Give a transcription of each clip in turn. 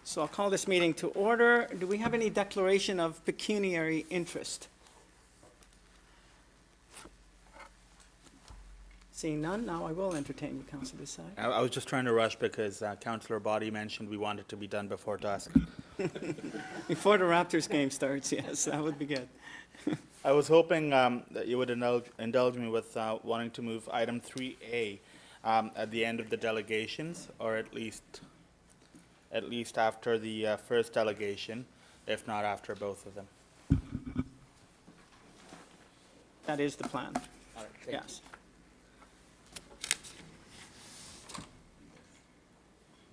So I'll call this meeting to order. Do we have any declaration of pecuniary interest? Seeing none, now I will entertain you, Councillor Desai. I was just trying to rush because Councillor Body mentioned we want it to be done before dusk. Before the Raptors game starts, yes, that would be good. I was hoping that you would indulge me with wanting to move item 3A at the end of the delegations, or at least after the first delegation, if not after both of them. That is the plan, All right, thank you. yes.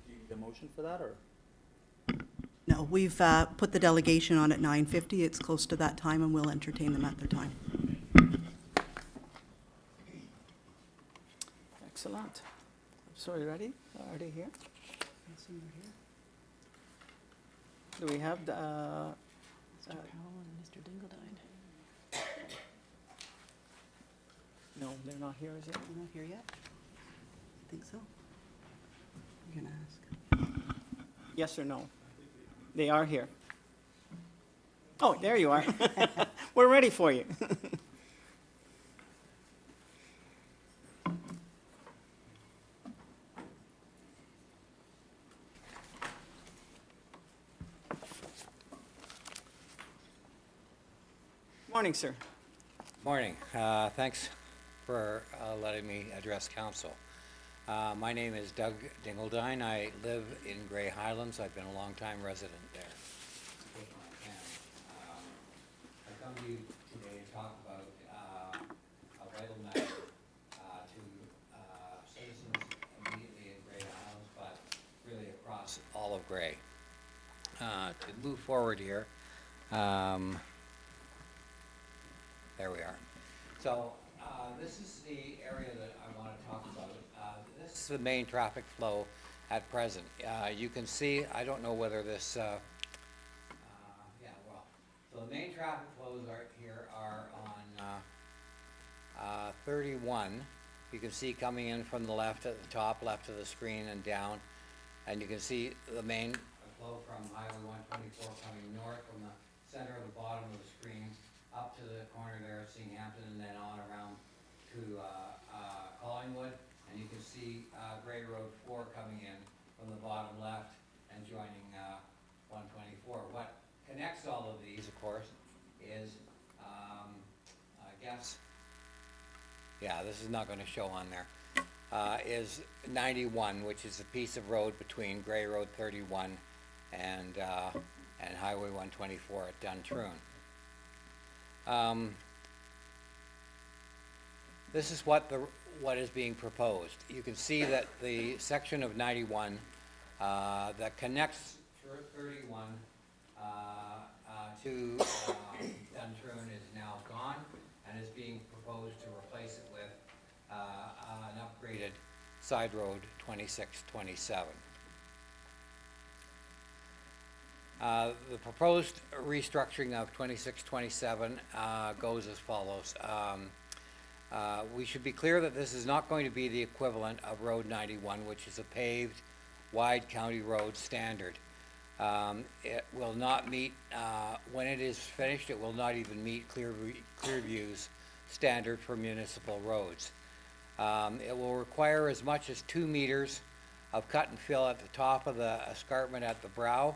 Do you need a motion for that, or? No, we've put the delegation on at 9:50. It's close to that time, and we'll entertain them at their time. Excellent. So, you ready? Are they here? Do we have the, Mr. Powell and Mr. Dingledine. no, they're not here, is it? They're not here yet? I think so. You're gonna ask. Yes or no? They are here. Oh, there you are. We're ready for you. Morning, sir. Morning. Thanks for letting me address council. My name is Doug Dingledine. I live in Grey Highlands. I've been a long-time resident there. I come to you today to talk about a vital matter to citizens immediately in Grey Highlands, but really across all of Grey. To move forward here, there we are. So this is the area that I want to talk about. This is the main traffic flow at present. You can see, I don't know whether this, so the main traffic flows here are on 31. You can see coming in from the left at the top left of the screen and down. And you can see the main flow from Highway 124 coming north from the center of the bottom of the screen up to the corner there at Seahampton, and then on around to Collingwood. And you can see Grey Road 4 coming in from the bottom left and joining 124. What connects all of these, of course, is, I guess, yeah, this is not going to show on there, is 91, which is a piece of road between Grey Road 31 and Highway 124 at Duntroon. This is what is being proposed. You can see that the section of 91 that connects 31 to Duntroon is now gone and is being proposed to replace it with an upgraded side road 2627. The proposed restructuring of 2627 goes as follows. We should be clear that this is not going to be the equivalent of Road 91, which is a paved, wide county road standard. It will not meet, when it is finished, it will not even meet Clearview's standard for municipal roads. It will require as much as 2 meters of cut and fill at the top of the escarpment at the brow,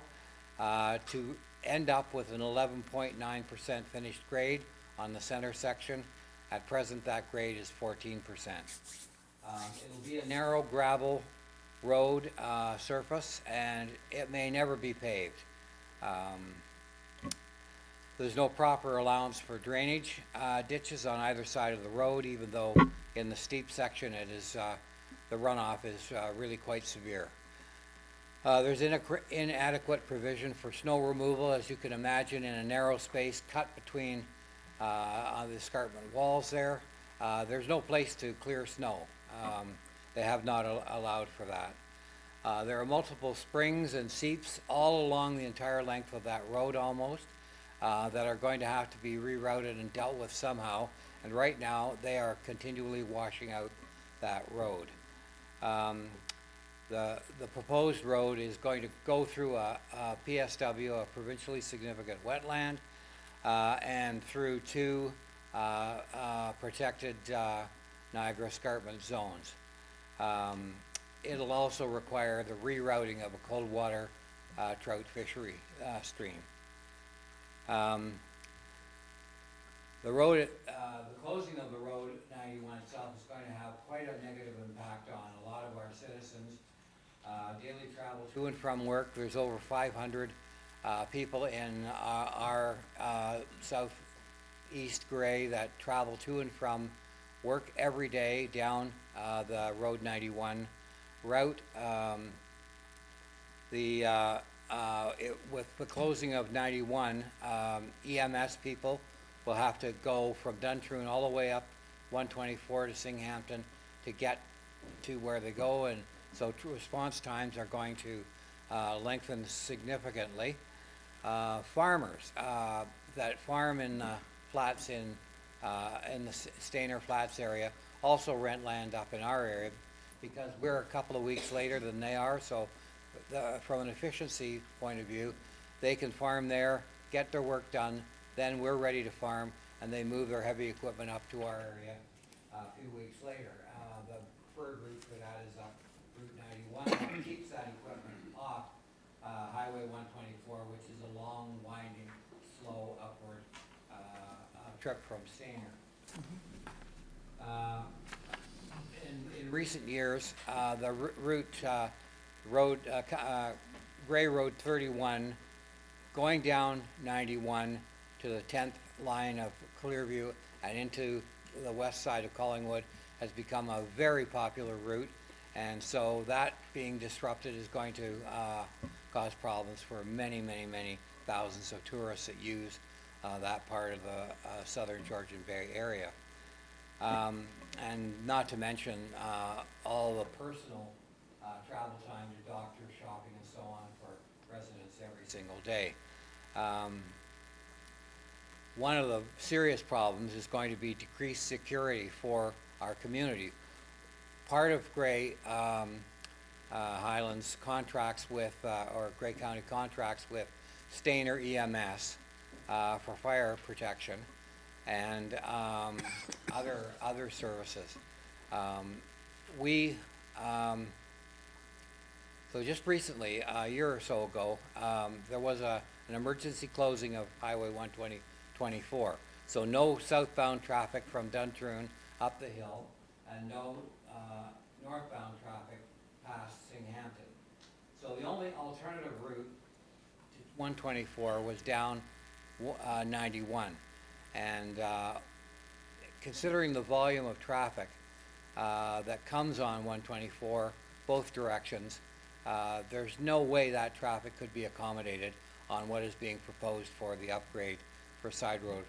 to end up with an 11.9% finished grade on the center section. At present, that grade is 14%. It'll be a narrow gravel road surface, and it may never be paved. There's no proper allowance for drainage ditches on either side of the road, even though in the steep section it is the runoff is really quite severe. There's inadequate provision for snow removal, as you can imagine, in a narrow space cut between on the escarpment walls there. There's no place to clear snow. They have not allowed for that. There are multiple springs and seeps all along the entire length of that road almost that are going to have to be rerouted and dealt with somehow. And right now, they are continually washing out that road. The proposed road is going to go through a PSW, a provincially significant wetland, and through two protected Niagara escarpment zones. It'll also require the rerouting of a cold water trout fishery stream. The road, the closing of the road 91 itself is going to have quite a negative impact on a lot of our citizens. Daily travel to and from work, there's over 500 people in our southeast Grey that travel to and from work every day down the Road 91 route. With the closing of 91, EMS people will have to go from Duntroon all the way up 124 to Singhampton to get to where they go, and so response times are going to lengthen significantly. Farmers that farm in flats in the Stainer Flats area also rent land up in our area because we're a couple of weeks later than they are, so from an efficiency point of view, they can farm there, get their work done, then we're ready to farm, and they move their heavy equipment up to our area a few weeks later. The preferred route for that is up Route 91, that keeps that equipment off Highway 124, which is a long, winding, slow upward trip from Stainer. In recent years, the Grey Road 31 going down 91 to the 10th line of Clearview and into the west side of Collingwood has become a very popular route, and so that being disrupted is going to cause problems for many, many, many thousands of tourists that use that part of the southern Georgian Bay area. And not to mention all the personal travel time to doctors, shopping, and so on for residents every single day. One of the serious problems is going to be decreased security for our community. Part of Grey Highlands contracts with, or Grey County contracts with Stainer EMS for fire protection and other services. So just recently, a year or so ago, there was an emergency closing of Highway 124. So no southbound traffic from Duntroon up the hill, and no northbound traffic past Singhampton. So the only alternative route to 124 was down 91. And considering the volume of traffic that comes on 124, both directions, there's no way that traffic could be accommodated on what is being proposed for the upgrade for Side Road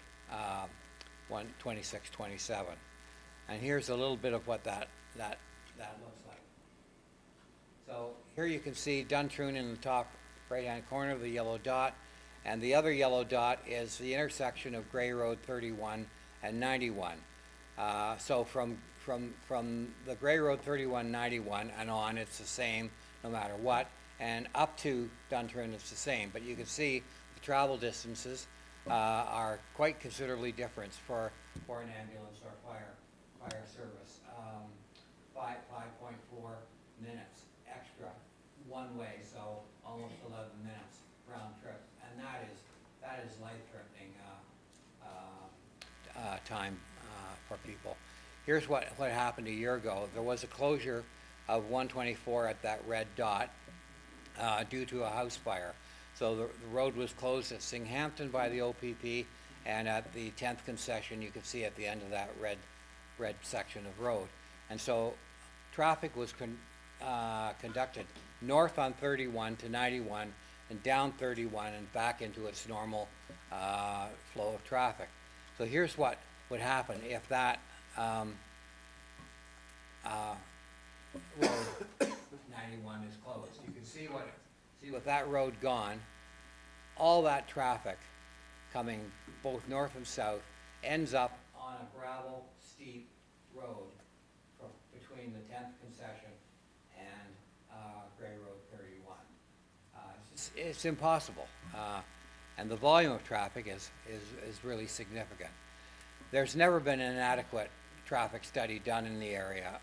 2627. And here's a little bit of what that looks like. So here you can see Duntroon in the top right-hand corner of the yellow dot, and the other yellow dot is the intersection of Grey Road 31 and 91. So from the Grey Road 31, 91 and on, it's the same no matter what, and up to Duntroon it's the same. But you can see the travel distances are quite considerably different for an ambulance or fire service. 5.4 minutes extra one way, so almost 11 minutes round trip, and that is life-threatening time for people. Here's what happened a year ago. There was a closure of 124 at that red dot due to a house fire. So the road was closed at Singhampton by the OPP, and at the 10th concession, you can see at the end of that red section of road. And so traffic was conducted north on 31 to 91 and down 31 and back into its normal flow of traffic. So here's what would happen if that road 91 is closed. You can see with that road gone, all that traffic coming both north and south ends up on a gravel, steep road between the 10th concession and it's impossible. And the volume of traffic is really significant. There's never been an adequate traffic study done in the area.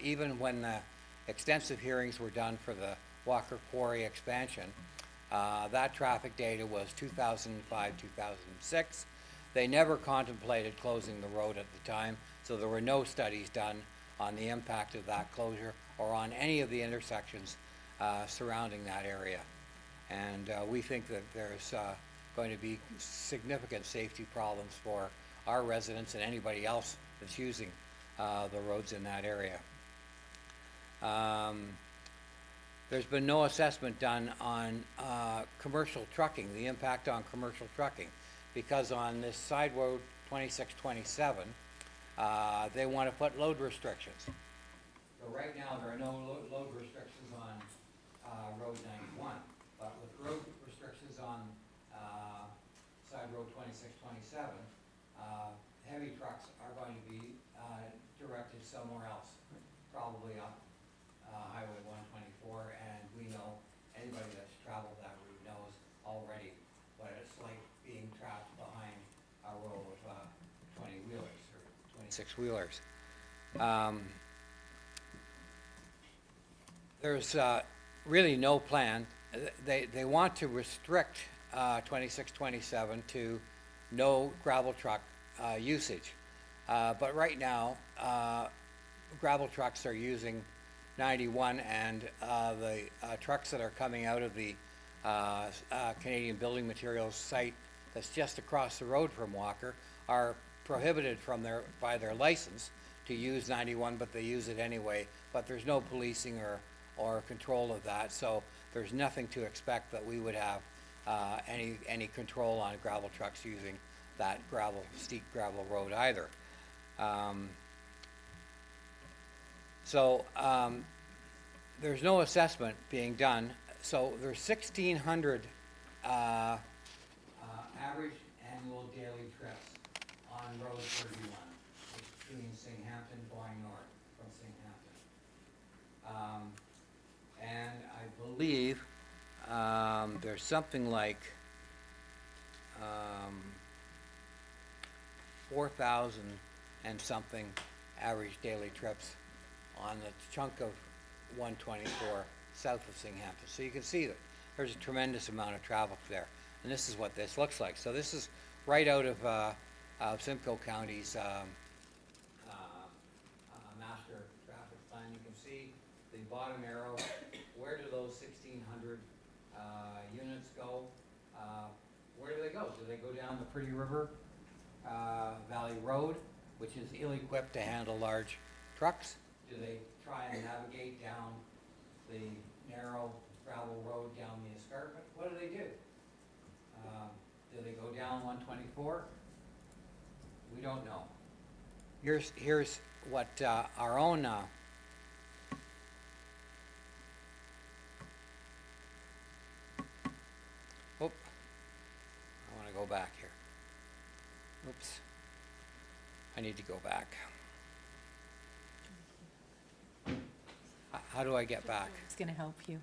Even when the extensive hearings were done for the Walker Quarry expansion, that traffic data was 2005, 2006. They never contemplated closing the road at the time, so there were no studies done on the impact of that closure or on any of the intersections surrounding that area. And we think that there's going to be significant safety problems for our residents and anybody else that's using the roads in that area. There's been no assessment done on commercial trucking, the impact on commercial trucking, because on this side road 2627, they want to put load restrictions. So right now, there are no load restrictions on Road 91, but with road restrictions on side road 2627, heavy trucks are going to be directed somewhere else, probably up Highway 124, and we know, anybody that's traveled that route knows already what it's like being trapped behind a row of 20-wheelers or 26-wheelers. There's really no plan. They want to restrict 2627 to no gravel truck usage. But right now, gravel trucks are using 91, and the trucks that are coming out of the Canadian Building Materials site that's just across the road from Walker are prohibited by their license to use 91, but they use it anyway. But there's no policing or control of that, so there's nothing to expect that we would have any control on gravel trucks using that steep gravel road either. There's no assessment being done. So there's 1,600 average annual daily trips on Road 31 between Singhampton going north from Singhampton. And I believe there's something like 4,000 and something average daily trips on the chunk of 124 south of Singhampton. So you can see that there's a tremendous amount of traffic there. And this is what this looks like. So this is right out of Simcoe County's master traffic plan. You can see the bottom arrow. Where do those 1,600 units go? Where do they go? Do they go down the Pretty River Valley Road, which is ill-equipped to handle large trucks? Do they try and navigate down the narrow gravel road down the escarpment? What do they do? Do they go down 124? We don't know. Here's what our own I want to go back here. Oops. I need to go back. How do I get back? It's going to help you.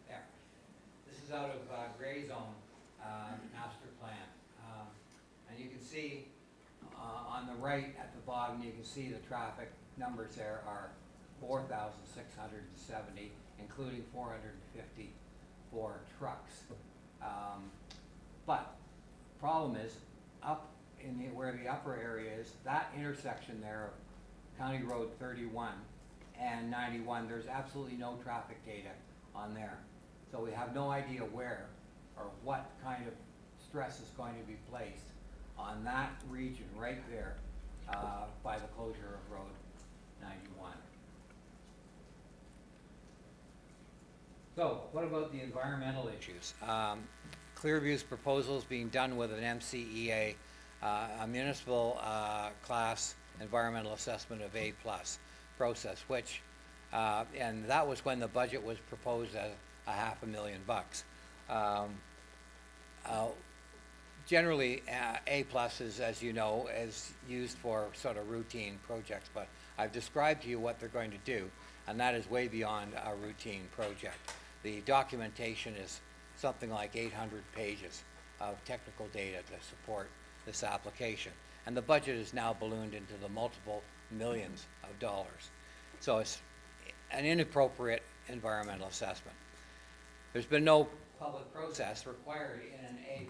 There. This is out of gray zone master plan. And you can see on the right at the bottom, you can see the traffic numbers there are 4,670, including 450 for trucks. But problem is, up in where the upper area is, that intersection there of County Road 31 and 91, there's absolutely no traffic data on there. So we have no idea where or what kind of stress is going to be placed on that region right there by the closure of Road 91. So what about the environmental issues? Clearview's proposal is being done with an MCEA, a municipal class environmental assessment of A+ process, which, and that was when the budget was proposed at $500,000. Generally, A+ is, as you know, is used for sort of routine projects, but I've described to you what they're going to do. and that is way beyond a routine project. The documentation is something like 800 pages of technical data to support this application. And the budget is now ballooned into the multiple millions of dollars. So it's an inappropriate environmental assessment. There's been no public process required in an A+,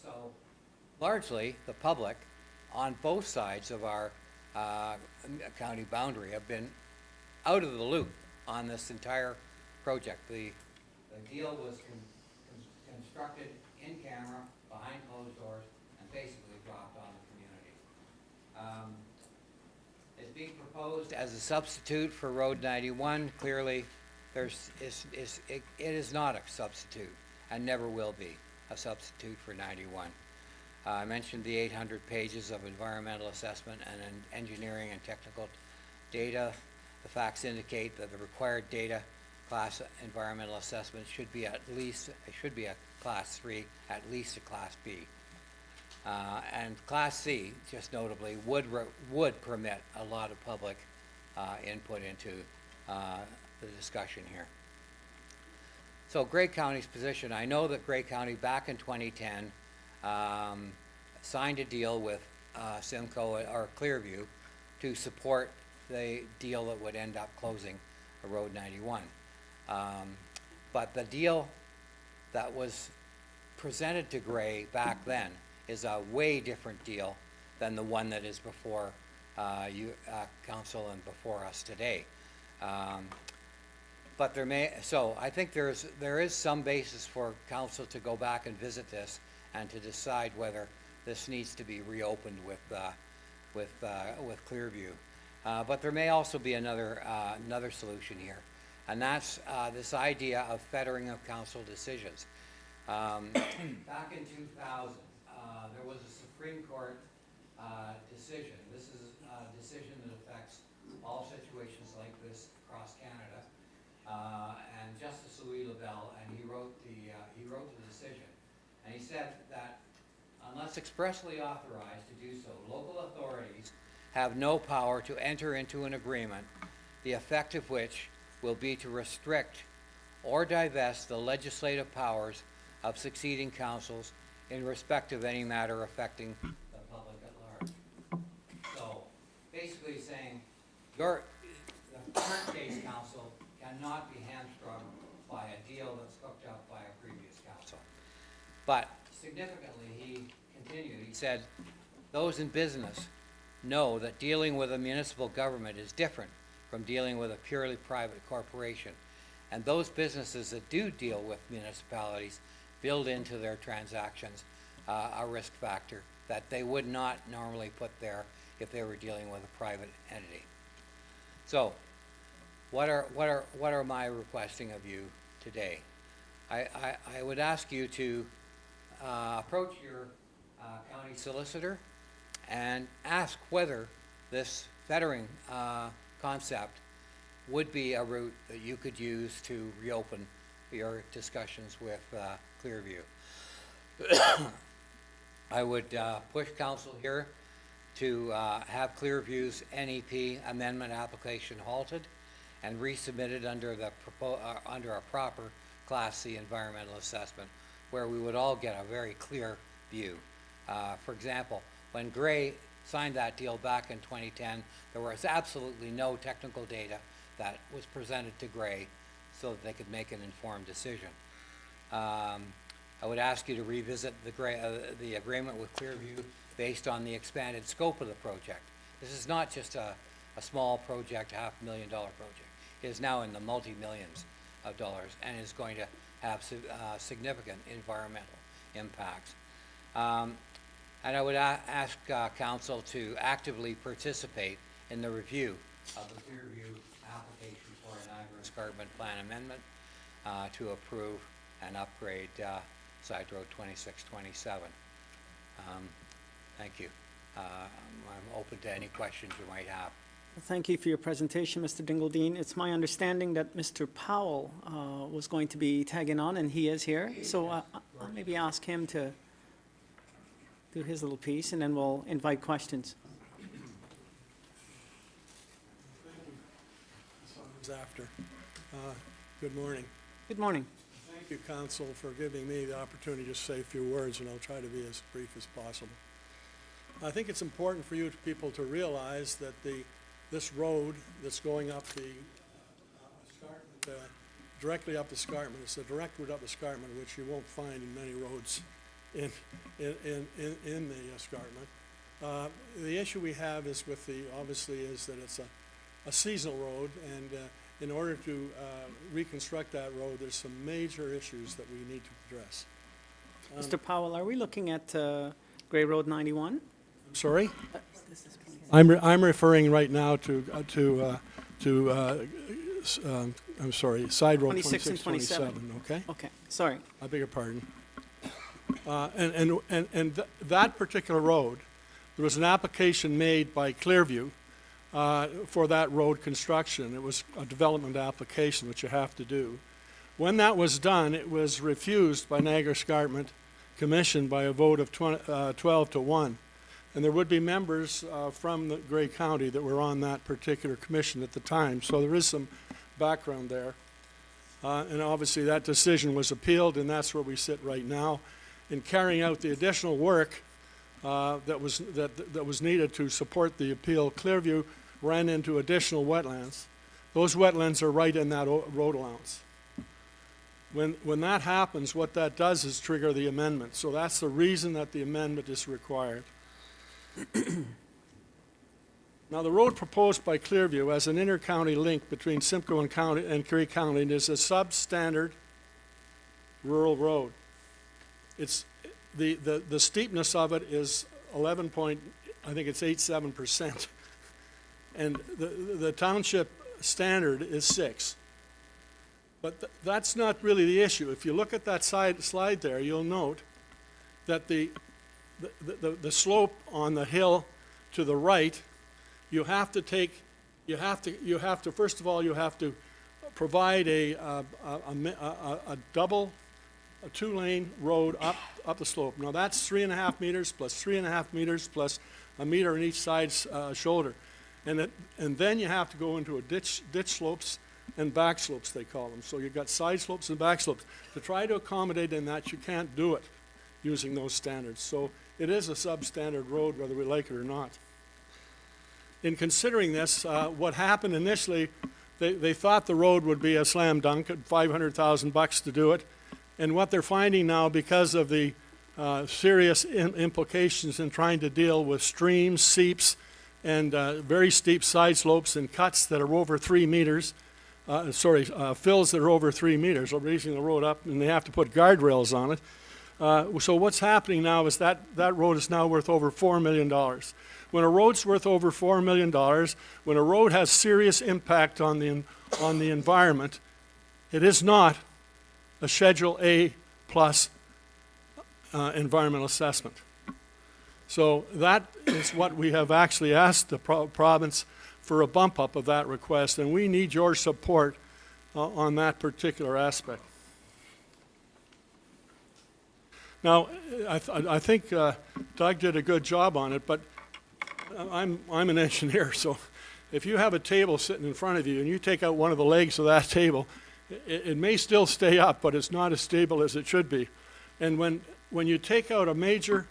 so largely the public on both sides of our county boundary have been out of the loop on this entire project. The deal was constructed in camera, behind closed doors, and basically dropped on the community. It's being proposed as a substitute for Road 91. Clearly, it is not a substitute and never will be a substitute for 91. I mentioned the 800 pages of environmental assessment and engineering and technical data. The facts indicate that the required data class environmental assessment should be a class 3, at least a class B. And class C, just notably, would permit a lot of public input into the discussion here. So Grey County's position, I know that Grey County back in 2010 signed a deal with Simcoe or Clearview to support the deal that would end up closing Road 91. But the deal that was presented to Grey back then is a way different deal than the one that is before you, council, and before us today. But so I think there is some basis for council to go back and visit this and to decide whether this needs to be reopened with Clearview. But there may also be another solution here, and that's this idea of fettering of council decisions. Back in 2000, there was a Supreme Court decision. This is a decision that affects all situations like this across Canada. And Justice Louis LaBelle, and he wrote the decision, and he said that unless expressly authorized to do so, local authorities have no power to enter into an agreement, the effect of which will be to restrict or divest the legislative powers of succeeding councils in respect of any matter affecting the public at large. So basically saying the current case council cannot be hamstrung by a deal that's cooked up by a previous council. But significantly, he continued, he said, those in business know that dealing with a municipal government is different from dealing with a purely private corporation. And those businesses that do deal with municipalities build into their transactions a risk factor that they would not normally put there if they were dealing with a private entity. So, what are my requesting of you today? I would ask you to approach your county solicitor and ask whether this fettering concept would be a route that you could use to reopen your discussions with Clearview. I would push council here to have Clearview's NEP amendment application halted and resubmitted under a proper Class C environmental assessment, where we would all get a very clear view. For example, when Grey signed that deal back in 2010, there was absolutely no technical data that was presented to Grey so that they could make an informed decision. I would ask you to revisit the agreement with Clearview based on the expanded scope of the project. This is not just a small project, $500,000 project. It is now in the multi-millions of dollars and is going to have significant environmental impacts. And I would ask council to actively participate in the review of the Clearview application for an Niagara Escarpment Plan amendment to approve and upgrade Side Road 2627. Thank you. I'm open to any questions you might have. Thank you for your presentation, Mr. Dingledine. It's my understanding that Mr. Powell was going to be tagging on, and he is here. So I'll maybe ask him to do his little piece, and then we'll invite questions. comes after. Good morning. Good morning. Thank you, council, for giving me the opportunity to say a few words, and I'll try to be as brief as possible. I think it's important for you people to realize that this road that's going up the escarpment, directly up the escarpment, it's a direct route up the escarpment, which you won't find in many roads in the escarpment. The issue we have is with obviously is that it's a seasonal road, and in order to reconstruct that road, there's some major issues that we need to address. Mr. Powell, are we looking at Gray Road 91? Sorry? I'm referring right now to I'm sorry, side road 26 and 2627, okay? Okay, sorry. I beg your pardon. That particular road, there was an application made by Clearview for that road construction. It was a development application, which you have to do. When that was done, it was refused by Niagara Escarpment Commission by a vote of 12-1. And there would be members from the Grey County that were on that particular commission at the time. So there is some background there. And obviously that decision was appealed, and that's where we sit right now. In carrying out the additional work that was needed to support the appeal, Clearview ran into additional wetlands. Those wetlands are right in that road allowance. When that happens, what that does is trigger the amendment. So that's the reason that the amendment is required. Now, the road proposed by Clearview as an inter-county link between Simcoe and Currie County is a substandard rural road. It's the steepness of it is 11.87%, and the township standard is 6. But that's not really the issue. If you look at that slide there, you'll note that the slope on the hill to the right, you have to first of all, you have to provide a two-lane road up the slope. Now that's 3.5 meters plus 3.5 meters plus a meter on each side's shoulder. And then you have to go into a ditch slopes and back slopes, they call them. So you've got side slopes and back slopes. To try to accommodate in that, you can't do it using those standards. So it is a substandard road, whether we like it or not. In considering this, what happened initially, they thought the road would be a slam dunk at $500,000 to do it. And what they're finding now, because of the serious implications in trying to deal with streams, seeps, and very steep side slopes and cuts that are over 3 meters, fills that are over 3 meters, are raising the road up, and they have to put guardrails on it. So what's happening now is that road is now worth over $4 million. When a road's worth over $4 million, when a road has serious impact on the environment, it is not a Schedule A plus environmental assessment. So that is what we have actually asked the province for, a bump up of that request, and we need your support on that particular aspect. Now, I think Doug did a good job on it, but I'm an engineer, so if you have a table sitting in front of you and you take out one of the legs of that table, it may still stay up, but it's not as stable as it should be. And when you take out a major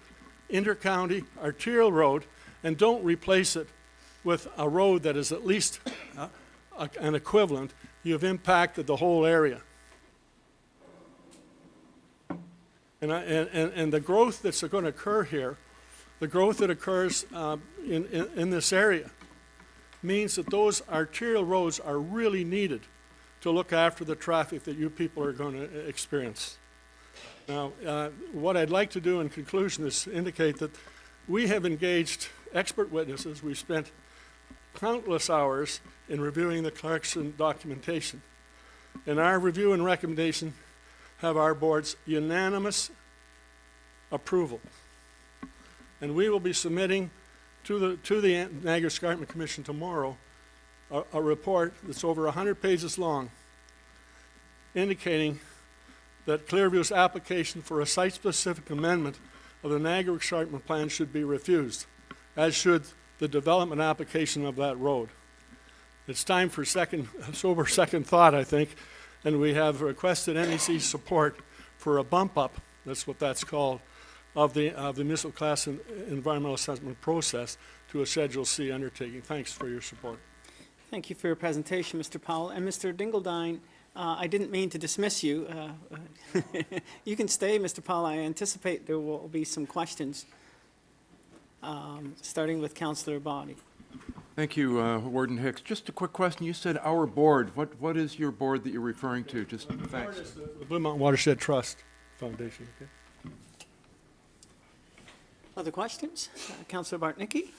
inter-county arterial road and don't replace it with a road that is at least an equivalent, you've impacted the whole area. And the growth that's going to occur here, the growth that occurs in this area, means that those arterial roads are really needed to look after the traffic that you people are going to experience. Now, what I'd like to do in conclusion is indicate that we have engaged expert witnesses. We've spent countless hours in reviewing the Clarkson documentation. And our review and recommendation have our board's unanimous approval. And we will be submitting to the Niagara Escarpment Commission tomorrow a report that's over 100 pages long, indicating that Clearview's application for a site-specific amendment of the Niagara Escarpment Plan should be refused, as should the development application of that road. It's time for sober second thought, I think, and we have requested NEC support for a bump up, that's what that's called, of the municipal class environmental assessment process to a Schedule C undertaking. Thanks for your support. Thank you for your presentation, Mr. Powell. And Mr. Dingledine, I didn't mean to dismiss you. You can stay, Mr. Powell. I anticipate there will be some questions, starting with Councillor Body. Thank you, Warden Hicks. Just a quick question. You said our board. What is your board that you're referring to? Just thanks. The Blue Mountain Watershed Trust Foundation, okay? Other questions? Councillor Bartnicki?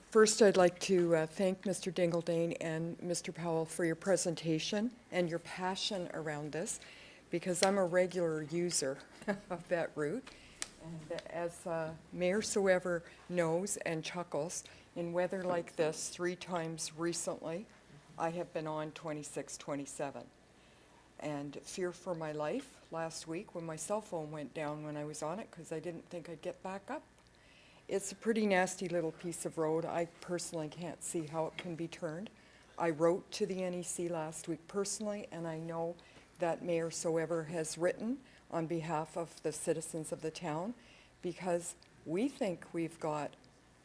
First, I'd like to thank Mr. Dingledane and Mr. Powell for your presentation and your passion around this, because I'm a regular user of that route. And as Mayor Soever knows and chuckles, in weather like this, 3 times recently, I have been on 2627. And fear for my life last week when my cell phone went down when I was on it, because I didn't think I'd get back up. It's a pretty nasty little piece of road. I personally can't see how it can be turned. I wrote to the NEC last week personally, and I know that Mayor Soever has written on behalf of the citizens of the town, because we think we've got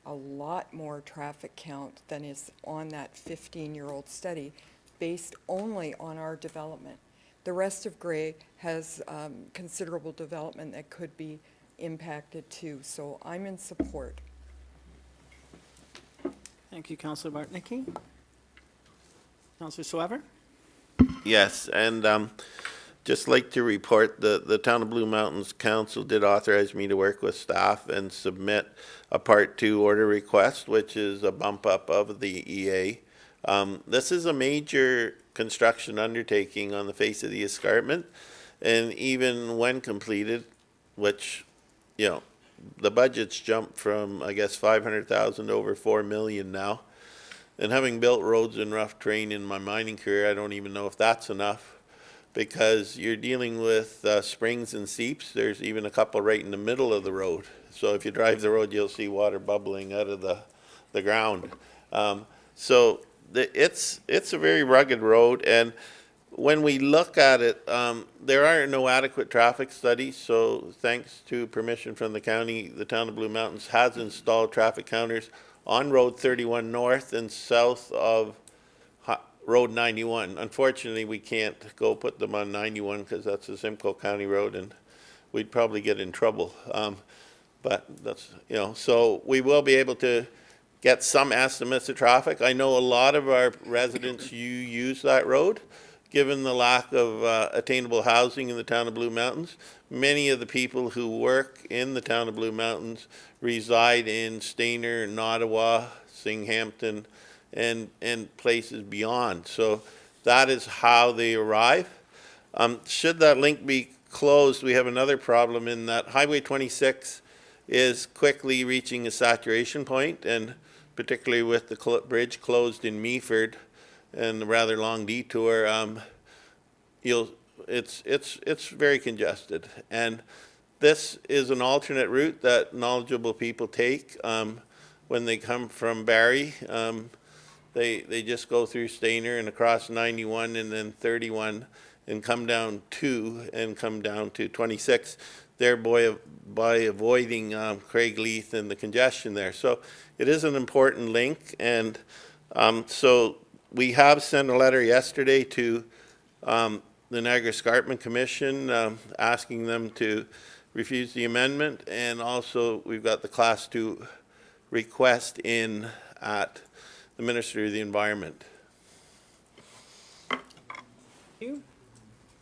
a lot more traffic count than is on that 15-year-old study based only on our development. The rest of Gray has considerable development that could be impacted too, so I'm in support. Thank you, Councillor Bartnicki. Councillor Soever? Yes, and just like to report the Town of Blue Mountains Council did authorize me to work with staff and submit a Part 2 order request, which is a bump up of the EA. This is a major construction undertaking on the face of the escarpment, and even when completed, which, you know, the budget's jumped from, I guess, 500,000 to over 4 million now. And having built roads in rough terrain in my mining career, I don't even know if that's enough, because you're dealing with springs and seeps. There's even a couple right in the middle of the road. So if you drive the road, you'll see water bubbling out of the ground. So it's a very rugged road, and when we look at it, there are no adequate traffic studies, so thanks to permission from the county, the Town of Blue Mountains has installed traffic counters on Road 31 north and south of Road 91. Unfortunately, we can't go put them on 91 because that's a Simcoe County road, and we'd probably get in trouble. But that's, you know, so we will be able to get some estimates of traffic. I know a lot of our residents use that road. Given the lack of attainable housing in the Town of Blue Mountains, many of the people who work in the Town of Blue Mountains reside in Stayner, Nottawa, Singhampton, and places beyond. So that is how they arrive. Should that link be closed, we have another problem in that Highway 26 is quickly reaching a saturation point, and particularly with the bridge closed in Meaford and the rather long detour, it's very congested. And this is an alternate route that knowledgeable people take when they come from Barrie. They just go through Stayner and across 91 and then 31 and come down 2 and come down to 26, thereby avoiding Craigleith and the congestion there. So it is an important link, and so we have sent a letter yesterday to the Niagara Escarpment Commission asking them to refuse the amendment, and also we've got the Class 2 request in at the Ministry of the Environment. Thank you.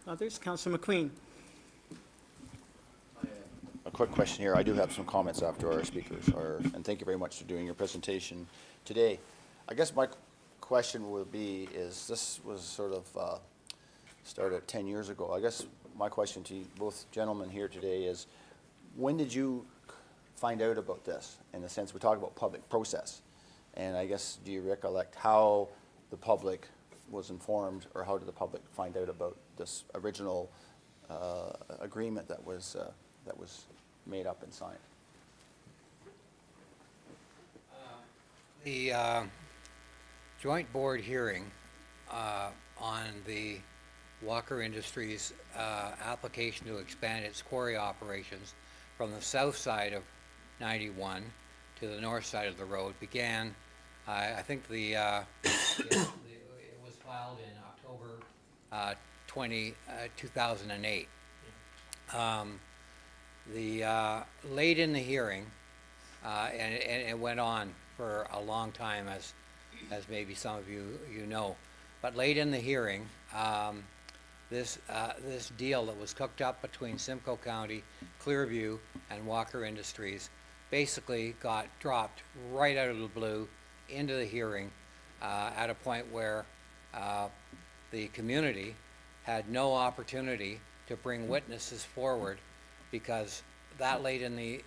Others? Councillor McQueen? A quick question here. I do have some comments after our speakers, and thank you very much for doing your presentation today. I guess my question would be, is this was sort of started 10 years ago. I guess my question to you, both gentlemen here today, is when did you find out about this? In the sense, we talk about public process, and I guess, do you recollect how the public was informed, or how did the public find out about this original agreement that was made up and signed? joint board hearing on the Walker Industries application to expand its quarry operations from the south side of 91 to the north side of the road began, I think it was filed in October 2008. Late in the hearing, and it went on for a long time, as maybe some of you know. But late in the hearing, this deal that was cooked up between Simcoe County, Clearview, and Walker Industries basically got dropped right out of the blue into the hearing at a point where the community had no opportunity to bring witnesses forward, because that late in the,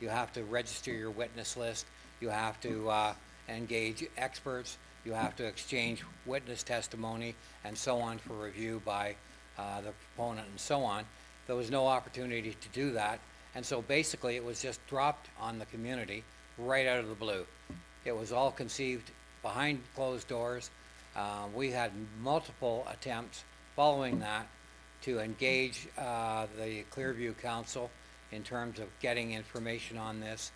you have to register your witness list, you have to engage experts, you have to exchange witness testimony and so on for review by the proponent and so on. There was no opportunity to do that, and so basically it was just dropped on the community right out of the blue. It was all conceived behind closed doors. We had multiple attempts following that to engage the Clearview Council in terms of getting information on this,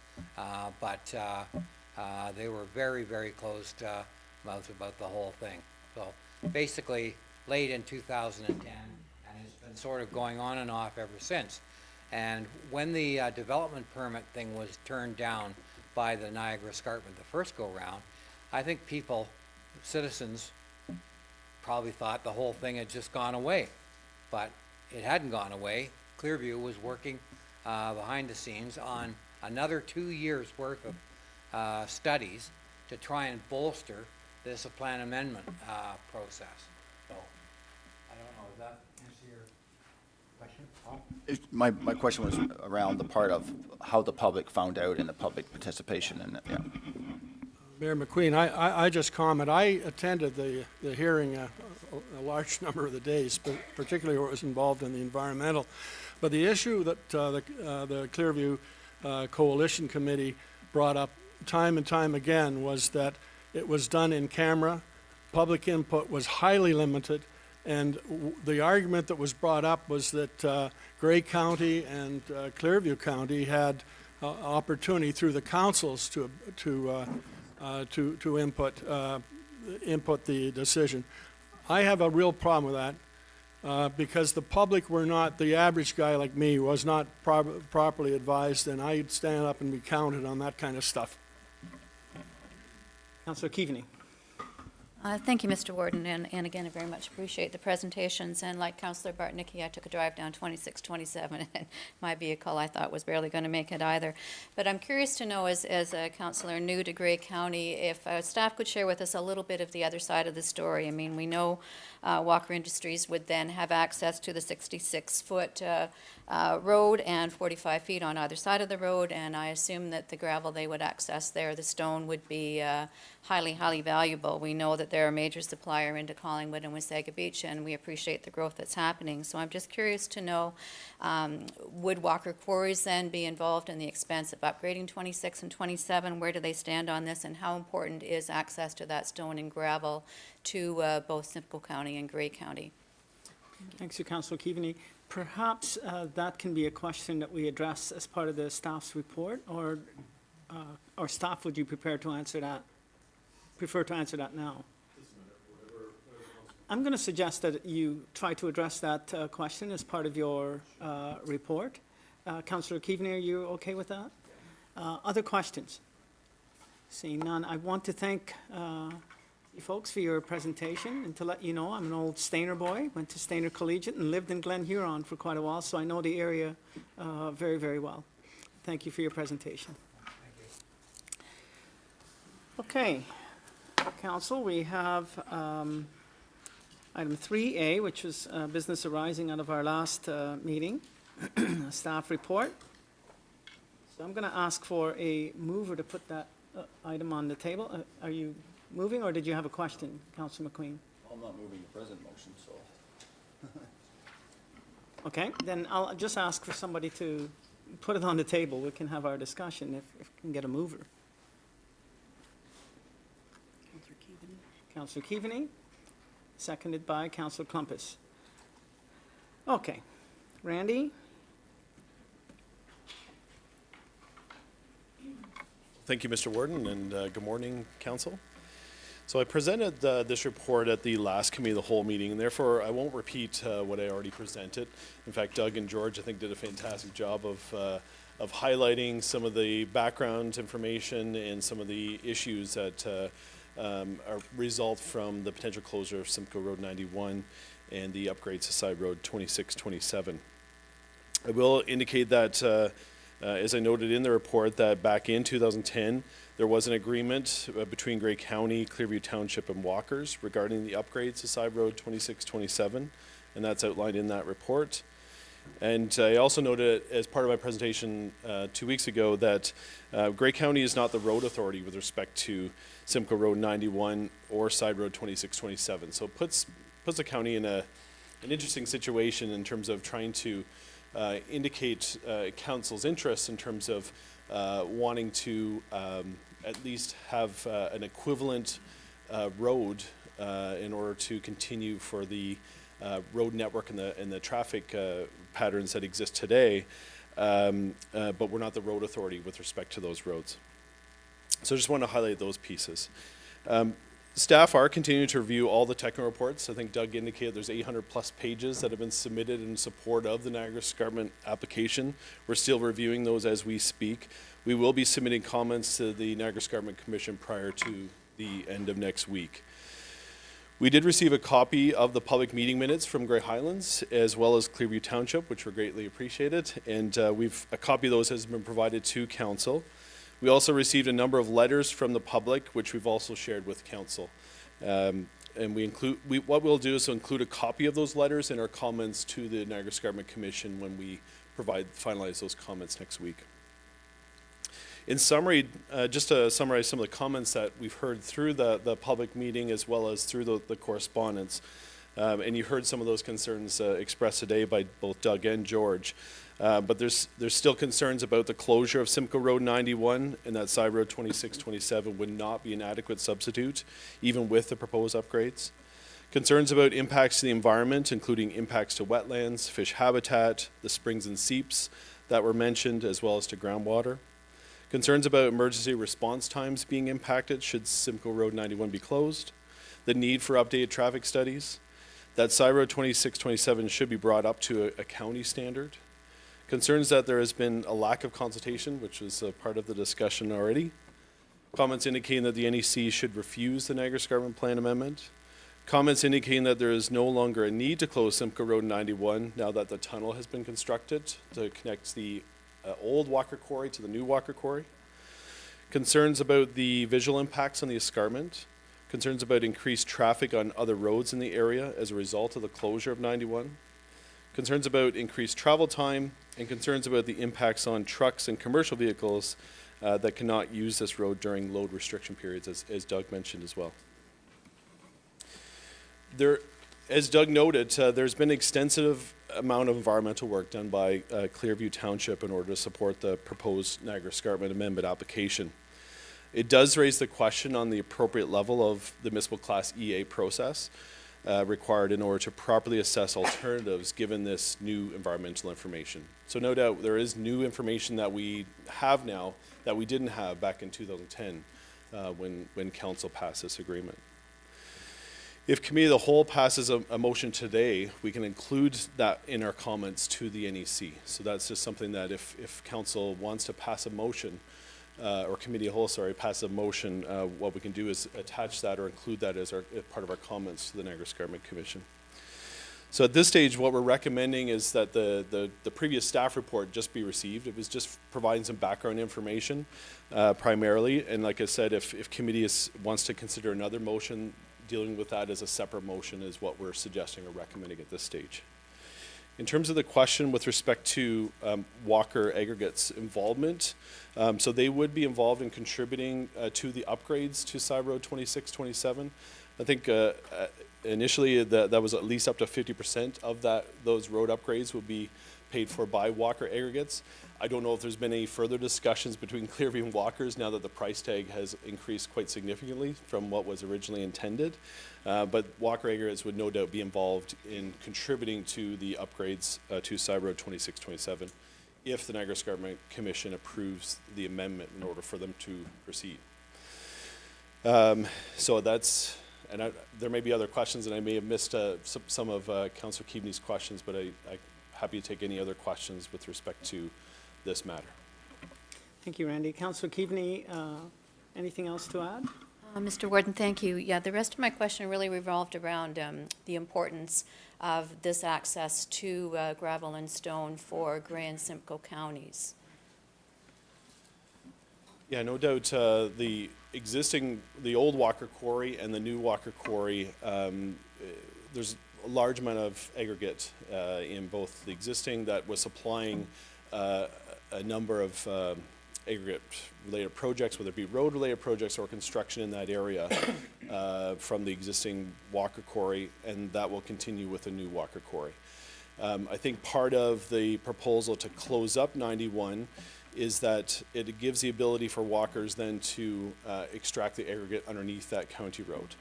but they were very, very closed mouth about the whole thing. So basically, late in 2010, and it's been sort of going on and off ever since. And when the development permit thing was turned down by the Niagara Escarpment the first go-round, I think people, citizens, probably thought the whole thing had just gone away. But it hadn't gone away. Clearview was working behind the scenes on another 2 years' worth of studies to try and bolster this plan amendment process. So, I don't know, does that answer your question, Paul? My question was around the part of how the public found out and the public participation in it, yeah. Mayor McQueen, I just comment, I attended the hearing a large number of the days, but particularly where it was involved in the environmental. But the issue that the Clearview Coalition Committee brought up time and time again was that it was done in camera, public input was highly limited, and the argument that was brought up was that Grey County and Clearview County had opportunity through the councils to input the decision. I have a real problem with that because the public were not, the average guy like me was not properly advised, and I'd stand up and be counted on that kind of stuff. Councillor Keaveney. Thank you, Mr. Warden, and again, I very much appreciate the presentations. And like Councillor Bartnicki, I took a drive down 2627, and my vehicle I thought was barely going to make it either. But I'm curious to know, as a councillor new to Grey County, if staff could share with us a little bit of the other side of the story. I mean, we know Walker Industries would then have access to the 66-foot road and 45 feet on either side of the road, and I assume that the gravel they would access there, the stone, would be highly, highly valuable. We know that they're a major supplier into Collingwood and Wasaga Beach, and we appreciate the growth that's happening. So I'm just curious to know, would Walker Quarries then be involved in the expense of upgrading 26 and 27? Where do they stand on this, and how important is access to that stone and gravel to both Simcoe County and Grey County? Thanks, you, Councillor Keaveney. Perhaps that can be a question that we address as part of the staff's report, or staff, would you prefer to answer that now? I'm going to suggest that you try to address that question as part of your report. Councillor Keaveney, are you okay with that? Other questions? Seeing none, I want to thank you folks for your presentation, and to let you know I'm an old Stainer boy, went to Stainer Collegiate and lived in Glen Huron for quite a while, so I know the area very, very well. Thank you for your presentation. Okay, Council, we have item 3A, which was business arising out of our last meeting, a staff report. So I'm going to ask for a mover to put that item on the table. Are you moving, or did you have a question, Councillor McQueen? I'm not moving the present motion, so. Okay, then I'll just ask for somebody to put it on the table. We can have our discussion if we can get a mover. Councillor Keaveney. Councillor Keaveney, seconded by Councillor Clumpus. Okay, Randy? Thank you, Mr. Warden, and good morning, Council. So I presented this report at the last Committee of the Whole meeting, and therefore I won't repeat what I already presented. In fact, Doug and George, I think, did a fantastic job of highlighting some of the background information and some of the issues that result from the potential closure of Simcoe Road 91 and the upgrades to Side Road 2627. I will indicate that, as I noted in the report, that back in 2010, there was an agreement between Grey County, Clearview Township, and Walkers regarding the upgrades to Side Road 2627, and that's outlined in that report. And I also noted as part of my presentation 2 weeks ago that Grey County is not the road authority with respect to Simcoe Road 91 or Side Road 2627. So it puts the county in an interesting situation in terms of trying to indicate council's interest in terms of wanting to at least have an equivalent road in order to continue for the road network and the traffic patterns that exist today, but we're not the road authority with respect to those roads. So I just want to highlight those pieces. Staff are continuing to review all the technical reports. I think Doug indicated there's 800 plus pages that have been submitted in support of the Niagara Escarpment application. We're still reviewing those as we speak. We will be submitting comments to the Niagara Escarpment Commission prior to the end of next week. We did receive a copy of the public meeting minutes from Grey Highlands as well as Clearview Township, which were greatly appreciated, and a copy of those has been provided to council. We also received a number of letters from the public, which we've also shared with council. And what we'll do is include a copy of those letters in our comments to the Niagara Escarpment Commission when we finalize those comments next week. In summary, just to summarize some of the comments that we've heard through the public meeting as well as through the correspondence, and you heard some of those concerns expressed today by both Doug and George. But there's still concerns about the closure of Simcoe Road 91 and that Side Road 2627 would not be an adequate substitute, even with the proposed upgrades. Concerns about impacts to the environment, including impacts to wetlands, fish habitat, the springs and seeps that were mentioned, as well as to groundwater. Concerns about emergency response times being impacted should Simcoe Road 91 be closed. The need for updated traffic studies. That Side Road 2627 should be brought up to a county standard. Concerns that there has been a lack of consultation, which was a part of the discussion already. Comments indicating that the NEC should refuse the Niagara Escarpment Plan amendment. Comments indicating that there is no longer a need to close Simcoe Road 91 now that the tunnel has been constructed to connect the old Walker Quarry to the new Walker Quarry. Concerns about the visual impacts on the escarpment. Concerns about increased traffic on other roads in the area as a result of the closure of 91. Concerns about increased travel time, and concerns about the impacts on trucks and commercial vehicles that cannot use this road during load restriction periods, as Doug mentioned as well. As Doug noted, there's been extensive amount of environmental work done by Clearview Township in order to support the proposed Niagara Escarpment Amendment application. It does raise the question on the appropriate level of the municipal class EA process required in order to properly assess alternatives given this new environmental information. So no doubt there is new information that we have now that we didn't have back in 2010 when council passed this agreement. If Committee of the Whole passes a motion today, we can include that in our comments to the NEC. So that's just something that if council wants to pass a motion, or Committee of the Whole, sorry, pass a motion, what we can do is attach that or include that as part of our comments to the Niagara Escarpment Commission. So at this stage, what we're recommending is that the previous staff report just be received. It was just providing some background information primarily. And like I said, if committee wants to consider another motion, dealing with that as a separate motion is what we're suggesting or recommending at this stage. In terms of the question with respect to Walker Aggregates involvement, so they would be involved in contributing to the upgrades to Side Road 2627. I think initially, that was at least up to 50% of those road upgrades will be paid for by Walker Aggregates. I don't know if there's been any further discussions between Clearview and Walker's now that the price tag has increased quite significantly from what was originally intended. But Walker Aggregates would no doubt be involved in contributing to the upgrades to Side Road 2627 if the Niagara Escarpment Commission approves the amendment in order for them to proceed. So that's, and there may be other questions, and I may have missed some of Councillor Keaveney's questions, but I'm happy to take any other questions with respect to this matter. Thank you, Randy. Councillor Keaveney, anything else to add? Mr. Warden, thank you. Yeah, the rest of my question really revolved around the importance of this access to gravel and stone for Grey and Simcoe counties. Yeah, no doubt, the old Walker Quarry and the new Walker Quarry, there's a large amount of aggregate in both the existing that was supplying a number of aggregate-related projects, whether it be road-related projects or construction in that area from the existing Walker Quarry, and that will continue with the new Walker Quarry. I think part of the proposal to close up 91 is that it gives the ability for walkers then to extract the aggregate underneath that county road.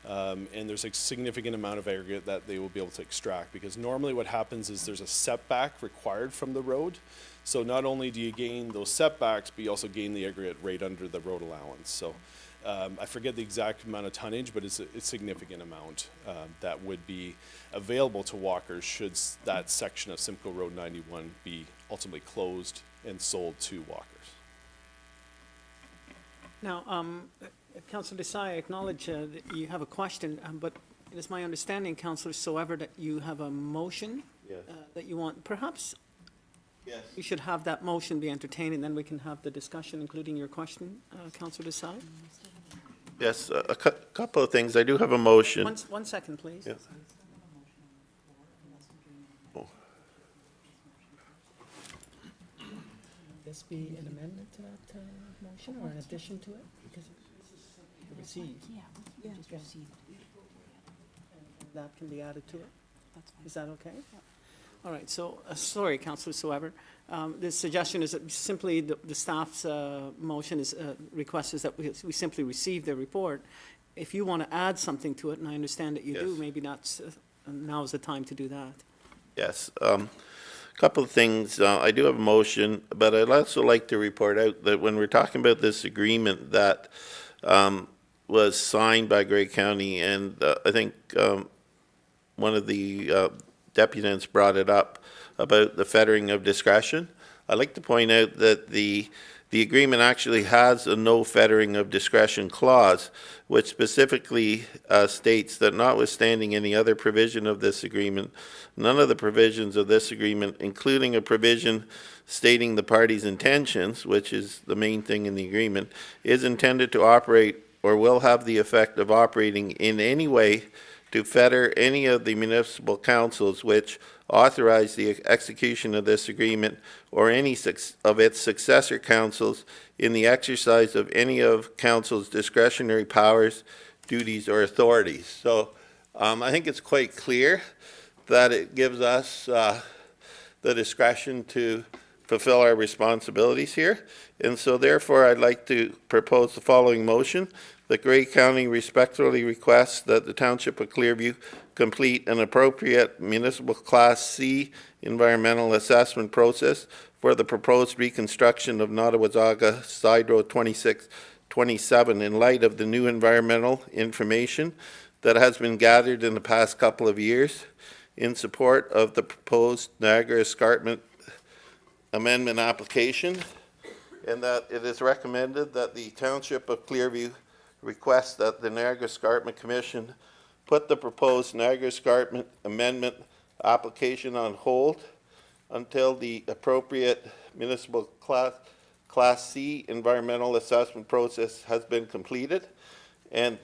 And there's a significant amount of aggregate that they will be able to extract, because normally what happens is there's a setback required from the road. So not only do you gain those setbacks, but you also gain the aggregate right under the road allowance. So I forget the exact amount of tonnage, but it's a significant amount that would be available to walkers should that section of Simcoe Road 91 be ultimately closed and sold to walkers. Now, Councillor Desai, I acknowledge that you have a question, but it is my understanding, Councillor Soever, that you have a motion that you want. Perhaps you should have that motion be entertained, and then we can have the discussion, including your question, Councillor Desai. Yes, a couple of things. I do have a motion. One second, please. Yeah. Oh. This be an amendment to that motion or an addition to it? Because to receive. Yeah, just receive. That can be added to it? Is that okay? All right, so, sorry, Councillor Soever. The suggestion is that simply the staff's motion is, request is that we simply receive the report. If you want to add something to it, and I understand that you do, Yes. maybe now is the time to do that. Yes. Couple of things. I do have a motion, but I'd also like to report out that when we're talking about this agreement that was signed by Grey County, and I think one of the deputants brought it up about the fettering of discretion. I'd like to point out that the agreement actually has a no fettering of discretion clause, which specifically states that notwithstanding any other provision of this agreement, none of the provisions of this agreement, including a provision stating the parties' intentions, which is the main thing in the agreement, is intended to operate or will have the effect of operating in any way to fetter any of the municipal councils which authorize the execution of this agreement or any of its successor councils in the exercise of any of council's discretionary powers, duties, or authorities. So I think it's quite clear that it gives us the discretion to fulfill our responsibilities here. And so therefore I'd like to propose the following motion. The Grey County respectfully requests that the Township of Clearview complete an appropriate municipal Class C environmental assessment process for the proposed reconstruction of Nottawasaga Side Road 2627 in light of the new environmental information that has been gathered in the past couple of years in support of the proposed Niagara Escarpment Amendment application, and that it is recommended that the Township of Clearview request that the Niagara Escarpment Commission put the proposed Niagara Escarpment Amendment application on hold until the appropriate municipal Class C environmental assessment process has been completed. And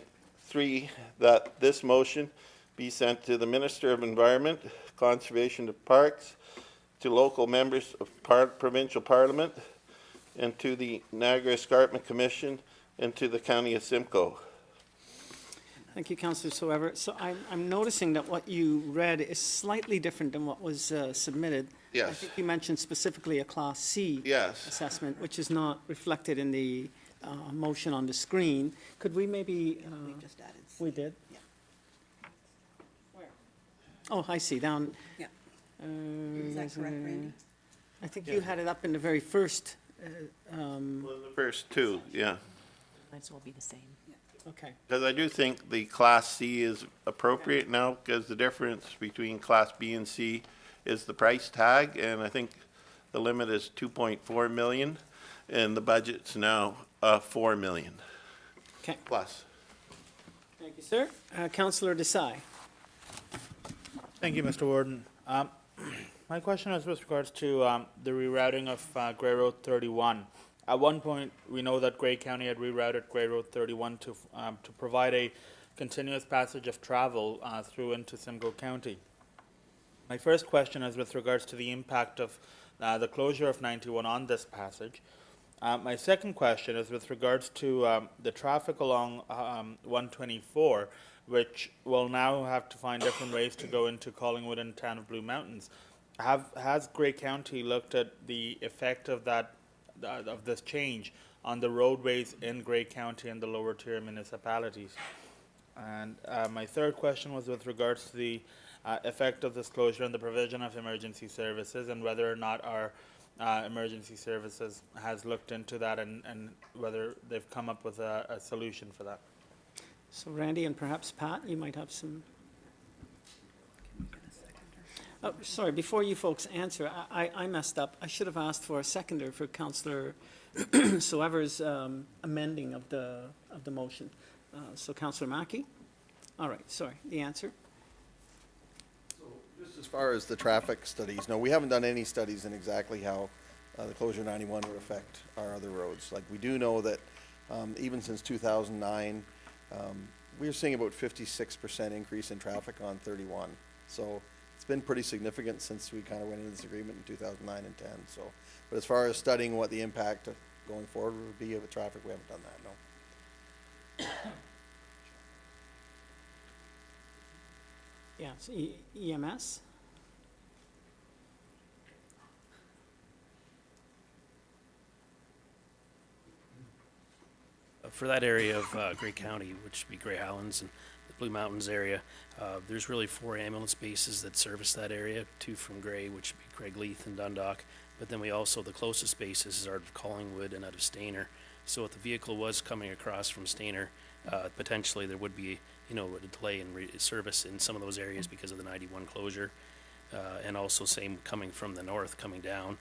3, that this motion be sent to the Minister of Environment, Conservation of Parks, to local members of provincial parliament, and to the Niagara Escarpment Commission, and to the County of Simcoe. Thank you, Councillor Soever. So I'm noticing that what you read is slightly different than what was submitted. I Yes. think you mentioned specifically a Class C Yes. assessment, which is not reflected in the motion on the screen. Could we maybe, We just added. we did? Yeah. Oh, I see, down. Yeah. Is that correct, Randy? I think you had it up in the very first, The first two, yeah. Might as well be the same. okay. Because I do think the Class C is appropriate now, because the difference between Class B and C is the price tag, and I think the limit is 2.4 million, and the budget's now 4 million Okay, plus. thank you, sir. Councillor Desai. Thank you, Mr. Warden. My question is with regards to the rerouting of Gray Road 31. At one point, we know that Gray County had rerouted Gray Road 31 to provide a continuous passage of travel through into Simcoe County. My first question is with regards to the impact of the closure of 91 on this passage. My second question is with regards to the traffic along 124, which will now have to find different ways to go into Collingwood and Town of Blue Mountains. Has Grey County looked at the effect of that, of this change on the roadways in Grey County and the lower tier municipalities? And my third question was with regards to the effect of this closure on the provision of emergency services, and whether or not our emergency services has looked into that, and whether they've come up with a solution for that. So Randy and perhaps Pat, you might have some. Oh, sorry, before you folks answer, I messed up. I should have asked for a seconder for Councillor Soever's amending of the motion. So Councillor Mackey? All right, sorry, the answer? Just as far as the traffic studies, no, we haven't done any studies in exactly how the closure of 91 would affect our other roads. Like, we do know that even since 2009, we are seeing about 56% increase in traffic on 31. So it's been pretty significant since we kind of went into this agreement in 2009 and 10. So, but as far as studying what the impact of going forward would be of the traffic, we haven't done that, no. Yeah, it's EMS? For that area of Grey County, which would be Grey Highlands and the Blue Mountains area, there's really 4 ambulance bases that service that area, 2 from Grey, which would be Craigleith and Dundalk. But then we also, the closest bases are out of Collingwood and out of Stayner. So if the vehicle was coming across from Stayner, potentially there would be, a delay in service in some of those areas because of the 91 closure. And also same coming from the north, coming down.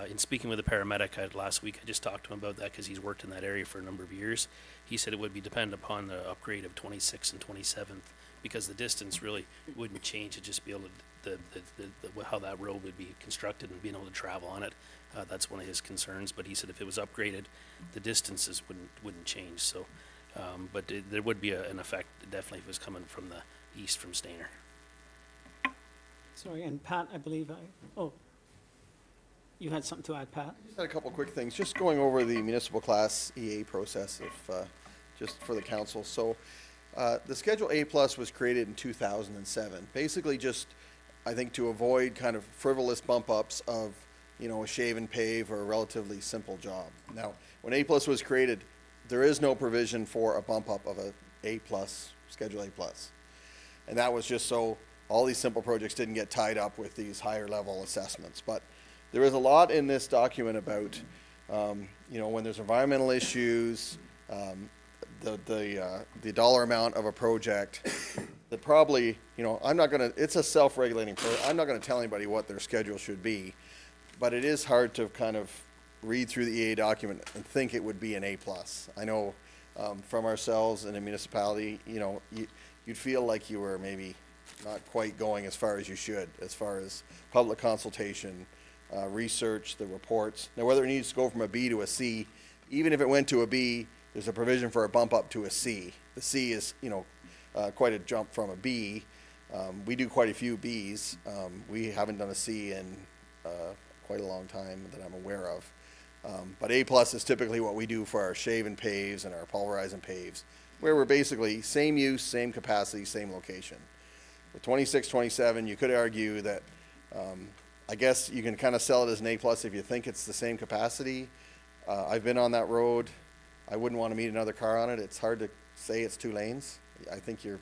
In speaking with the paramedic last week, I just talked to him about that because he's worked in that area for a number of years. He said it would be dependent upon the upgrade of 26th and 27th because the distance really wouldn't change. It'd just be able to, how that road would be constructed and being able to travel on it. That's one of his concerns. But he said if it was upgraded, the distances wouldn't change. So, but there would be an effect definitely if it was coming from the east from Stayner. Sorry, and Pat, I believe you had something to add, Pat? Just had a couple quick things, just going over the municipal class EA process, just for the council. So, the Schedule A Plus was created in 2007, basically just, I think, to avoid kind of frivolous bump ups of, a shave and pave or a relatively simple job. Now, when A Plus was created, there is no provision for a bump up of a A Plus, Schedule A Plus. And that was just so all these simple projects didn't get tied up with these higher level assessments. But there is a lot in this document about, when there's environmental issues, the dollar amount of a project, that probably, it's a self-regulating program. I'm not gonna tell anybody what their schedule should be, but it is hard to kind of read through the EA document and think it would be an A+. I know from ourselves in a municipality, you'd feel like you were maybe not quite going as far as you should, as far as public consultation, research, the reports. Now, whether it needs to go from a B to a C, even if it went to a B, there's a provision for a bump up to a C. The C is, quite a jump from a B. We do quite a few Bs. We haven't done a C in quite a long time that I'm aware of. But A+ is typically what we do for our shave and paves and our pulverize and paves. where we're basically same use, same capacity, same location. With 26, 27, you could argue that, I guess you can kind of sell it as an A+ if you think it's the same capacity. I've been on that road. I wouldn't want to meet another car on it. It's hard to say it's 2 lanes. I think you're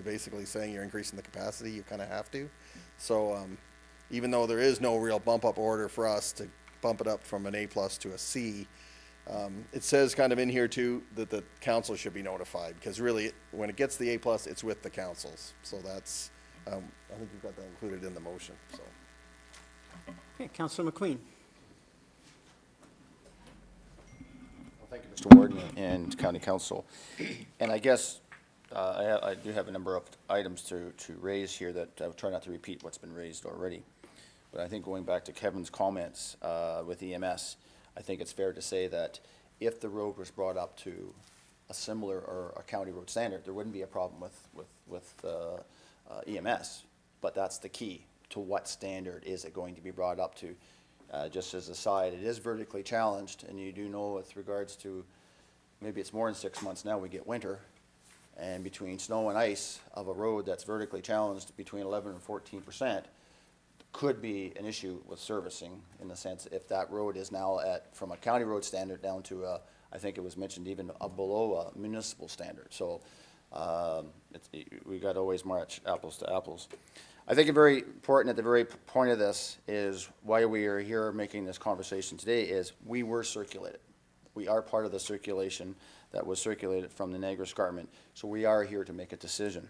basically saying you're increasing the capacity. You kind of have to. So even though there is no real bump up order for us to bump it up from an A+ to a C, it says kind of in here too that the council should be notified, because really when it gets the A+, it's with the councils. So that's, I think you've got that included in the motion, so. Okay, Councillor McQueen. Well, thank you, Mr. Warden and County Council. And I guess I do have a number of items to raise here that I'll try not to repeat what's been raised already. But I think going back to Kevin's comments with EMS, I think it's fair to say that if the road was brought up to a similar or a county road standard, there wouldn't be a problem with EMS. But that's the key. To what standard is it going to be brought up to? Just as a side, it is vertically challenged, and you do know with regards to, maybe it's more than 6 months now, we get winter, and between snow and ice of a road that's vertically challenged between 11 and 14% could be an issue with servicing, in the sense if that road is now at, from a county road standard down to I think it was mentioned even below a municipal standard. So we got to always match apples to apples. I think it's very important at the very point of this is why we are here making this conversation today is we were circulated. We are part of the circulation that was circulated from the Niagara Escarpment. So we are here to make a decision.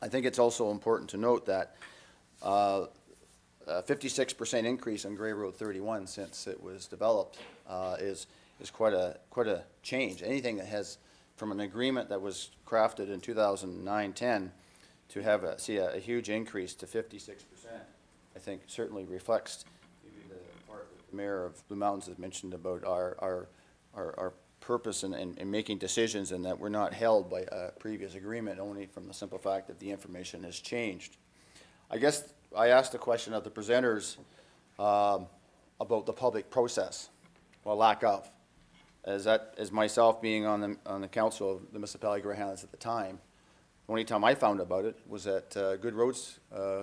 I think it's also important to note that 56% increase on Grey Road 31 since it was developed is quite a change. Anything that has, from an agreement that was crafted in 2009-10, to have see a huge increase to 56%, I think certainly reflects maybe the part that the Mayor of Blue Mountains has mentioned about our purpose in making decisions, and that we're not held by a previous agreement only from the simple fact that the information has changed. I guess I asked the question of the presenters about the public process, or lack of. As myself being on the council of the municipality of Grey Highlands at the time, the only time I found about it was at Good Roads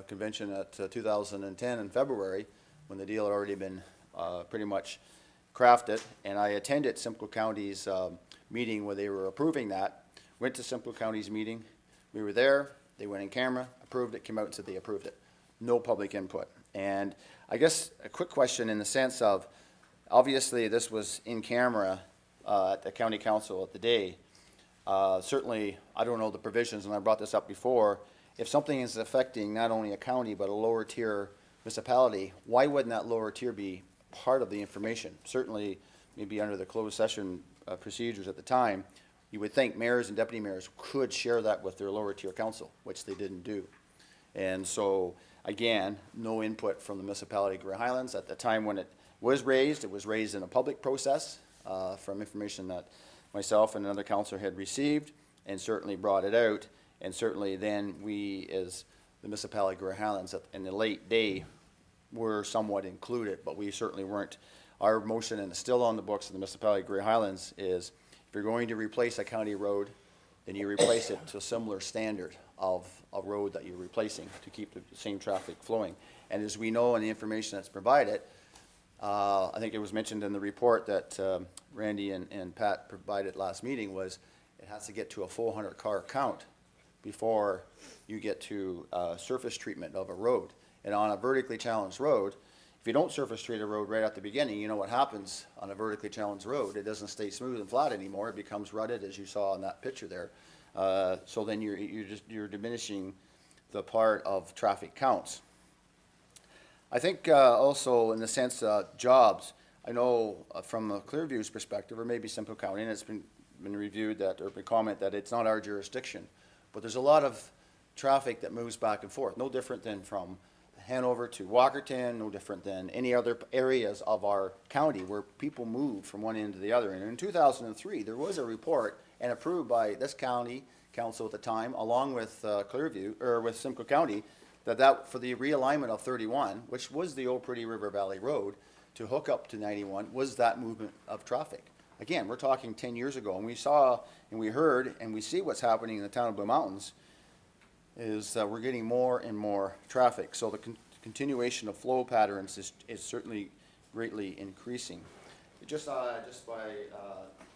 Convention at 2010 in February, when the deal had already been pretty much crafted, and I attended Simcoe County's meeting where they were approving that. Went to Simcoe County's meeting. We were there. They went in camera, approved it, came out and said they approved it. No public input. And I guess a quick question in the sense of, obviously this was in camera at the county council at the day. Certainly, I don't know the provisions, and I brought this up before. If something is affecting not only a county but a lower tier municipality, why wouldn't that lower tier be part of the information? Certainly, maybe under the closed session procedures at the time, you would think mayors and deputy mayors could share that with their lower tier council, which they didn't do. And so, again, no input from the municipality of Grey Highlands. At the time when it was raised in a public process from information that myself and another councillor had received, and certainly brought it out. And certainly then we, as the municipality of Grey Highlands, in the late day, were somewhat included, but we certainly weren't. Our motion, and it's still on the books of the municipality of Grey Highlands, is if you're going to replace a county road, then you replace it to a similar standard of a road that you're replacing to keep the same traffic flowing. And as we know in the information that's provided, I think it was mentioned in the report that Randy and Pat provided last meeting, was it has to get to a 400 car count before you get to surface treatment of a road. And on a vertically challenged road, if you don't surface treat a road right at the beginning, you know what happens on a vertically challenged road. It doesn't stay smooth and flat anymore. It becomes rutted, as you saw in that picture there. So then you're diminishing the part of traffic counts. I think also in the sense jobs, I know from a Clearview's perspective, or maybe Simcoe County, and it's been reviewed that, or been commented that it's not our jurisdiction, but there's a lot of traffic that moves back and forth, no different than from Hanover to Walkerton, no different than any other areas of our county where people move from one end to the other. And in 2003, there was a report, and approved by this county council at the time, along with Clearview, or with Simcoe County, that for the realignment of 31, which was the old Pretty River Valley Road, to hook up to 91, was that movement of traffic. Again, we're talking 10 years ago, and we saw, and we heard, and we see what's happening in the town of Blue Mountains, is that we're getting more and more traffic. So the continuation of flow patterns is certainly greatly increasing. Just by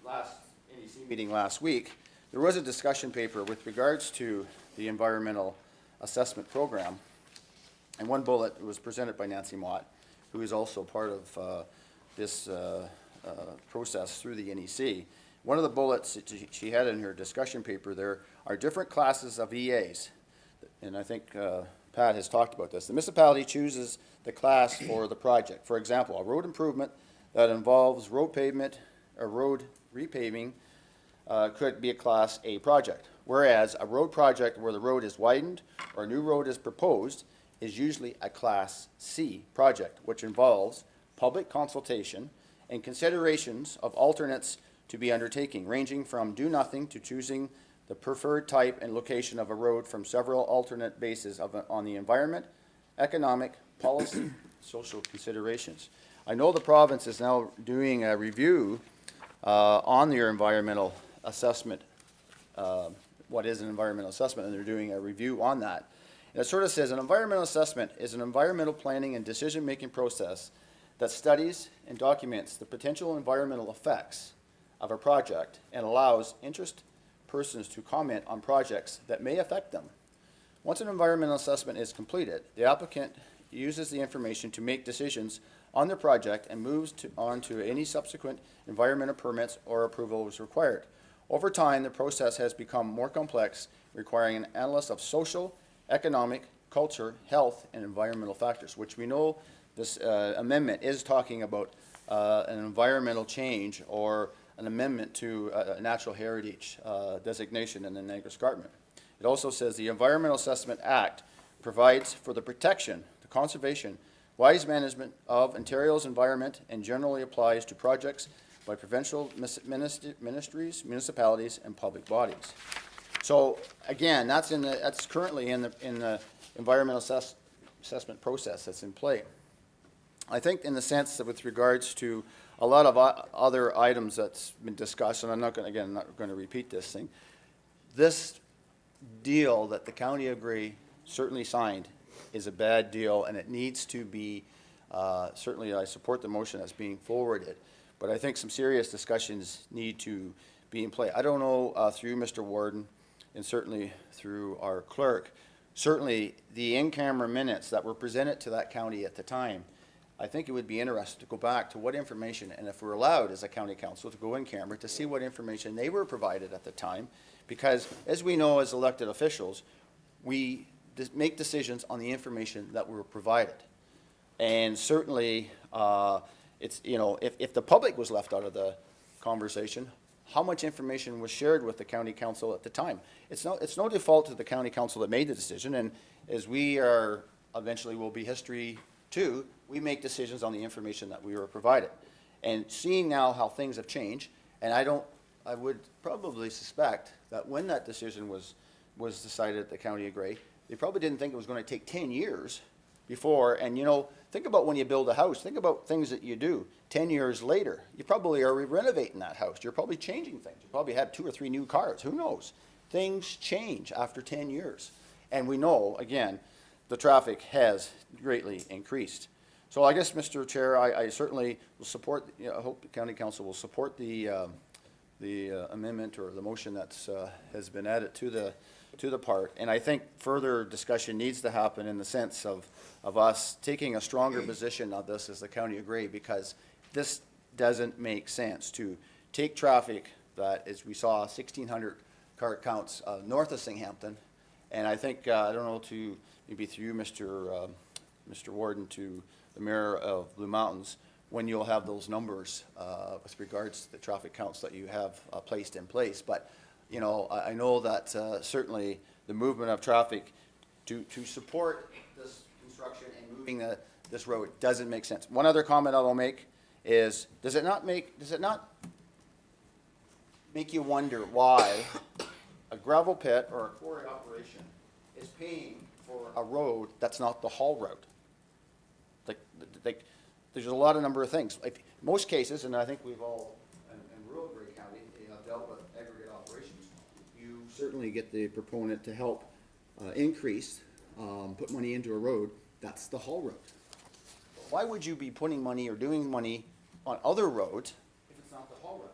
last NEC meeting last week, there was a discussion paper with regards to the environmental assessment program. And one bullet was presented by Nancy Mott, who is also part of this process through the NEC. One of the bullets that she had in her discussion paper there are different classes of EAs. And I think Pat has talked about this. The municipality chooses the class for the project. For example, a road improvement that involves road pavement or road repaving could be a Class A project, whereas a road project where the road is widened or a new road is proposed is usually a Class C project, which involves public consultation and considerations of alternates to be undertaken, ranging from do nothing to choosing the preferred type and location of a road from several alternate bases on the environment, economic, policy, social considerations. I know the province is now doing a review on their environmental assessment, what is an environmental assessment, and they're doing a review on that. And it sort of says an environmental assessment is an environmental planning and decision-making process that studies and documents the potential environmental effects of a project and allows interested persons to comment on projects that may affect them. Once an environmental assessment is completed, the applicant uses the information to make decisions on the project and moves on to any subsequent environmental permits or approvals required. Over time, the process has become more complex, requiring an analysis of social, economic, culture, health, and environmental factors, which we know this amendment is talking about an environmental change or an amendment to a natural heritage designation in the Niagara Escarpment. It also says the Environmental Assessment Act provides for the protection, the conservation, wise management of Ontario's environment and generally applies to projects by provincial ministries, municipalities, and public bodies. So again, that's currently in the environmental assessment process that's in play. I think in the sense that with regards to a lot of other items that's been discussed, and I'm not going to repeat this thing. This deal that the County of Grey certainly signed is a bad deal, and it needs to be, certainly I support the motion that's being forwarded, but I think some serious discussions need to be in play. I don't know, through Mr. Warden, and certainly through our clerk, certainly the in-camera minutes that were presented to that county at the time, I think it would be interesting to go back to what information, and if we're allowed as a county council to go in camera to see what information they were provided at the time, because as we know as elected officials, we make decisions on the information that were provided. And certainly, it's, you know, if the public was left out of the conversation, how much information was shared with the county council at the time? It's no default to the county council that made the decision, and as we are, eventually will be history too, we make decisions on the information that we were provided. And seeing now how things have changed, and I would probably suspect that when that decision was decided at the County of Grey, they probably didn't think it was going to take 10 years before, and you know, think about when you build a house, think about things that you do 10 years later. You probably are renovating that house. You're probably changing things. You probably have 2 or 3 new cars. Who knows? Things change after 10 years. And we know, again, the traffic has greatly increased. So I guess, Mr. Chair, I certainly will support, you know, I hope the County Council will support the amendment or the motion that's has been added to the part. And I think further discussion needs to happen in the sense of us taking a stronger position on this as the County of Grey, because this doesn't make sense to take traffic that, as we saw, 1,600 car counts north of Singhampton. And I think, I don't know, to maybe through Mr. Warden to the Mayor of Blue Mountains, when you'll have those numbers with regards to the traffic counts that you have placed in place. But, you know, I know that certainly the movement of traffic to support this construction and moving this road doesn't make sense. One other comment I will make is, does it not make you wonder why a gravel pit or a quarry operation is paying for a road that's not the haul route? Like, there's a lot of number of things. Like most cases, and I think we've all, and certainly get the proponent to help increase, put money into a road, that's the Hall Road. Why would you be putting money or doing money on other roads if it's not the Hall Road?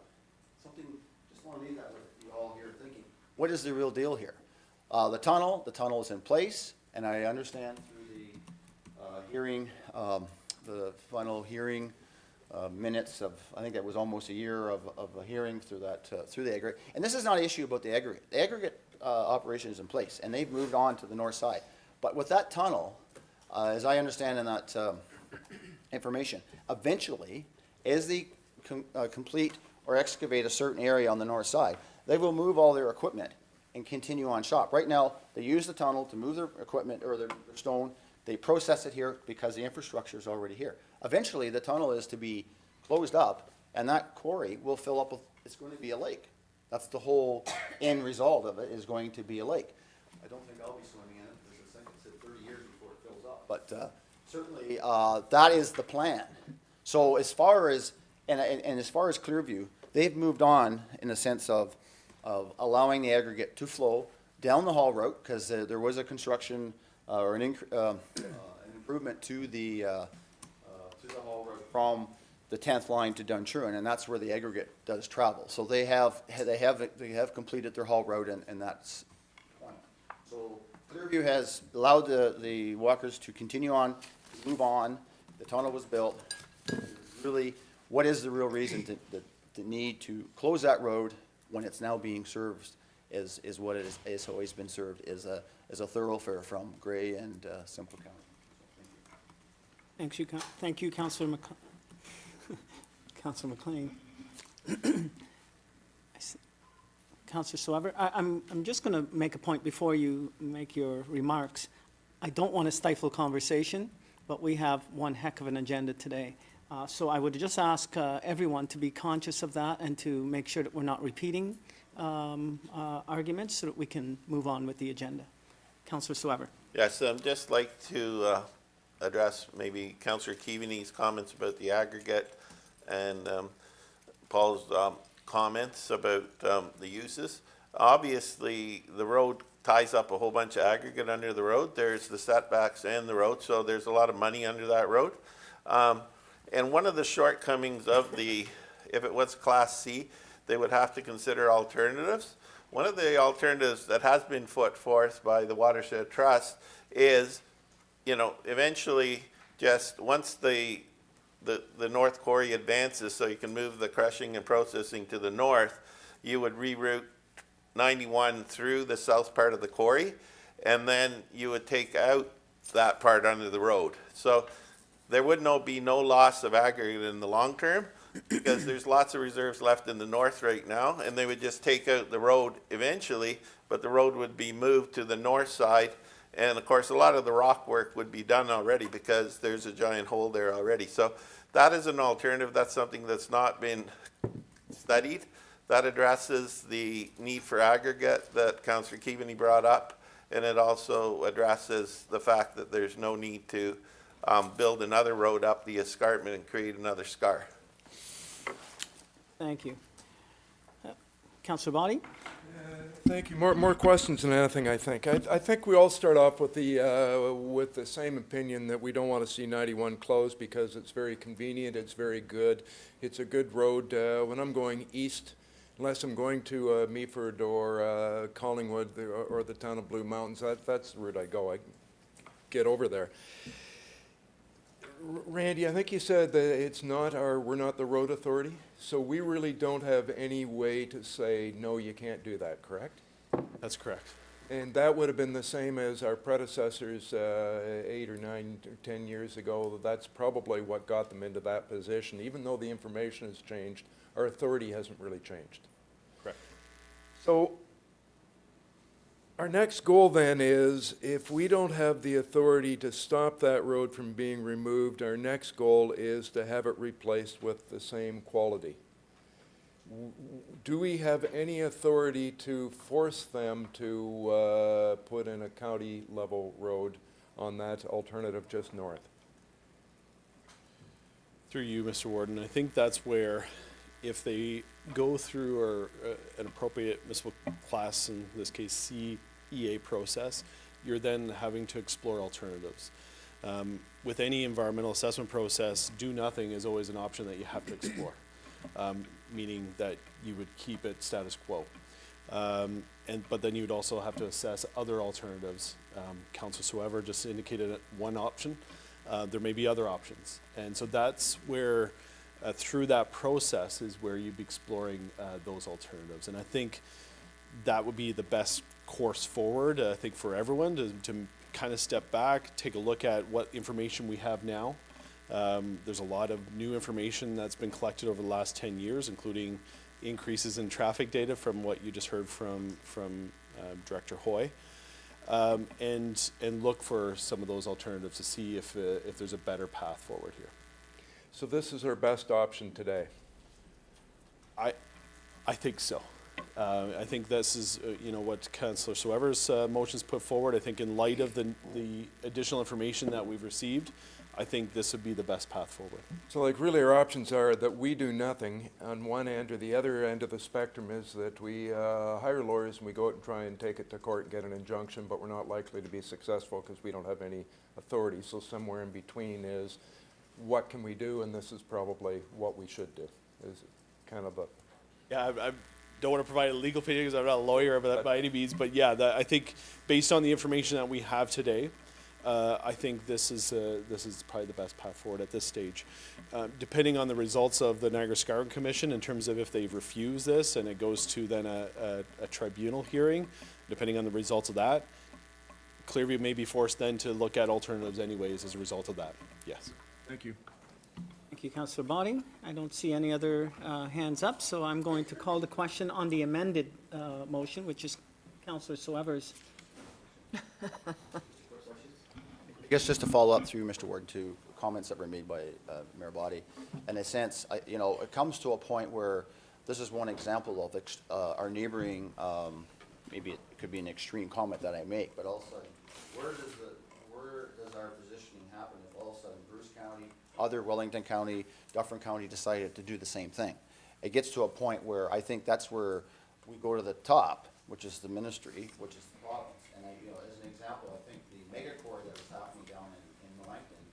Something, just want to leave that with you all here thinking. What is the real deal here? The tunnel is in place, and I understand through the hearing, the final hearing minutes of, I think that was almost a year of a hearing through that, through the aggregate. And this is not an issue about the aggregate. The aggregate operation is in place, and they've moved on to the north side. But with that tunnel, as I understand in that information, eventually, as they complete or excavate a certain area on the north side, they will move all their equipment and continue on shop. Right now, they use the tunnel to move their equipment or their stone. They process it here because the infrastructure is already here. Eventually, the tunnel is to be closed up, and that quarry will fill up with, it's going to be a lake. That's the whole end result of it, is going to be a lake. I don't think I'll be swimming in it, because I think it's 30 years before it fills up. But certainly, that is the plan. So as far as, and as far as Clearview, they've moved on in the sense of allowing the aggregate to flow down the Hall Road, because there was a construction or an improvement to the Hall Road from the 10th line to Dunchurin, and that's where the aggregate does travel. So they have completed their Hall Road, and that's fine. So Clearview has allowed the walkers to continue on, to move on. The tunnel was built. Really, what is the real reason the need to close that road when it's now being served is what it is, has always been served, is a thoroughfare from Gray and Simcoe County. Thank you, Councillor Councillor McLean. Councillor Soever, I'm just going to make a point before you make your remarks. I don't want to stifle conversation, but we have one heck of an agenda today. So I would just ask everyone to be conscious of that and to make sure that we're not repeating arguments so that we can move on with the agenda. Councillor Soever. Yes, I'd just like to address maybe Councillor Keaveney's comments about the aggregate and Paul's comments about the uses. Obviously, the road ties up a whole bunch of aggregate under the road. There's the setbacks and the road, so there's a lot of money under that road. And one of the shortcomings of if it was Class C, they would have to consider alternatives. One of the alternatives that has been put forth by the Watershed Trust is, eventually, just once the North Quarry advances, so you can move the crushing and processing to the north, you would reroute 91 through the south part of the quarry, and then you would take out that part under the road. So there would be no loss of aggregate in the long term, because there's lots of reserves left in the north right now, and they would just take out the road eventually, but the road would be moved to the north side. And of course, a lot of the rock work would be done already because there's a giant hole there already. So that is an alternative. That's something that's not been studied. That addresses the need for aggregate that Councillor Keaveney brought up. And it also addresses the fact that there's no need to build another road up the escarpment and create another scar. Thank you. Councillor Boddy? Thank you. More questions than anything, I think. I think we all start off with the same opinion that we don't want to see 91 closed because it's very convenient, it's very good, it's a good road. When I'm going east, unless I'm going to Meaford or Collingwood or the town of Blue Mountains, that's the route I go. I get over there. Randy, I think you said that we're not the road authority, so we really don't have any way to say, no, you can't do that, correct? That's correct. And that would have been the same as our predecessors 8 or 9 or 10 years ago. That's probably what got them into that position. Even though the information has changed, our authority hasn't really changed. Correct. So our next goal then is, if we don't have the authority to stop that road from being removed, our next goal is to have it replaced with the same quality. Do we have any authority to force them to put in a county level road on that alternative just north? Through you, Mr. Warden, I think that's where if they go through an appropriate municipal class, in this case CEA process, you're then having to explore alternatives. With any environmental assessment process, do nothing is always an option that you have to explore, meaning that you would keep it status quo. But then you would also have to assess other alternatives. Councilor Suever just indicated one option. There may be other options. And so that's where, through that process, is where you'd be exploring those alternatives. And I think that would be the best course forward, I think, for everyone to kind of step back, take a look at what information we have now. There's a lot of new information that's been collected over the last 10 years, including increases in traffic data from what you just heard from Director Hoy. And look for some of those alternatives to see if there's a better path forward here. So this is our best option today. I think so. I think this is, what Councillor Suever's motions put forward. I think in light of the additional information that we've received, I think this would be the best path forward. So like really our options are that we do nothing on one end, or the other end of the spectrum is that we hire lawyers and we go out and try and take it to court and get an injunction, but we're not likely to be successful because we don't have any authority. So somewhere in between is what can we do, and this is probably what we should do, is kind of a... Yeah, I don't want to provide a legal opinion because I'm not a lawyer by any means, but yeah, I think based on the information that we have today, I think this is probably the best path forward at this stage. Depending on the results of the Niagara-Escargot Commission in terms of if they refuse this and it goes to then a tribunal hearing, depending on the results of that, Clearview may be forced then to look at alternatives anyways as a result of that. Yes. Thank you. Thank you, Councillor Body. I don't see any other hands up, so I'm going to call the question on the amended motion, which is Councillor Suever's. I guess just to follow up through Mr. Ward to comments that were made by Mayor Body. In a sense, it comes to a point where this is one example of our neighboring, maybe it could be an extreme comment that I make, but all of a sudden, where does our positioning happen if all of a sudden Bruce County, other Wellington County, Dufferin County decided to do the same thing? It gets to a point where I think that's where we go to the top, which is the ministry, which is the province. And as an example, I think the megacore that was happening down in Wellington,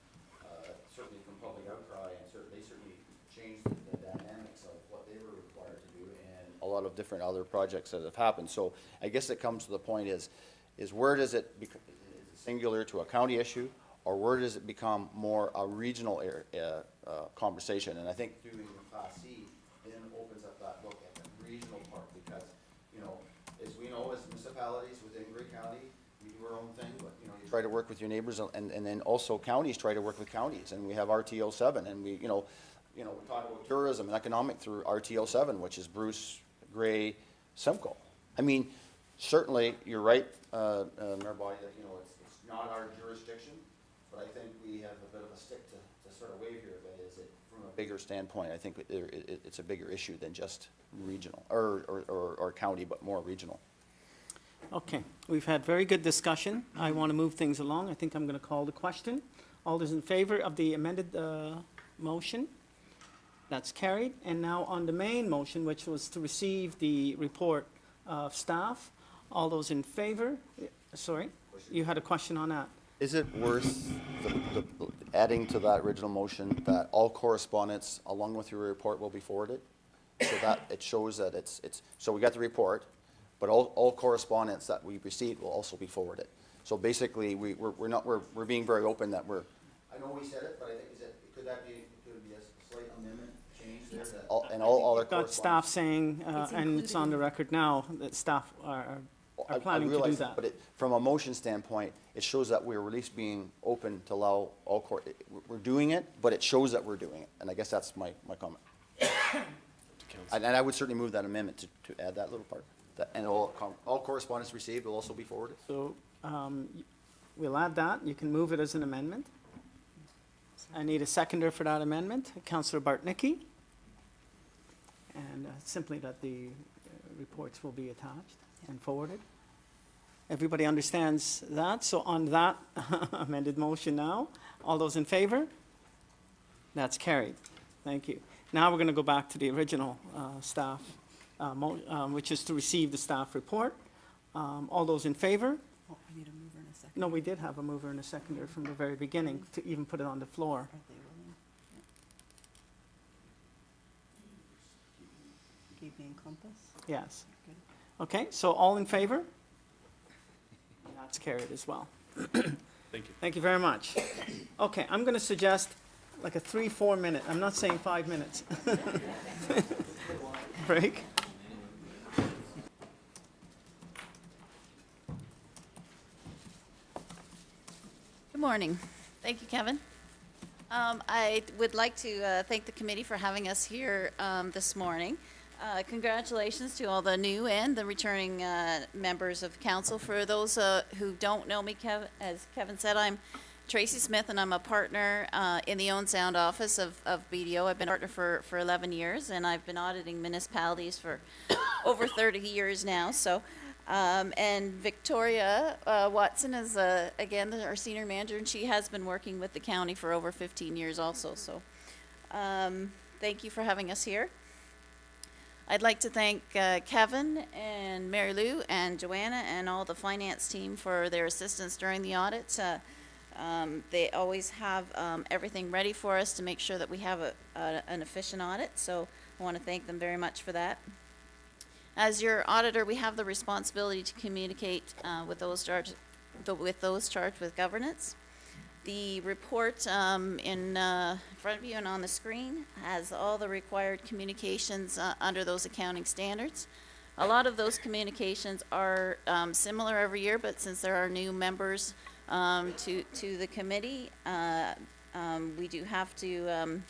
certainly from public outcry, and they certainly changed the dynamics of what they were required to do, and a lot of different other projects that have happened. So I guess it comes to the point is where does it become singular to a county issue, or where does it become more a regional conversation? And I think doing the Class C then opens up that look at the regional part, because, as we know, as municipalities within Grey County, we do our own thing, but, you try to work with your neighbors, and then also counties try to work with counties, and we have RTO 7, and we talk about tourism and economic through RTO 7, which is Bruce, Grey, Simcoe. I mean, certainly, you're right, Mayor Body, that, it's not our jurisdiction, but I think we have a bit of a stick to sort of wave here, but is it from a bigger standpoint, I think it's a bigger issue than just regional, or county, but more regional. Okay, we've had very good discussion. I want to move things along. I think I'm going to call the question. All those in favor of the amended motion? That's carried. And now on the main motion, which was to receive the report of staff. All those in favor? Sorry, you had a question on that. Is it worth adding to that original motion that all correspondence along with your report will be forwarded? So that it shows that so we got the report, but all correspondence that we received will also be forwarded. So basically, we're being very open that I know we said it, but I think could be a slight amendment change there? And all other We've got staff saying, and it's on the record now, that staff are planning to do realize that. But from a motion standpoint, it shows that we're at least being open to allow all we're doing it, but it shows that we're doing it. And I guess that's my comment. And I would certainly move that amendment to add that little part. And all correspondence received will also be forwarded. So we'll add that. You can move it as an amendment. I need a seconder for that amendment, Councillor Bartnicki. And simply that the reports will be attached and forwarded. Everybody understands that. So on that amended motion now, all those in favor? That's carried. Thank you. Now we're going to go back to the original staff, which is to receive the staff report. All those in favor? Oh, I need a mover in a second. No, we did have a mover and a seconder from the very beginning to even put it on the floor. Are they willing? Yeah. Gave me Encompass. Yes. Good. Okay, so all in favor? That's carried as well. Thank you. Thank you very much. Okay, I'm going to suggest like a 3-4 minute, I'm not saying 5 minutes. Break. Good morning. Thank you, Kevin. I would like to thank the committee for having us here this morning. Congratulations to all the new and the returning members of council. For those who don't know me, as Kevin said, I'm Tracy Smith, and I'm a partner in the Owen Sound office of BDO. I've been a partner for 11 years, and I've been auditing municipalities for over 30 years now. So, and Victoria Watson is, again, our senior manager, and she has been working with the county for over 15 years also. So, thank you for having us here. I'd like to thank Kevin and Mary Lou and Joanna and all the finance team for their assistance during the audit. They always have everything ready for us to make sure that we have an efficient audit, so I want to thank them very much for that. As your auditor, we have the responsibility to communicate with those charged with governance. The report in front of you and on the screen has all the required communications under those accounting standards. A lot of those communications are similar every year, but since there are new members to the committee, we do have to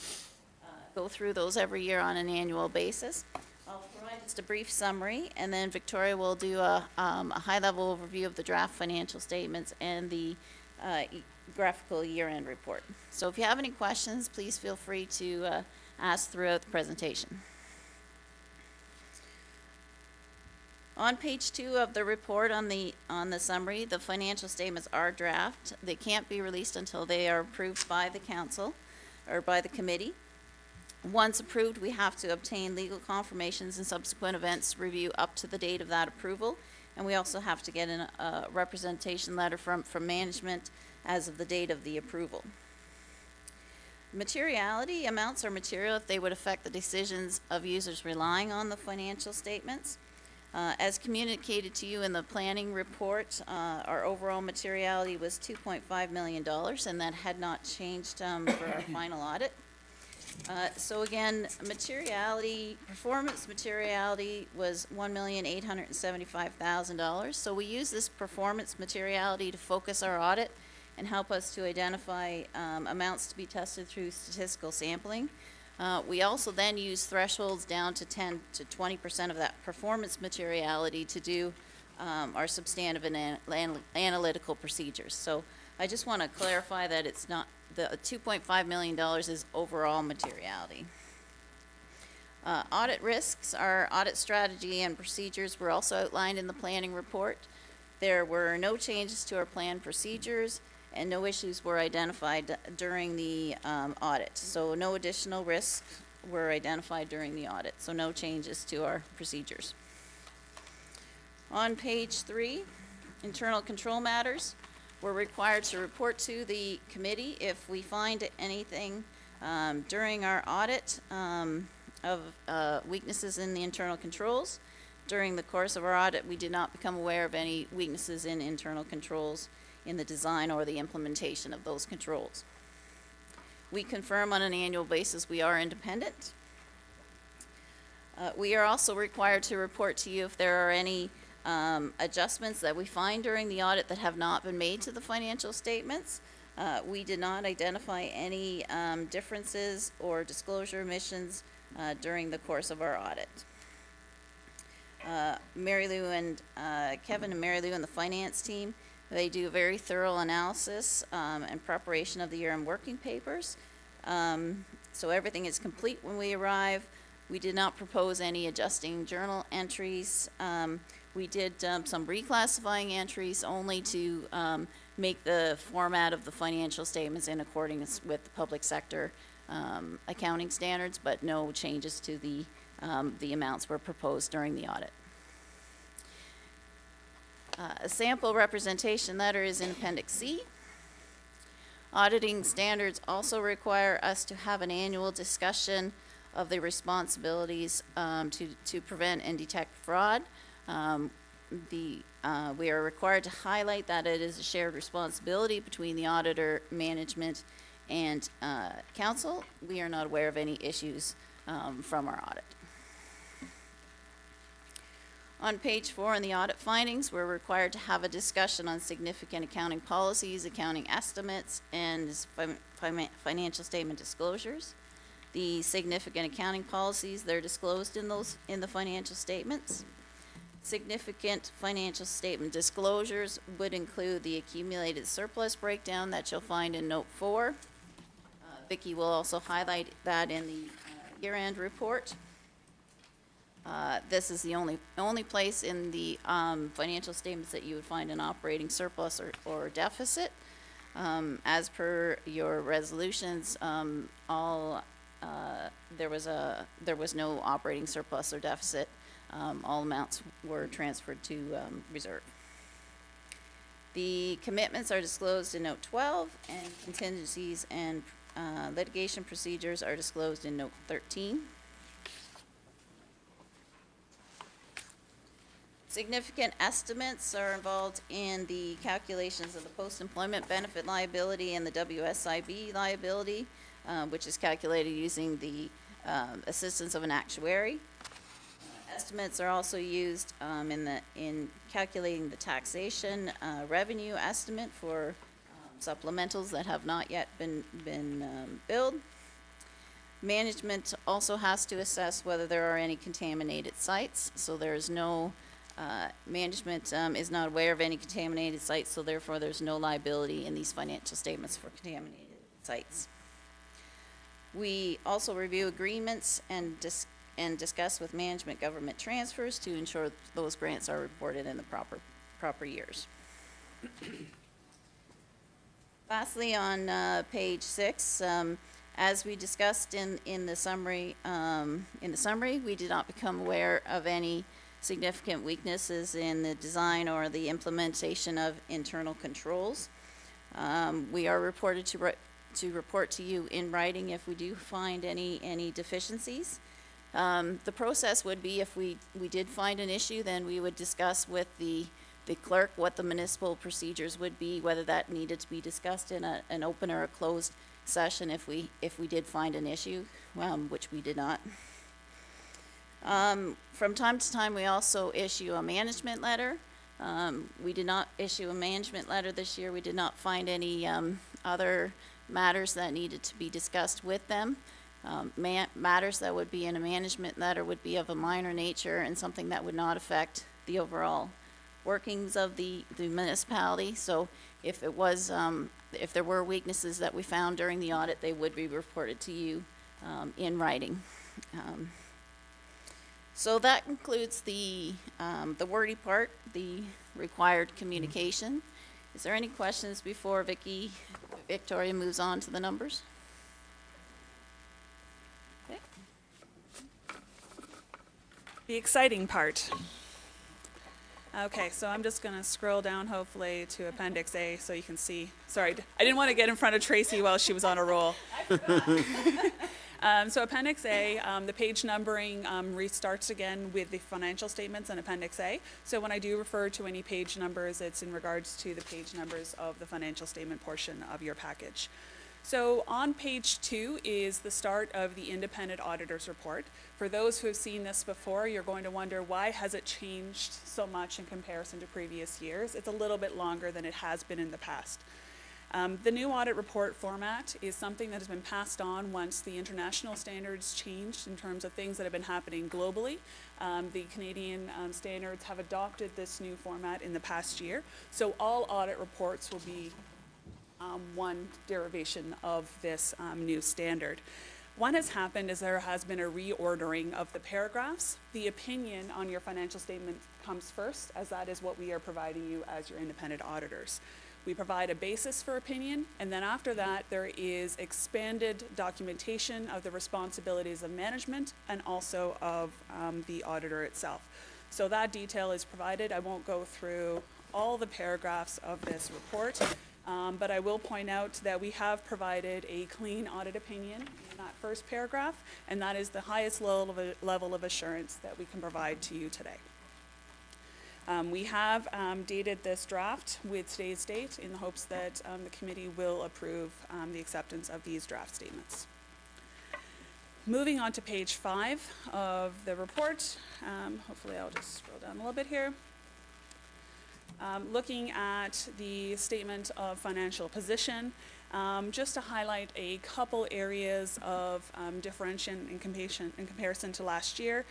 go through those every year on an annual basis. I'll provide just a brief summary, and then Victoria will do a high-level overview of the draft financial statements and the graphical year-end report. So if you have any questions, please feel free to ask throughout the presentation. On page 2 of the report on the summary, the financial statements are draft. They can't be released until they are approved by the council or by the committee. Once approved, we have to obtain legal confirmations and subsequent events review up to the date of that approval. And we also have to get a representation letter from management as of the date of the approval. Materiality amounts are material if they would affect the decisions of users relying on the financial statements. As communicated to you in the planning report, our overall materiality was $2.5 million, and that had not changed for our final audit. So again, performance materiality was $1,875,000. So we use this performance materiality to focus our audit and help us to identify amounts to be tested through statistical sampling. We also then use thresholds down to 10 to 20% of that performance materiality to do our substantive and analytical procedures. So I just want to clarify that it's not, the $2.5 million is overall materiality. Audit risks, our audit strategy and procedures were also outlined in the planning report. There were no changes to our plan procedures, and no issues were identified during the audit. So no additional risks were identified during the audit, so no changes to our procedures. On page 3, internal control matters. We're required to report to the committee if we find anything during our audit of weaknesses in the internal controls. During the course of our audit, we did not become aware of any weaknesses in internal controls in the design or the implementation of those controls. We confirm on an annual basis we are independent. We are also required to report to you if there are any adjustments that we find during the audit that have not been made to the financial statements. We did not identify any differences or disclosure omissions during the course of our audit. Mary Lou and Kevin and Mary Lou and the finance team, they do a very thorough analysis and preparation of the year-end working papers. So everything is complete when we arrive. We did not propose any adjusting journal entries. We did some reclassifying entries only to make the format of the financial statements in accordance with the public sector accounting standards, but no changes to the amounts were proposed during the audit. A sample representation letter is in Appendix C. Auditing standards also require us to have an annual discussion of the responsibilities to prevent and detect fraud. We are required to highlight that it is a shared responsibility between the auditor, management, and council. We are not aware of any issues from our audit. On page 4 in the audit findings, we're required to have a discussion on significant accounting policies, accounting estimates, and financial statement disclosures. The significant accounting policies, they're disclosed in the financial statements. Significant financial statement disclosures would include the accumulated surplus breakdown that you'll find in Note 4. Vicki will also highlight that in the year-end report. This is the only place in the financial statements that you would find an operating surplus or deficit. As per your resolutions, there was no operating surplus or deficit. All amounts were transferred to reserve. The commitments are disclosed in Note 12, and contingencies and litigation procedures are disclosed in Note 13. Significant estimates are involved in the calculations of the post-employment benefit liability and the WSIB liability, which is calculated using the assistance of an actuary. Estimates are also used in calculating the taxation revenue estimate for supplementals that have not yet been billed. Management also has to assess whether there are any contaminated sites, so there's no management is not aware of any contaminated sites, so therefore there's no liability in these financial statements for contaminated sites. We also review agreements and discuss with management government transfers to ensure those grants are reported in the proper years. Lastly, on page 6, as we discussed in the summary, we did not become aware of any significant weaknesses in the design or the implementation of internal controls. We are reported to report to you in writing if we do find any deficiencies. The process would be if we did find an issue, then we would discuss with the clerk what the municipal procedures would be, whether that needed to be discussed in an open or a closed session if we did find an issue, which we did not. From time to time, we also issue a management letter. We did not issue a management letter this year. We did not find any other matters that needed to be discussed with them. Matters that would be in a management letter would be of a minor nature and something that would not affect the overall workings of the municipality. So if it was, if there were weaknesses that we found during the audit, they would be reported to you in writing. So that concludes the wordy part, the required communication. Is there any questions before Victoria moves on to the numbers? Okay. The exciting part. Okay, so I'm just going to scroll down hopefully to Appendix A so you can see. Sorry, I didn't want to get in front of Tracy while she was on a roll. So Appendix A, the page numbering restarts again with the financial statements in Appendix A. So when I do refer to any page numbers, it's in regards to the page numbers of the financial statement portion of your package. So on page 2 is the start of the independent auditor's report. For those who have seen this before, you're going to wonder why has it changed so much in comparison to previous years? It's a little bit longer than it has been in the past. The new audit report format is something that has been passed on once the international standards changed in terms of things that have been happening globally. The Canadian standards have adopted this new format in the past year. So all audit reports will be one derivation of this new standard. What has happened is there has been a reordering of the paragraphs. The opinion on your financial statement comes first, as that is what we are providing you as your independent auditors. We provide a basis for opinion, and then after that, there is expanded documentation of the responsibilities of management and also of the auditor itself. So that detail is provided. I won't go through all the paragraphs of this report, but I will point out that we have provided a clean audit opinion in that first paragraph, and that is the highest level of assurance that we can provide to you today. We have dated this draft with today's date in the hopes that the committee will approve the acceptance of these draft statements. Moving on to page 5 of the report, hopefully I'll just scroll down a little bit here. Looking at the statement of financial position, just to highlight a couple areas of differentiation in comparison to last year.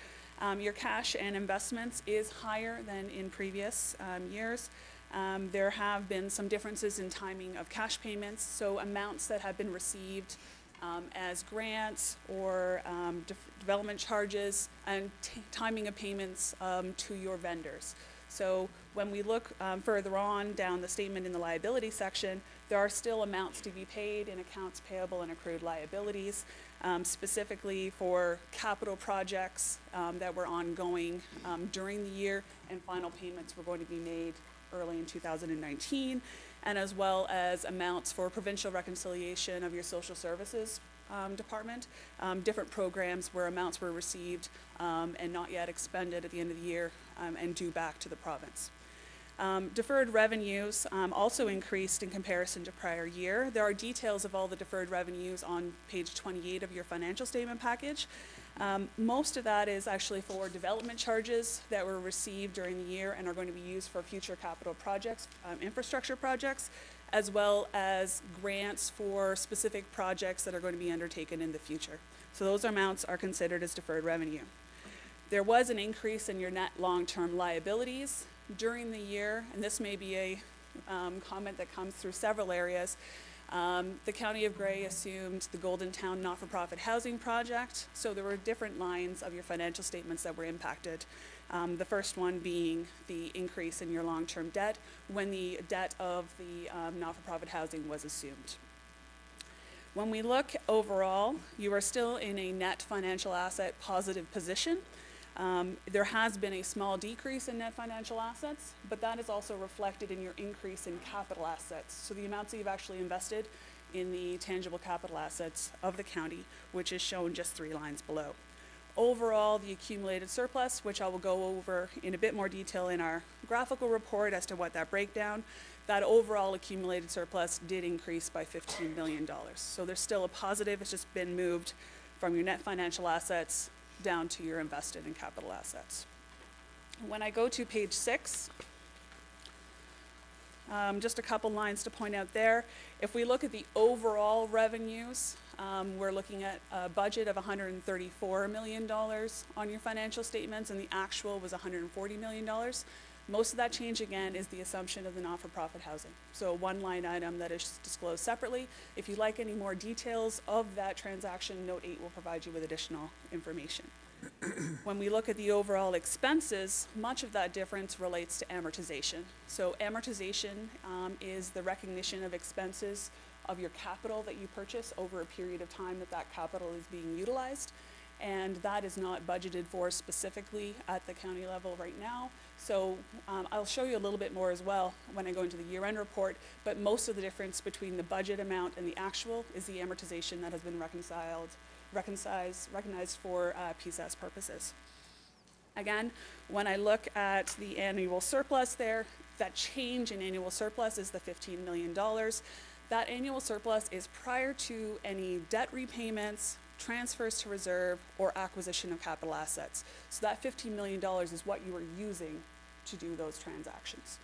Your cash and investments is higher than in previous years. There have been some differences in timing of cash payments, so amounts that have been received as grants or development charges and timing of payments to your vendors. So when we look further on down the statement in the liability section, there are still amounts to be paid in accounts payable and accrued liabilities, specifically for capital projects that were ongoing during the year, and final payments were going to be made early in 2019, and as well as amounts for provincial reconciliation of your social services department, different programs where amounts were received and not yet expended at the end of the year and due back to the province. Deferred revenues also increased in comparison to prior year. There are details of all the deferred revenues on page 28 of your financial statement package. Most of that is actually for development charges that were received during the year and are going to be used for future capital projects, infrastructure projects, as well as grants for specific projects that are going to be undertaken in the future. So those amounts are considered as deferred revenue. There was an increase in your net long-term liabilities during the year, and this may be a comment that comes through several areas. The County of Grey assumed the Golden Town not-for-profit housing project, so there were different lines of your financial statements that were impacted. The first one being the increase in your long-term debt when the debt of the not-for-profit housing was assumed. When we look overall, you are still in a net financial asset positive position. There has been a small decrease in net financial assets, but that is also reflected in your increase in capital assets. So the amounts that you've actually invested in the tangible capital assets of the county, which is shown just 3 lines below. Overall, the accumulated surplus, which I will go over in a bit more detail in our graphical report as to what that breakdown, that overall accumulated surplus did increase by $15 million. So there's still a positive, it's just been moved from your net financial assets down to your invested in capital assets. When I go to page 6, just a couple lines to point out there. If we look at the overall revenues, we're looking at a budget of $134 million on your financial statements, and the actual was $140 million. Most of that change, again, is the assumption of the not-for-profit housing. So one line item that is disclosed separately. If you'd like any more details of that transaction, note 8 will provide you with additional information. When we look at the overall expenses, much of that difference relates to amortization. So amortization is the recognition of expenses of your capital that you purchase over a period of time that capital is being utilized. And that is not budgeted for specifically at the county level right now. So I'll show you a little bit more as well when I go into the year-end report, but most of the difference between the budget amount and the actual is the amortization that has been recognized for PSAS purposes. Again, when I look at the annual surplus there, that change in annual surplus is the $15 million. That annual surplus is prior to any debt repayments, transfers to reserve, or acquisition of capital assets. So that $15 million is what you are using to do those transactions.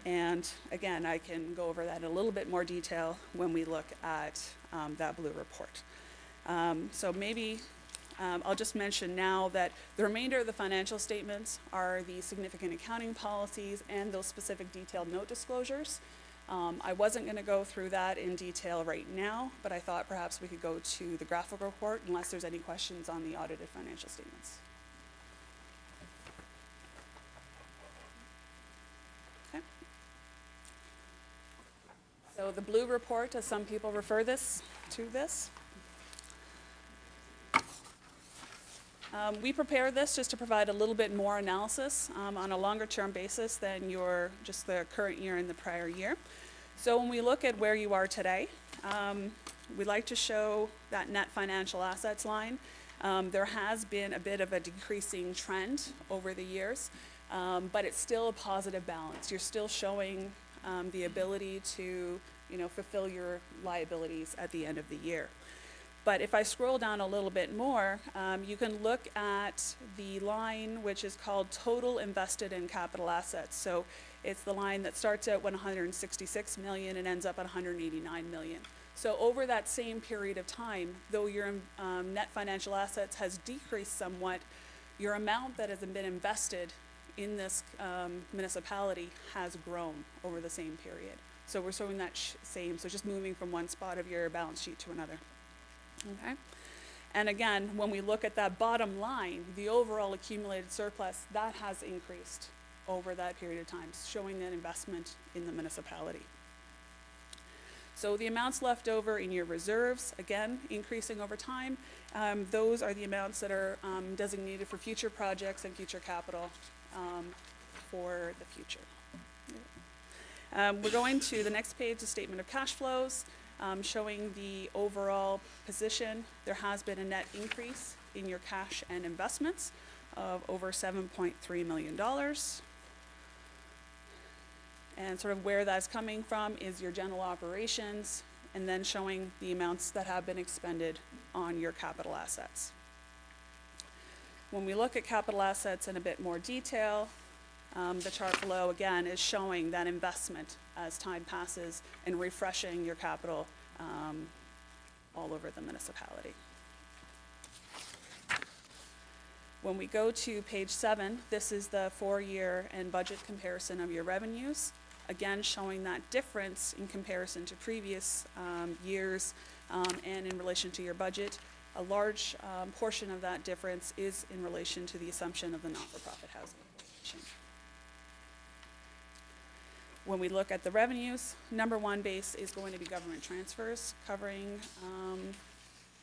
And again, I can go over that in a little bit more detail when we look at that blue report. So maybe I'll just mention now that the remainder of the financial statements are the significant accounting policies and those specific detailed note disclosures. I wasn't going to go through that in detail right now, but I thought perhaps we could go to the graphical report unless there's any questions on the audited financial statements. Okay. So the blue report, as some people refer to this. We prepare this just to provide a little bit more analysis on a longer-term basis than just the current year and the prior year. So when we look at where you are today, we like to show that net financial assets line. There has been a bit of a decreasing trend over the years, but it's still a positive balance. You're still showing the ability to, fulfill your liabilities at the end of the year. But if I scroll down a little bit more, you can look at the line which is called total invested in capital assets. So it's the line that starts at 166 million and ends up at 189 million. So over that same period of time, though your net financial assets has decreased somewhat, your amount that has been invested in this municipality has grown over the same period. So we're showing that same, so just moving from one spot of your balance sheet to another. Okay? And again, when we look at that bottom line, the overall accumulated surplus, that has increased over that period of time, showing an investment in the municipality. So the amounts left over in your reserves, again, increasing over time. Those are the amounts that are designated for future projects and future capital for the future. We're going to the next page, the statement of cash flows, showing the overall position. There has been a net increase in your cash and investments of over $7.3 million. And sort of where that's coming from is your general operations, and then showing the amounts that have been expended on your capital assets. When we look at capital assets in a bit more detail, the chart below, again, is showing that investment as time passes and refreshing your capital all over the municipality. When we go to page 7, this is the 4-year and budget comparison of your revenues. Again, showing that difference in comparison to previous years and in relation to your budget. A large portion of that difference is in relation to the assumption of the not-for-profit housing. When we look at the revenues, number one base is going to be government transfers, covering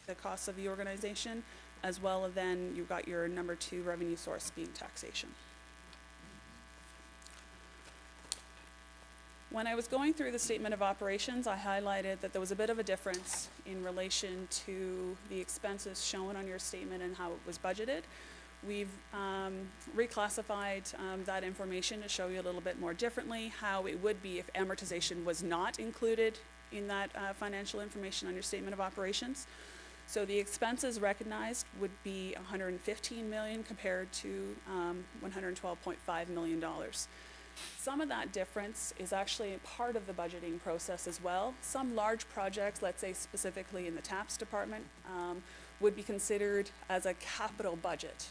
the costs of the organization, as well as then you've got your number 2 revenue source being taxation. When I was going through the statement of operations, I highlighted that there was a bit of a difference in relation to the expenses shown on your statement and how it was budgeted. We've reclassified that information to show you a little bit more differently how it would be if amortization was not included in that financial information on your statement of operations. So the expenses recognized would be $115 million compared to $112.5 million. Some of that difference is actually part of the budgeting process as well. Some large projects, let's say specifically in the TAPS department, would be considered as a capital budget,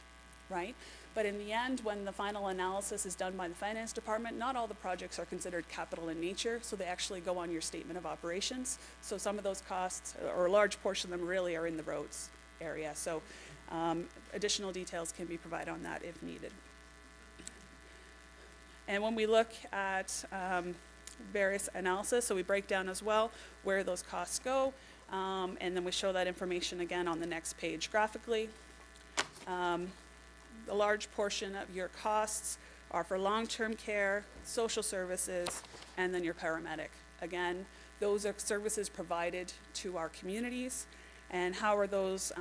right? But in the end, when the final analysis is done by the finance department, not all the projects are considered capital in nature, so they actually go on your statement of operations. So some of those costs, or a large portion of them really are in the roads area. So additional details can be provided on that if needed. And when we look at various analysis, so we break down as well where those costs go, and then we show that information again on the next page graphically. A large portion of your costs are for long-term care, social services, and then your paramedic. Again, those are services provided to our communities. And how are those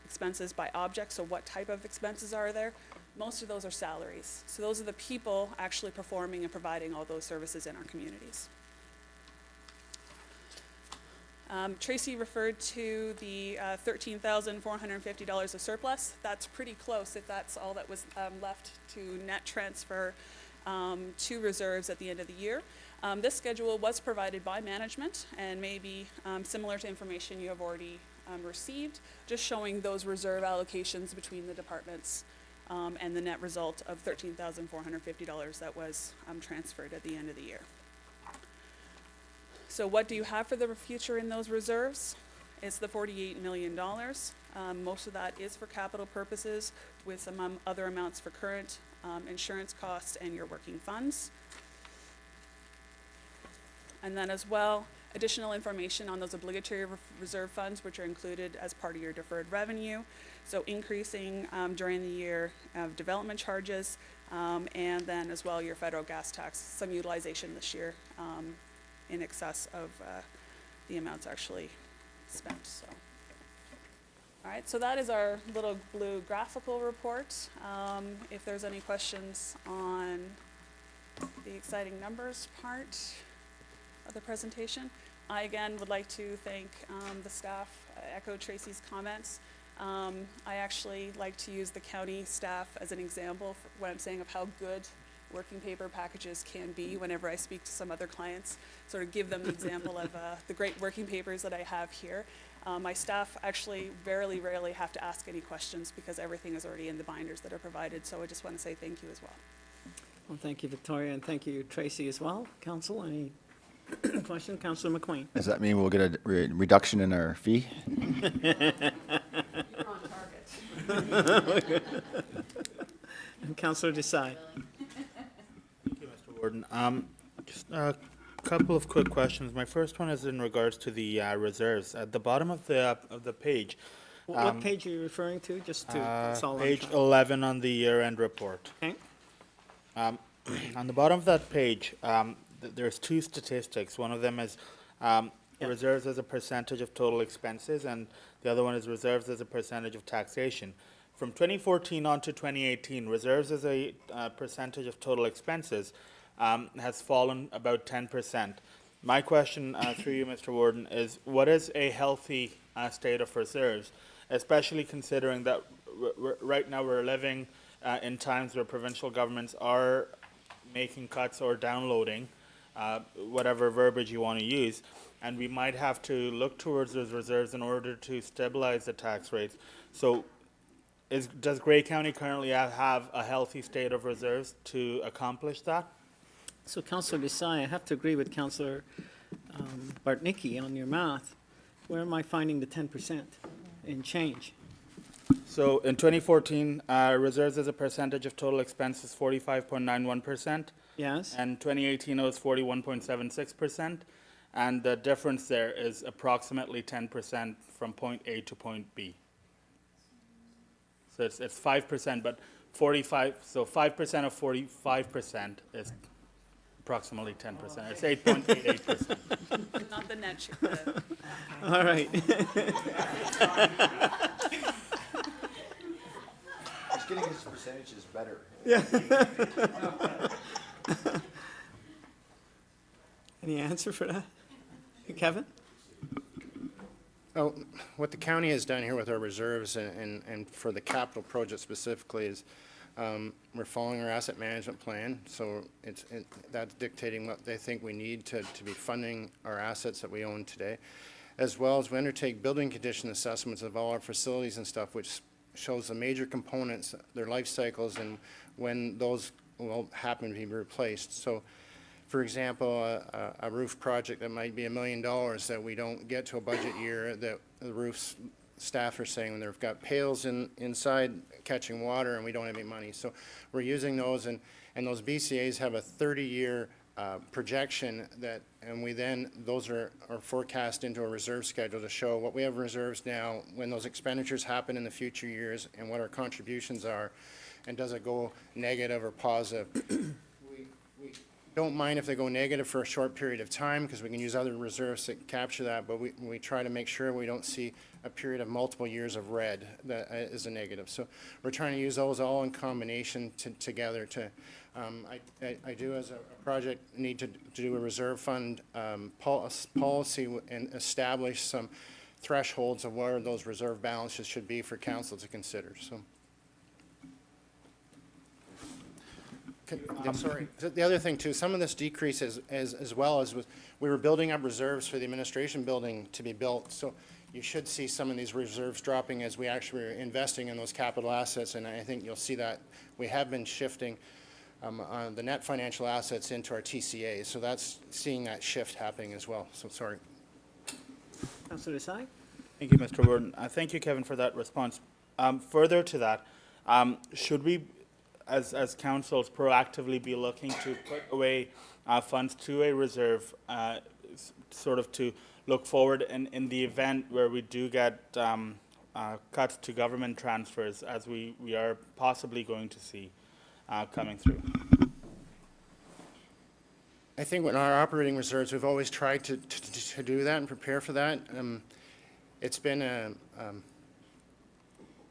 expenses by object? So what type of expenses are there? Most of those are salaries. So those are the people actually performing and providing all those services in our communities. Tracy referred to the $13,450 of surplus. That's pretty close if that's all that was left to net transfer to reserves at the end of the year. This schedule was provided by management and may be similar to information you have already received, just showing those reserve allocations between the departments and the net result of $13,450 that was transferred at the end of the year. So what do you have for the future in those reserves? It's the $48 million. Most of that is for capital purposes, with some other amounts for current insurance costs and your working funds. And then as well, additional information on those obligatory reserve funds, which are included as part of your deferred revenue. So increasing during the year of development charges, and then as well your federal gas tax, some utilization this year in excess of the amounts actually spent, so. All right, so that is our little blue graphical report. If there's any questions on the exciting numbers part of the presentation, I again would like to thank the staff, echo Tracy's comments. I actually like to use the county staff as an example for what I'm saying of how good working paper packages can be whenever I speak to some other clients, sort of give them the example of the great working papers that I have here. My staff actually very rarely have to ask any questions because everything is already in the binders that are provided, so I just want to say thank you as well. Well, thank you, Victoria, and thank you, Tracy, as well. Council, any question? Councillor McQueen. Does that mean we'll get a reduction in our fee? And Councillor Desai. Thank you, Mr. Warden. Just a couple of quick questions. My first one is in regards to the reserves. At the bottom of the page. What page are you referring to, just to, that's all I'm Page trying- 11 on the year-end report. Okay. On the bottom of that page, there's two statistics. One of them is reserves as a percentage of total expenses, and the other one is reserves as a percentage of taxation. From 2014 on to 2018, reserves as a percentage of total expenses has fallen about 10%. My question through you, Mr. Warden, is what is a healthy state of reserves, especially considering that right now we're living in times where provincial governments are making cuts or downloading, whatever verbiage you want to use, and we might have to look towards those reserves in order to stabilize the tax rates. So does Grey County currently have a healthy state of reserves to accomplish that? So Councillor Desai, I have to agree with Councillor Bartnicki on your math. Where am I finding the 10% in change? So in 2014, reserves as a percentage of total expenses 45.91%. Yes? And 2018 it was 41.76%, and the difference there is approximately 10% from point A to point B. So it's 5%, but 45. So 5% of 45% is approximately 10%. It's 8.88%. Not the net share. All right. Just getting his percentages better. Any answer for that? Kevin? Oh, what the county has done here with our reserves and for the capital project specifically is we're following our asset management plan. So that's dictating what they think we need to be funding our assets that we own today. As well as we undertake building condition assessments of all our facilities and stuff, which shows the major components, their life cycles, and when those will happen to be replaced. So, for example, a roof project that might be $1 million that we don't get to a budget year, that the roof staff are saying when they've got pails inside catching water and we don't have any money. So we're using those, and those BCAs have a 30-year projection that, and we then, those are forecast into a reserve schedule to show what we have reserves now, when those expenditures happen in the future years, and what our contributions are, and does it go negative or positive. We don't mind if they go negative for a short period of time, because we can use other reserves to capture that, but we try to make sure we don't see a period of multiple years of red that is a negative. So we're trying to use those all in combination together to, I do as a project need to do a reserve fund policy and establish some thresholds of where those reserve balances should be for council to consider, so. I'm sorry. The other thing too, some of this decrease as well as we were building up reserves for the administration building to be built. So you should see some of these reserves dropping as we actually are investing in those capital assets. And I think you'll see that we have been shifting the net financial assets into our TCA. So that's seeing that shift happening as well. So sorry. Councillor Desai? Thank you, Mr. Warden. Thank you, Kevin, for that response. Further to that, should we, as councils, proactively be looking to put away funds to a reserve sort of to look forward in the event where we do get cuts to government transfers, as we are possibly going to see coming through. I think with our operating reserves, we've always tried to do that and prepare for that. It's been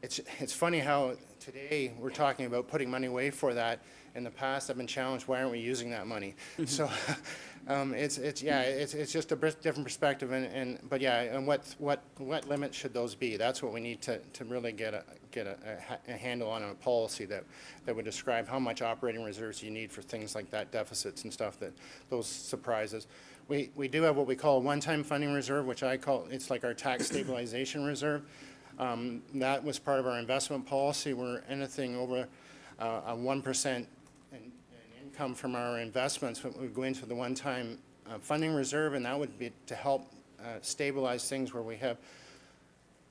it's funny how today we're talking about putting money away for that. In the past, I've been challenged, why aren't we using that money? So it's just a different perspective, but yeah, and what limits should those be? That's what we need to really get a handle on a policy that would describe how much operating reserves you need for things like that, deficits and stuff, that those surprises. We do have what we call a one-time funding reserve, which I call, it's like our tax stabilization reserve. That was part of our investment policy, where anything over a 1% in income from our investments would go into the one-time funding reserve, and that would be to help stabilize things where we have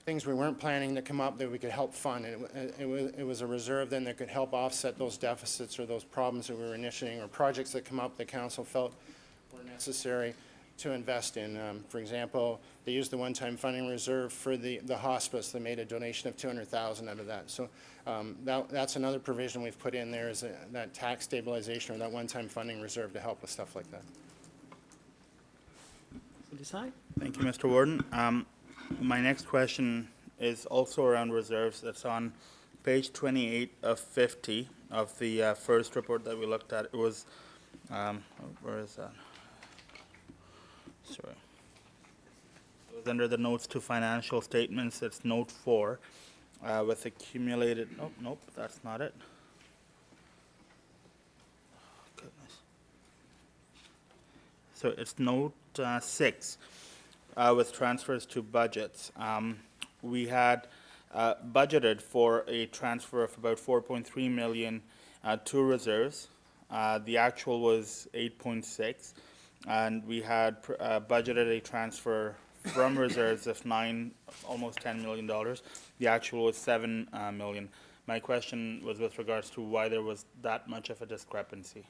things we weren't planning to come up that we could help fund. It was a reserve then that could help offset those deficits or those problems that we were initiating, or projects that come up the council felt were necessary to invest in. For example, they used the one-time funding reserve for the hospice. They made a donation of $200,000 out of that. So that's another provision we've put in there, is that tax stabilization or that one-time funding reserve to help with stuff like that. Decide. Thank you, Mr. Warden. My next question is also around reserves. That's on page 28 of 50 of the first report that we looked at. It was, where is that? Sorry. It was under the notes to financial statements. It's note 4 with accumulated, nope, that's not it. Goodness. So it's note 6 with transfers to budgets. We had budgeted for a transfer of about 4.3 million to reserves. The actual was 8.6. And we had budgeted a transfer from reserves of almost $10 million. The actual was $7 million. My question was with regards to why there was that much of a discrepancy.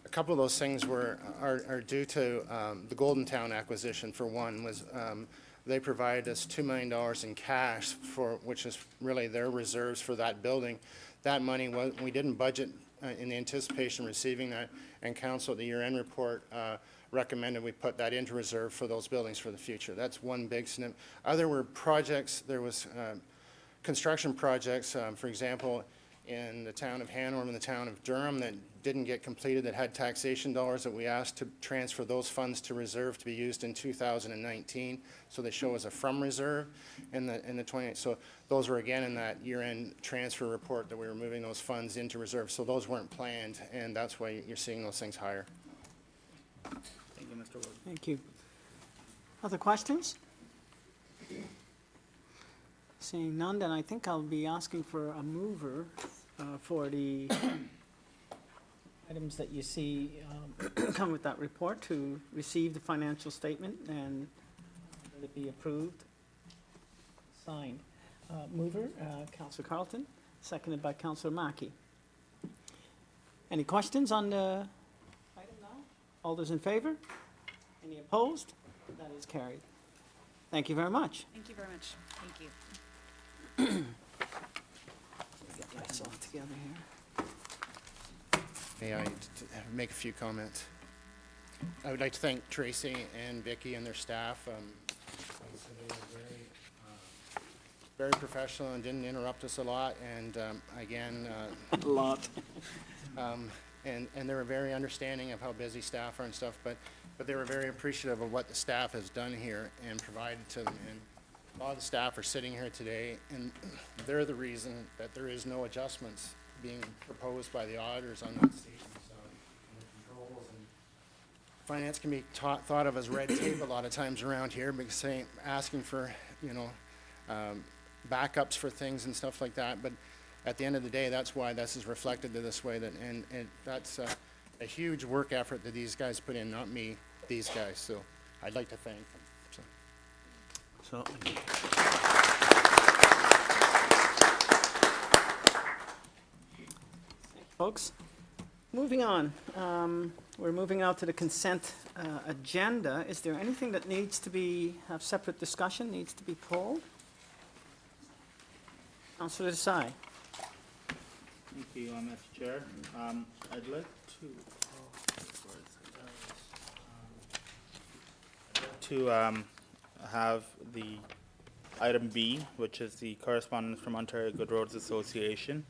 A couple of those things are due to the Golden Town acquisition. For one, was they provided us $2 million in cash, which is really their reserves for that building. That money, we didn't budget in the anticipation of receiving that, and council at the year-end report recommended we put that into reserve for those buildings for the future. That's one big snip. Other were projects. There was construction projects, for example, in the town of Hanover and the town of Durham that didn't get completed, that had taxation dollars that we asked to transfer those funds to reserve to be used in 2019. So they show as a from reserve in the 28. So those were again in that year-end transfer report that we were moving those funds into reserve. So those weren't planned, and that's why you're seeing those things higher. Thank you, Mr. Wood. Thank you. Other questions? Seeing none, then I think I'll be asking for a mover for the items that you see come with that report, to receive the financial statement and let it be approved, signed. Mover, Councillor Carleton, seconded by Councillor Mackey. Any questions on the item now? All those in favor? Any opposed? That is carried. Thank you very much. Thank you very much. Thank you. Get myself together here. May I make a few comments? I would like to thank Tracy and Vicky and their staff. Like I said, they were very professional and didn't interrupt us a lot. And again, A lot. and they were very understanding of how busy staff are and stuff. But they were very appreciative of what the staff has done here and provided to them. And a lot of the staff are sitting here today, and they're the reason that there is no adjustments being proposed by the auditors on that statement. So, and the controls and finance can be thought of as red tape a lot of times around here, because asking for, backups for things and stuff like that. But at the end of the day, that's why this is reflected to this way. And that's a huge work effort that these guys put in, not me, these guys. So I'd like to thank them. So. Folks, Moving on, we're moving out to the consent agenda. Is there anything that needs to be, have separate discussion, needs to be pulled? Councilor Desai. Thank you, Mr. Chair. I'd like to have the item B, which is the correspondence from Ontario Good Roads Association,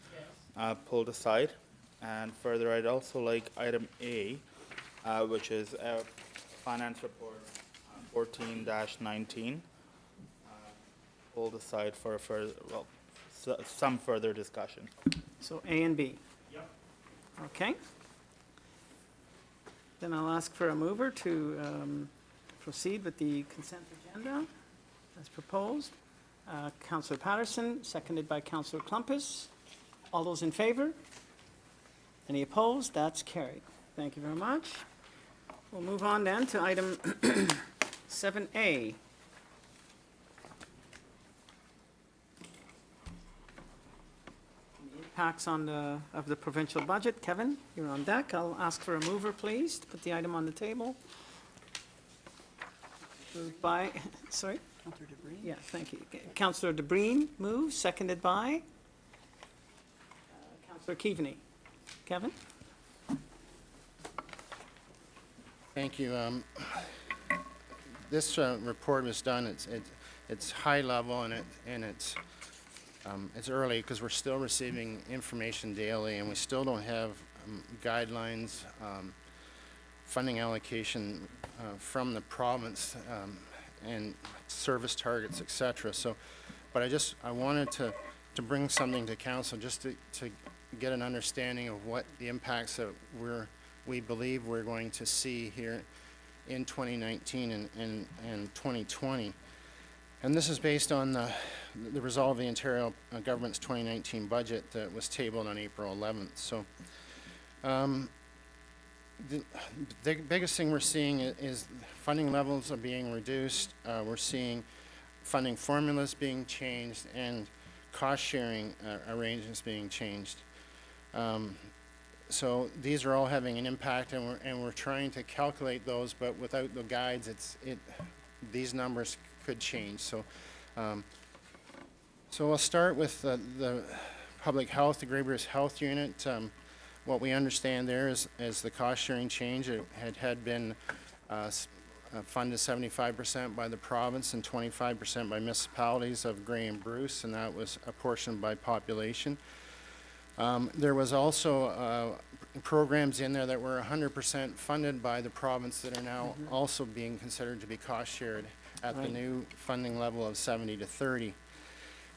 pulled aside. And further, I'd also like item A, which is finance report 14-19, pulled aside for a further, well, some further discussion. So A and B. Yep. Okay. Then I'll ask for a mover to proceed with the consent agenda as proposed. Councillor Patterson, seconded by Councillor Clumpus. All those in favor? Any opposed? That's carried. Thank you very much. We'll move on then to item 7A. Impacts on of the provincial budget. Kevin, you're on deck. I'll ask for a mover, please, to put the item on the table. Moved by, sorry? Councillor DeBreen? Yeah, thank you. Councillor DeBreen moves, seconded by Councillor Keaveney. Kevin? Thank you. This report was done, it's high level and it's early because we're still receiving information daily and we still don't have guidelines, funding allocation from the province and service targets, et cetera. So, but I wanted to bring something to council just to get an understanding of what the impacts that we believe we're going to see here in 2019 and 2020. And this is based on the result of the Ontario government's 2019 budget that was tabled on April 11th. So the biggest thing we're seeing is funding levels are being reduced. We're seeing funding formulas being changed and cost-sharing arrangements being changed. So these are all having an impact, and we're trying to calculate those, but without the guides, these numbers could change. So, so I'll start with the public health, the Grey Bruce Health Unit. What we understand there is the cost-sharing change. It had been funded 75% by the province and 25% by municipalities of Grey and Bruce, and that was apportioned by population. There was also programs in there that were 100% funded by the province that are now also being considered to be cost-shared at the new funding level of 70-30.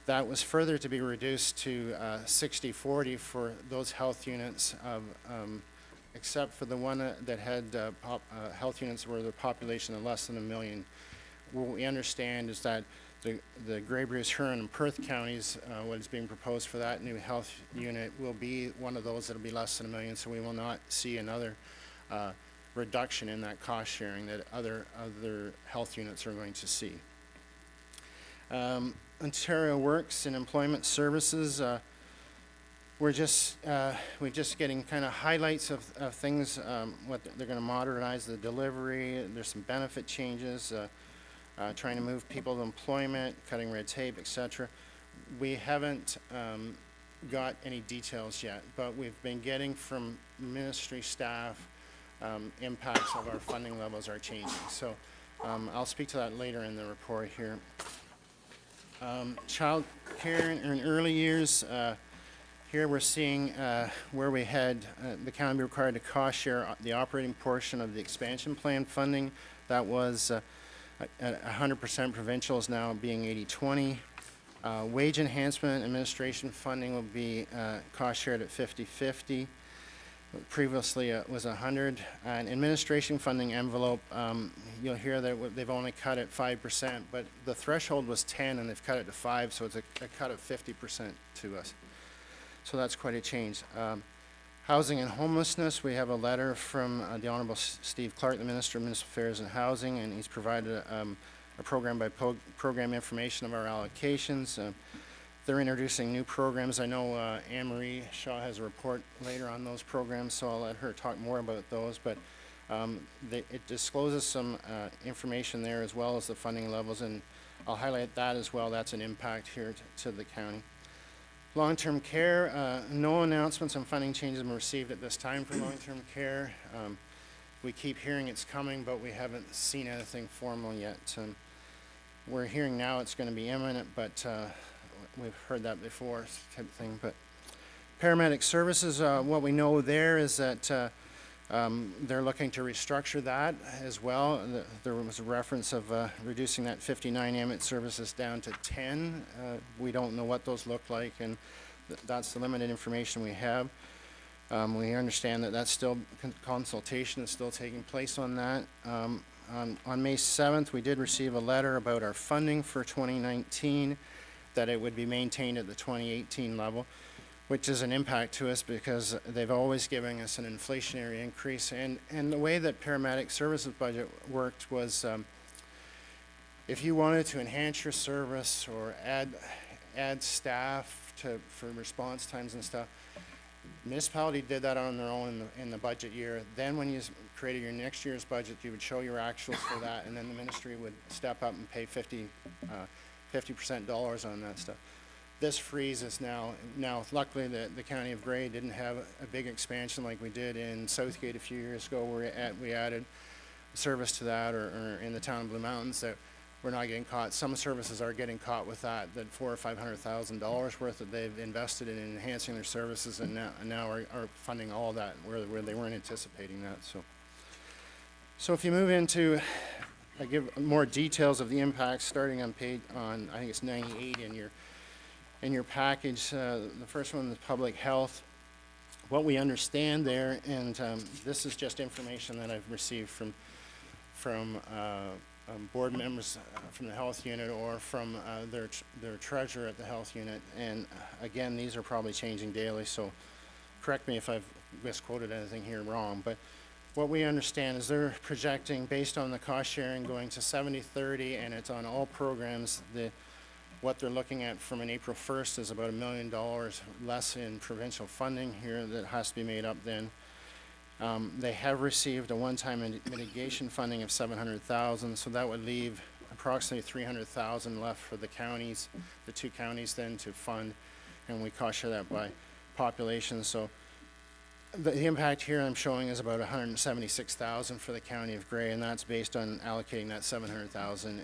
That was further to be reduced to 60-40 for those health units, except for the one that had health units where the population of less than 1 million. What we understand is that the Grey Bruce, Huron, and Perth counties, what is being proposed for that new health unit will be one of those that will be less than 1 million, so we will not see another reduction in that cost sharing that other health units are going to see. Ontario Works and Employment Services, we're just getting kind of highlights of things, what they're going to modernize the delivery. There's some benefit changes. Trying to move people to employment, cutting red tape, etc. We haven't got any details yet, but we've been getting from ministry staff impacts of our funding levels are changing. So I'll speak to that later in the report here. Child care in early years, here we're seeing where we had the county be required to cost share the operating portion of the expansion plan funding. That was 100% provincial, is now being 80-20. Wage enhancement administration funding will be cost shared at 50-50. Previously it was 100. And administration funding envelope, you'll hear that they've only cut it 5%, but the threshold was 10 and they've cut it to 5, so it's a cut of 50% to us. So that's quite a change. Housing and homelessness, we have a letter from the Honourable Steve Clark, the Minister of Municipal Affairs and Housing, and he's provided a program by program information of our allocations. They're introducing new programs. I know Anne Marie Shaw has a report later on those programs, so I'll let her talk more about those. But it discloses some information there as well as the funding levels, and I'll highlight that as well. That's an impact here to the county. Long-term care, no announcements on funding changes have been received at this time for long-term care. We keep hearing it's coming, but we haven't seen anything formal yet. We're hearing now it's going to be imminent, but we've heard that before, type of thing. But paramedic services, what we know there is that they're looking to restructure that as well. There was a reference of reducing that 59 ambulance services down to 10. We don't know what those look like, and that's the limited information we have. We understand that that's still consultation is still taking place on that. On May 7th, we did receive a letter about our funding for 2019, that it would be maintained at the 2018 level, which is an impact to us because they've always given us an inflationary increase. And the way that paramedic services budget worked was if you wanted to enhance your service or add staff for response times and stuff, municipality did that on their own in the budget year. Then when you created your next year's budget, you would show your actuals for that, and then the ministry would step up and pay 50% dollars on that stuff. This freeze is now luckily the County of Grey didn't have a big expansion like we did in Southgate a few years ago, where we added service to that, or in the town of Blue Mountains, that we're not getting caught. Some services are getting caught with that $400,000 or $500,000 worth that they've invested in enhancing their services, and now are funding all that where they weren't anticipating that. So if you move into, I give more details of the impacts starting on I think it's 98 in your package. The first one is public health. What we understand there, and this is just information that I've received from board members from the health unit or from their treasurer at the health unit. And again, these are probably changing daily, so correct me if I've misquoted anything here wrong. But what we understand is they're projecting, based on the cost sharing going to 70/30, and it's on all programs, what they're looking at from an April 1st is about $1 million less in provincial funding here that has to be made up then. They have received a one-time mitigation funding of $700,000, so that would leave approximately $300,000 left for the counties, the two counties then to fund, and we cost share that by population. So the impact here I'm showing is about $176,000 for the County of Grey, and that's based on allocating that $700,000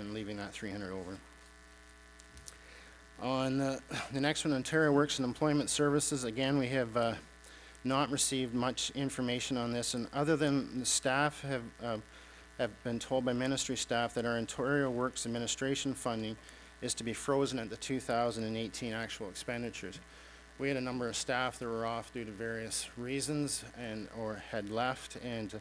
and leaving that $300,000 over. On the next one, Ontario Works and Employment Services, again, we have not received much information on this, and other than the staff have been told by ministry staff that our Ontario Works Administration funding is to be frozen at the 2018 actual expenditures. We had a number of staff that were off due to various reasons or had left, and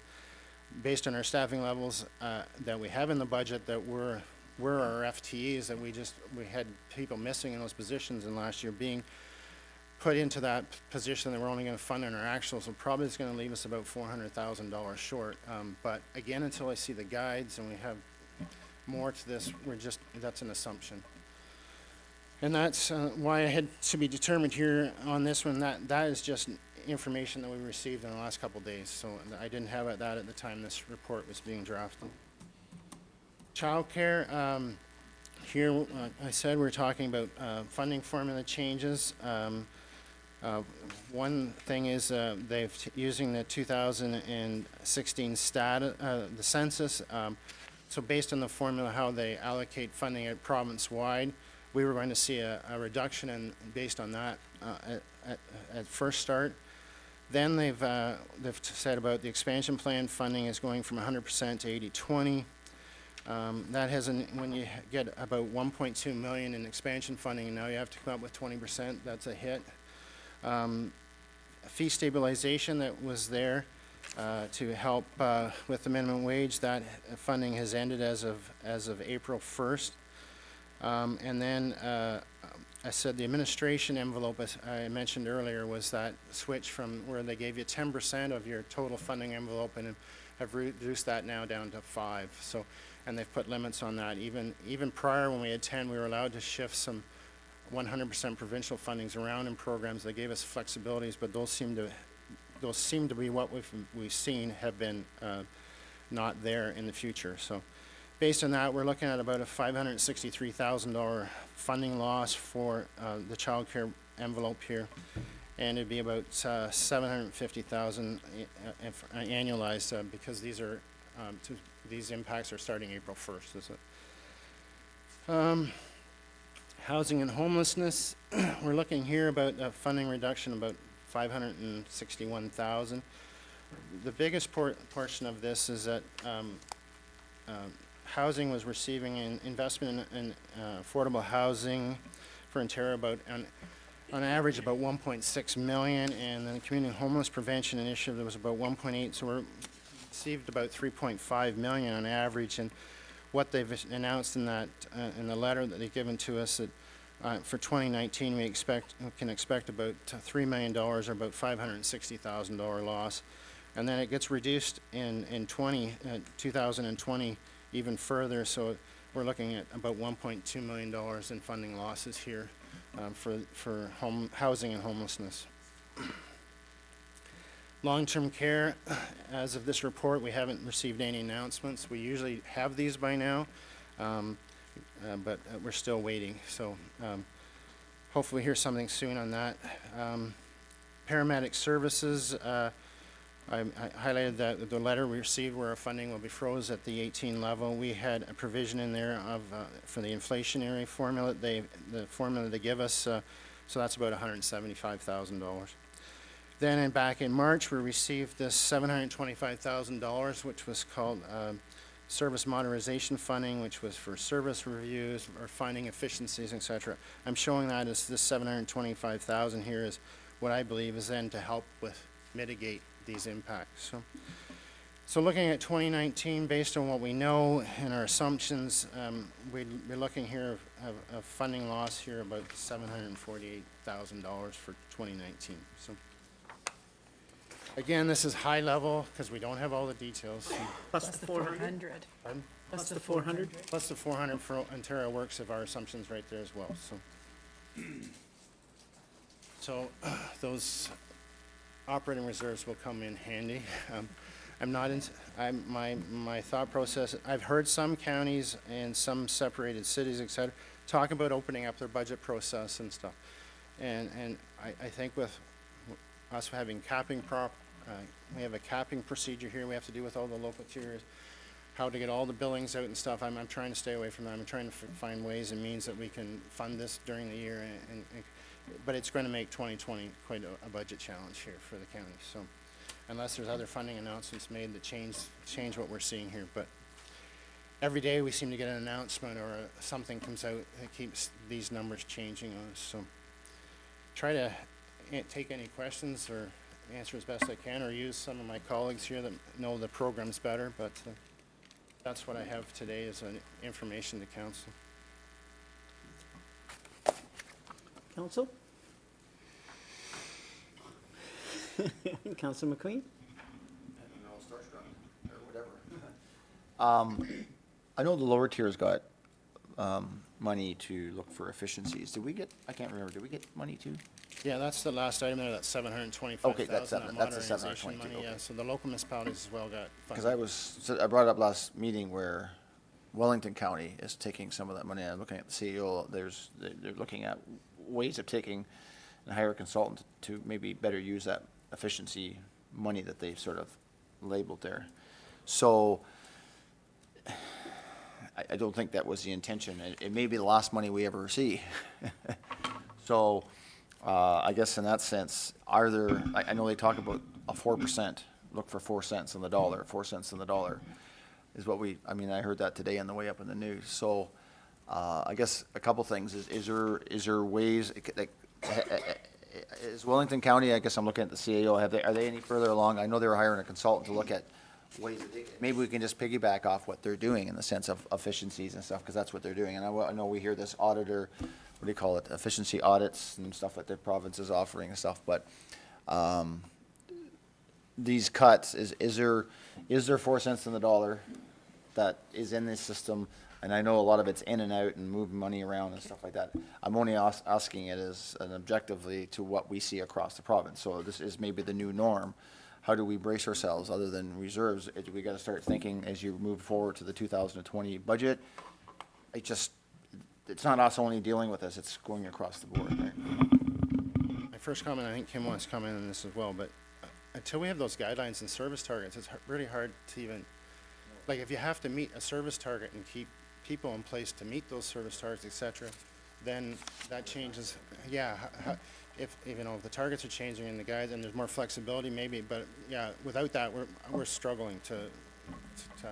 based on our staffing levels that we have in the budget that were our FTEs, that we had people missing in those positions, and last year being put into that position that we're only going to fund in our actuals, so probably it's going to leave us about $400,000 short. But again, until I see the guides and we have more to this, that's an assumption. And that's why I had to be determined here on this one. That is just information that we received in the last couple of days, so I didn't have that at the time this report was being drafted. Childcare, here I said we're talking about funding formula changes. One thing is using the 2016 the census. So based on the formula how they allocate funding at province-wide, we were going to see a reduction based on that at first start. Then they've said about the expansion plan funding is going from 100% to 80/20. That has when you get about 1.2 million in expansion funding, and now you have to come up with 20%. That's a hit. Fee stabilization that was there to help with the minimum wage. That funding has ended as of April 1st. And then I said the administration envelope, as I mentioned earlier, was that switch from where they gave you 10% of your total funding envelope and have reduced that now down to 5%. So, and they've put limits on that. Even prior, when we had 10, we were allowed to shift some 100% provincial fundings around in programs. They gave us flexibilities, but those seem to be what we've seen have been not there in the future. So based on that, we're looking at about a $563,000 funding loss for the child care envelope here, and it'd be about $750,000 annualized because these impacts are starting April 1st. Is it? Housing and homelessness, we're looking here about a funding reduction about $561,000. The biggest portion of this is that housing was receiving an investment in affordable housing for Ontario about on average about 1.6 million, and then the community homeless prevention initiative there was about 1.8, so we received about 3.5 million on average. And what they've announced in that in the letter that they've given to us that for 2019 we can expect about $3 million or about $560,000 loss, and then it gets reduced in 2020 even further. So we're looking at about $1.2 million in funding losses here for housing and homelessness. Long-term care, as of this report, we haven't received any announcements. We usually have these by now, but we're still waiting. So hopefully hear something soon on that. Paramedic services, I highlighted that the letter we received where our funding will be froze at the 18 level. We had a provision in there of for the inflationary formula. The formula they give us, so that's about $175,000. Then back in March, we received this $725,000, which was called service modernization funding, which was for service reviews or finding efficiencies, etc. I'm showing that as this $725,000 here is what I believe is then to help with mitigate these impacts. So looking at 2019, based on what we know and our assumptions, we're looking here of funding loss here about $748,000 for 2019. So again, this is high level because we don't have all the details. Plus the 400? Pardon? Plus the 400? Plus the 400 for Ontario Works of our assumptions right there as well. So those operating reserves will come in handy. My thought process, I've heard some counties and some separated cities, et cetera, talk about opening up their budget process and stuff. And I think with us having we have a capping procedure here we have to do with all the local tiers, how to get all the billings out and stuff. I'm trying to stay away from that. I'm trying to find ways and means that we can fund this during the year, but it's going to make 2020 quite a budget challenge here for the county. So unless there's other funding announcements made that change what we're seeing here. But every day we seem to get an announcement or something comes out that keeps these numbers changing on us. So try to take any questions or answer as best I can, or use some of my colleagues here that know the programs better, but that's what I have today as information to council. Council? Councilor McQueen? I know the lower tiers got money to look for efficiencies. Did we get, I can't remember, did we get money too? Yeah, that's the last item there, that's $725,000. Okay, that's the modernization 722, money, okay. yeah, so the local municipalities as well got Because I brought up last meeting where Wellington County is taking some of that money. I'm looking at the CEO, they're looking at ways of taking and hire a consultant to maybe better use that efficiency money that they've sort of labeled there. So I don't think that was the intention. It may be the last money we ever see. So I guess in that sense, are there, I know they talk about a 4%, look for 4 cents on the dollar, 4 cents on the dollar is what I heard that today on the way up in the news. So I guess a couple things, is there ways, like, is Wellington County, I guess I'm looking at the CAO, are they any further along? I know they were hiring a consultant to look at ways, maybe we can just piggyback off what they're doing in the sense of efficiencies and stuff, because that's what they're doing. And I know we hear this auditor, what do you call it, efficiency audits and stuff that the province is offering and stuff, but these cuts, is there 4 cents on the dollar that is in this system And I know a lot of it's in and out and moving money around and stuff like that. I'm only asking it as an objectively to what we see across the province. So this is maybe the new norm. How do we brace ourselves other than reserves? We gotta start thinking as you move forward to the 2020 budget. It's not us only dealing with this, it's going across the board, right? My first comment, I think Kim wants to comment on this as well, but until we have those guidelines and service targets, it's really hard to even, like, if you have to meet a service target and keep people in place to meet those service targets, et cetera, then that changes, yeah, if the targets are changing in the guides and there's more flexibility maybe, but yeah, without that, we're struggling to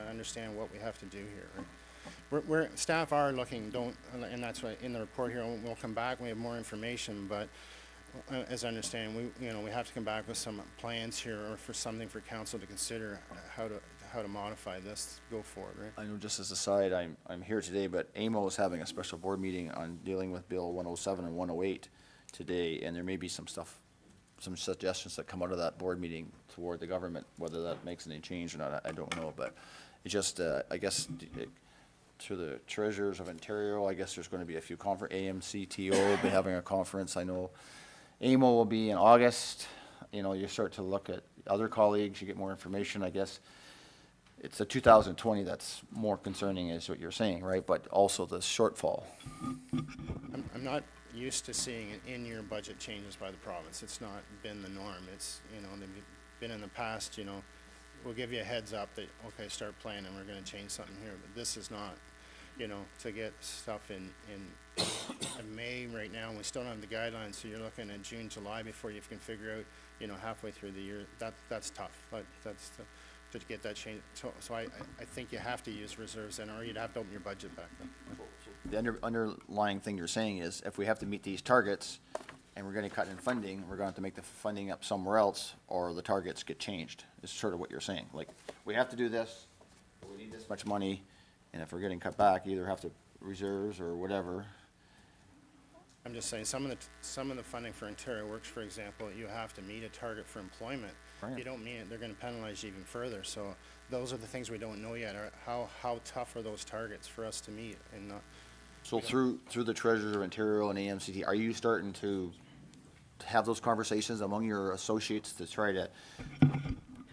understand what we have to do here, right? Staff are looking, and that's why in the report here, we'll come back, we have more information, but as I understand, we have to come back with some plans here or for something for council to consider how to modify this, go forward, right? I know, just as a side, I'm here today, but AMO is having a special board meeting on dealing with Bill 107 and 108 today, and there may be some suggestions that come out of that board meeting toward the government. Whether that makes any change or not, I don't know, but it's just, I guess, to the treasurers of Ontario, I guess there's going to be a few AMCTO will be having a conference. I know AMO will be in August. You start to look at other colleagues, you get more information, I guess. It's the 2020 that's more concerning is what you're saying, right? But also the shortfall. I'm not used to seeing in-year budget changes by the province. It's not been the norm. It's, they've been in the past, we'll give you a heads up that, okay, start planning, we're gonna change something here, but this is not, to get stuff in May right now, and we still don't have the guidelines, so you're looking at June, July before you can figure out, halfway through the year. That's tough, but that's to get that change. So I think you have to use reserves then, or you'd have to open your budget back then. The underlying thing you're saying is if we have to meet these targets and we're gonna cut in funding, we're going to have to make the funding up somewhere else or the targets get changed, is sort of what you're saying. Like, we have to do this, or we need this much money, and if we're getting cut back, you either have to reserves or whatever. I'm just saying, some of the funding for Ontario Works, for example, you have to meet a target for employment. Right. You don't meet it, they're gonna penalize you even further. So those are the things we don't know yet, are how tough are those targets for us to meet and not. So through the treasurers of Ontario and AMCT, are you starting to have those conversations among your associates to try to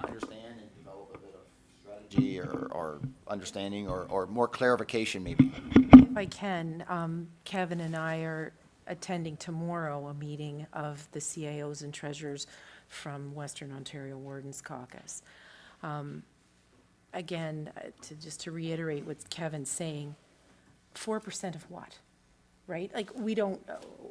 understand and develop a bit of strategy or understanding or more clarification maybe? If I can, Kevin and I are attending tomorrow a meeting of the CAOs and treasurers from Western Ontario Wardens Caucus. Again, just to reiterate what Kevin's saying, 4% of what, right? Like, we don't,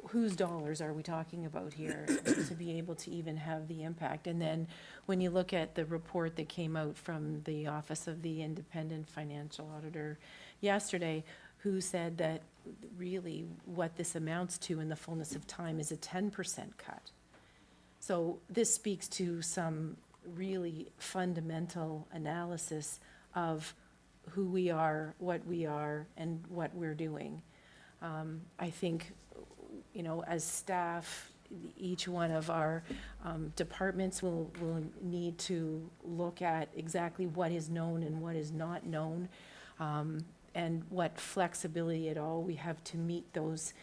whose dollars are we talking about here to be able to even have the impact? And then when you look at the report that came out from the Office of the Independent Financial Auditor yesterday, who said that really what this amounts to in the fullness of time is a 10% cut. So this speaks to some really fundamental analysis of who we are, and what we're doing. I think, as staff, each one of our departments will need to look at exactly what is known and what is not known, and what flexibility at all we have to meet those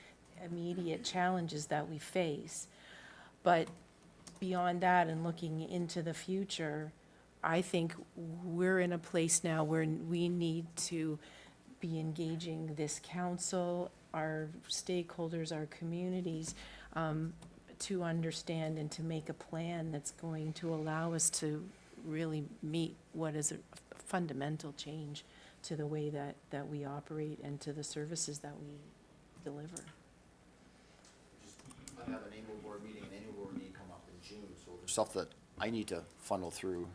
immediate challenges that we face. But beyond that and looking into the future, I think we're in a place now where we need to be engaging this council, our stakeholders, our communities, to understand and to make a plan that's going to allow us to really meet what is a fundamental change to the way that we operate and to the services that we deliver. I have an annual board meeting, an annual board meeting come up in June, so there's stuff that I need to funnel through,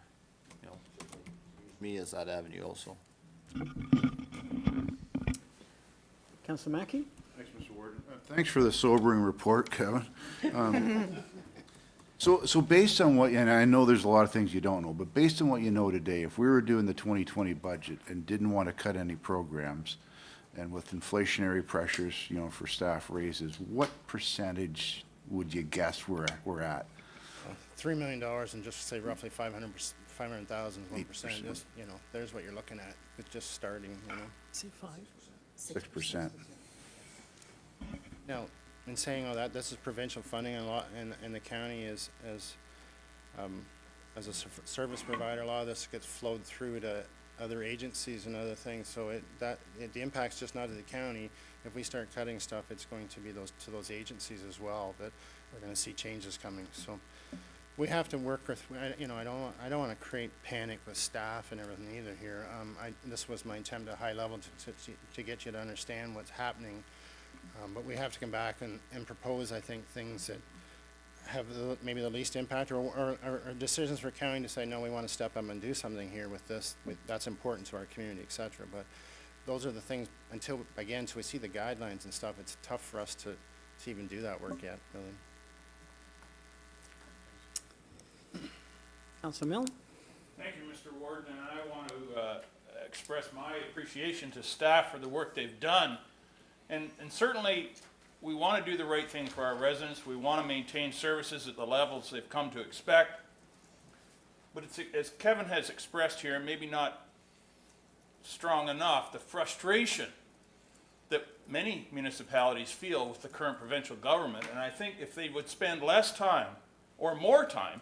use me as that avenue also. Councillor Mackey? Thanks, Mr. Warden. Thanks for the sobering report, Kevin. So based on what, and I know there's a lot of things you don't know, but based on what you know today, if we were doing the 2020 budget and didn't want to cut any programs, and with inflationary pressures, for staff raises, what percentage would you guess we're at? $3 million and just say roughly 500,000, 1%, just, there's what you're looking at, with just starting, Say 5. 6%. Now, in saying all that, this is provincial funding, and and the county as a service provider, a lot of this gets flowed through to other agencies and other things, so the impact's just not to the county. If we start cutting stuff, it's going to be to those agencies as well, that we're gonna see changes coming, so. We have to work with, you know, I don't wanna create panic with staff and everything either here. This was my attempt at high level to get you to understand what's happening. But we have to come back and propose, I think, things that have maybe the least impact, or decisions for county to say, no, we want to step up and do something here with this. That's important to our community, et cetera. But those are the things, until we see the guidelines and stuff, it's tough for us to even do that work yet, really. Councilor Milne? Thank you, Mr. Warden, and I want to express my appreciation to staff for the work they've done. And certainly, we want to do the right thing for our residents. We want to maintain services at the levels they've come to expect. But it's, as Kevin has expressed here, maybe not strong enough, the frustration that many municipalities feel with the current provincial government. And I think if they would spend less time or more time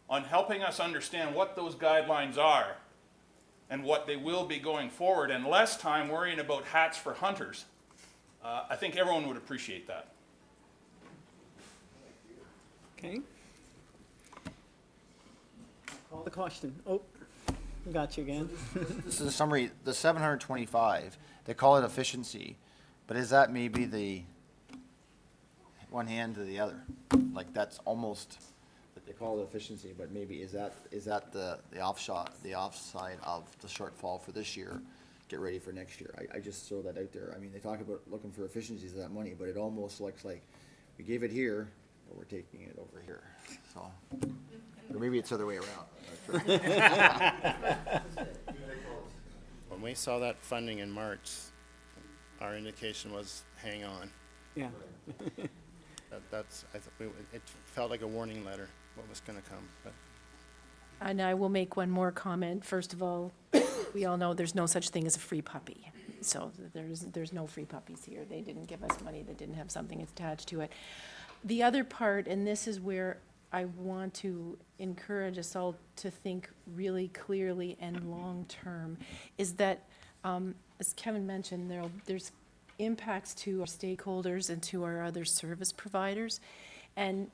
on helping us understand what those guidelines are and what they will be going forward, and less time worrying about hats for hunters, I think everyone would appreciate that. Okay. Call the question. Oh, we got you again. This is a summary, the 725, they call it efficiency, but is that maybe the one hand to the other? Like, that's almost, that they call it efficiency, but maybe is that the offside of the shortfall for this year? Get ready for next year. I just throw that out there. I mean, they talk about looking for efficiencies of that money, but it almost looks like we gave it here, but we're taking it over here. So, or maybe it's the other way around. When we saw that funding in March, our indication was, hang on. Yeah. It felt like a warning letter, what was gonna come, but. And I will make one more comment. First of all, we all know there's no such thing as a free puppy. So there's no free puppies here. They didn't give us money that didn't have something attached to it. The other part, and this is where I want to encourage us all to think really clearly and long-term, is that, as Kevin mentioned, there's impacts to our stakeholders and to our other service providers. And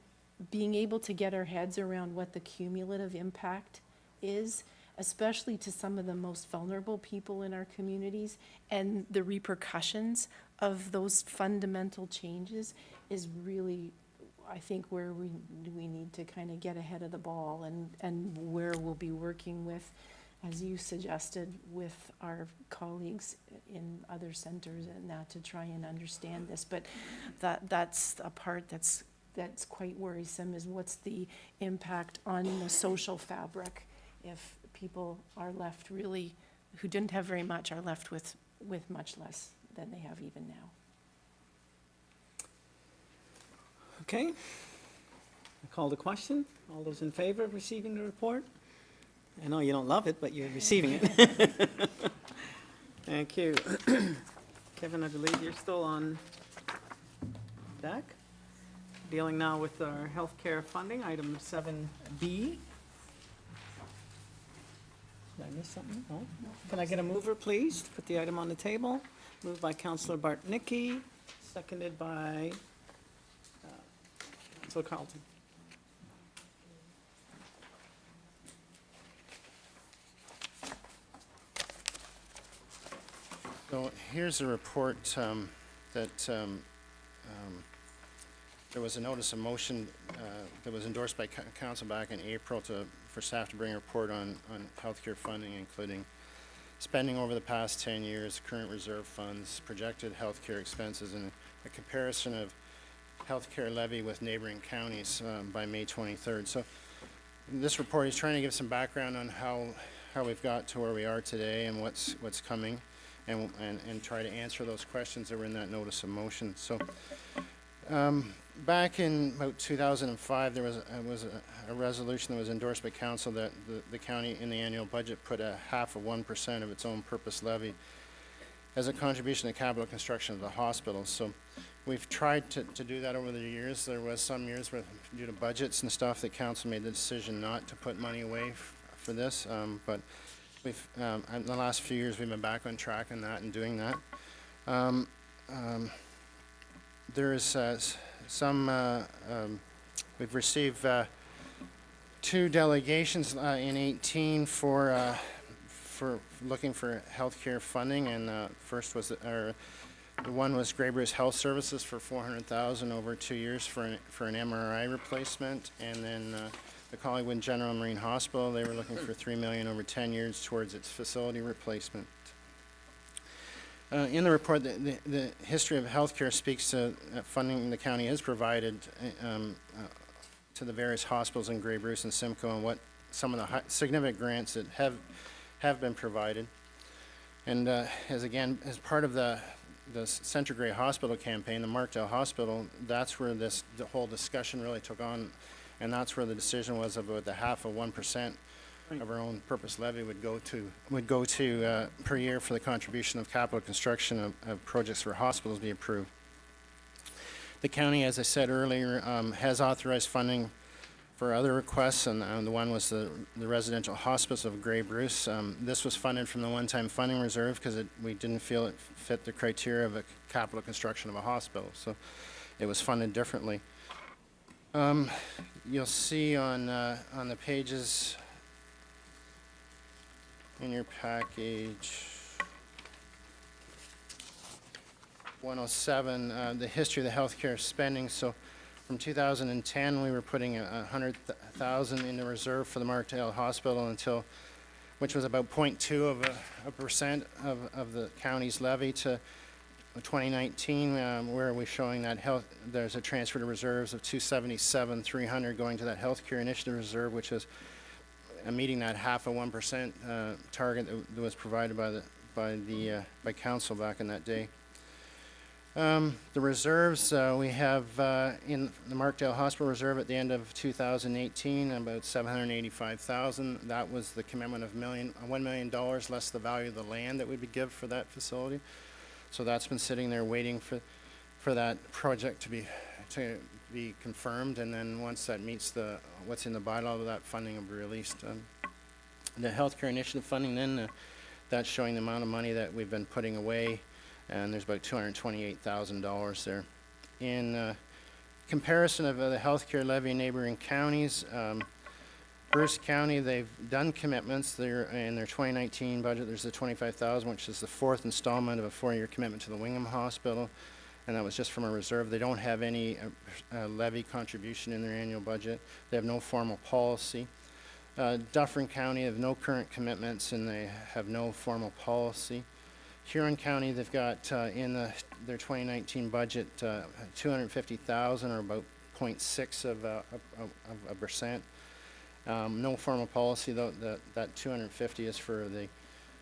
being able to get our heads around what the cumulative impact is, especially to some of the most vulnerable people in our communities, and the repercussions of those fundamental changes is really, I think, where we need to kind of get ahead of the ball, and where we'll be working with, as you suggested, with our colleagues in other centers and that, to try and understand this. But that's a part that's quite worrisome, is what's the impact on the social fabric if people are left really, who didn't have very much, are left with much less than they have even now. Okay. I call the question. All those in favor of receiving the report? I know you don't love it, but you're receiving it. Thank you. Kevin, I believe you're still on deck. Dealing now with our healthcare funding, item 7B. Did I miss something? No? Can I get a mover, please, to put the item on the table? Moved by Councillor Bartnicki, seconded by Councillor Carlton. So here's a report that there was a notice of motion that was endorsed by council back in April for staff to bring a report on healthcare funding, including spending over the past 10 years, current reserve funds, projected healthcare expenses, and a comparison of healthcare levy with neighboring counties by May 23rd. So this report is trying to give some background on how we've got to where we are today and what's coming, and try to answer those questions that were in that notice of motion. So back in about 2005, there was a resolution that was endorsed by council that the county in the annual budget put a 0.5% of its own purpose levy as a contribution to capital construction of the hospital. So we've tried to do that over the years. There was some years where, due to budgets and stuff, the council made the decision not to put money away for this. But we've, in the last few years, we've been back on track on that and doing that. There is we've received 2 delegations in 18 for looking for healthcare funding, and first was one was Grey Bruce Health Services for $400,000 over 2 years for an MRI replacement, and then the Collingwood General Marine Hospital, they were looking for $3 million over 10 years towards its facility replacement. In the report, the history of healthcare speaks to funding the county has provided to the various hospitals in Grey Bruce and Simcoe, and what some of the significant grants that have been provided. And as part of the Centre Grey Hospital campaign, the Markdale Hospital, that's where the whole discussion really took on, and that's where the decision was about the half of 1% of our own purpose levy would go to per year for the contribution of capital construction of projects for hospitals be approved. The county, as I said earlier, has authorized funding for other requests, and the one was the residential hospice of Grey Bruce. This was funded from the one-time funding reserve because we didn't feel it fit the criteria of a capital construction of a hospital, so it was funded differently. You'll see on the pages in your package 107, the history of the healthcare spending. So from 2010, we were putting $100,000 in the reserve for the Markdale Hospital which was about 0.2% of the county's levy, to 2019, where we're showing that there's a transfer to reserves of $277,300 going to that healthcare initiative reserve, which is meeting that half of 1% target that was provided by council back in that day. The reserves, we have in the Markdale Hospital Reserve at the end of 2018, about $785,000. That was the commitment of $1 million less the value of the land that we would give for that facility. So that's been sitting there waiting for that project to be confirmed, and then once that meets what's in the bylaw, that funding will be released. The healthcare initiative funding, then that's showing the amount of money that we've been putting away, and there's about $228,000 there. In comparison of the healthcare levy in neighboring counties, Bruce County, they've done commitments. In their 2019 budget, there's the $25,000, which is the 4th installment of a 4-year commitment to the Wingham Hospital, and that was just from a reserve. They don't have any levy contribution in their annual budget. They have no formal policy. Dufferin County have no current commitments, and they have no formal policy. Huron County, they've got in their 2019 budget $250,000, or about 0.6 of a percent. No formal policy, though. That 250 is for the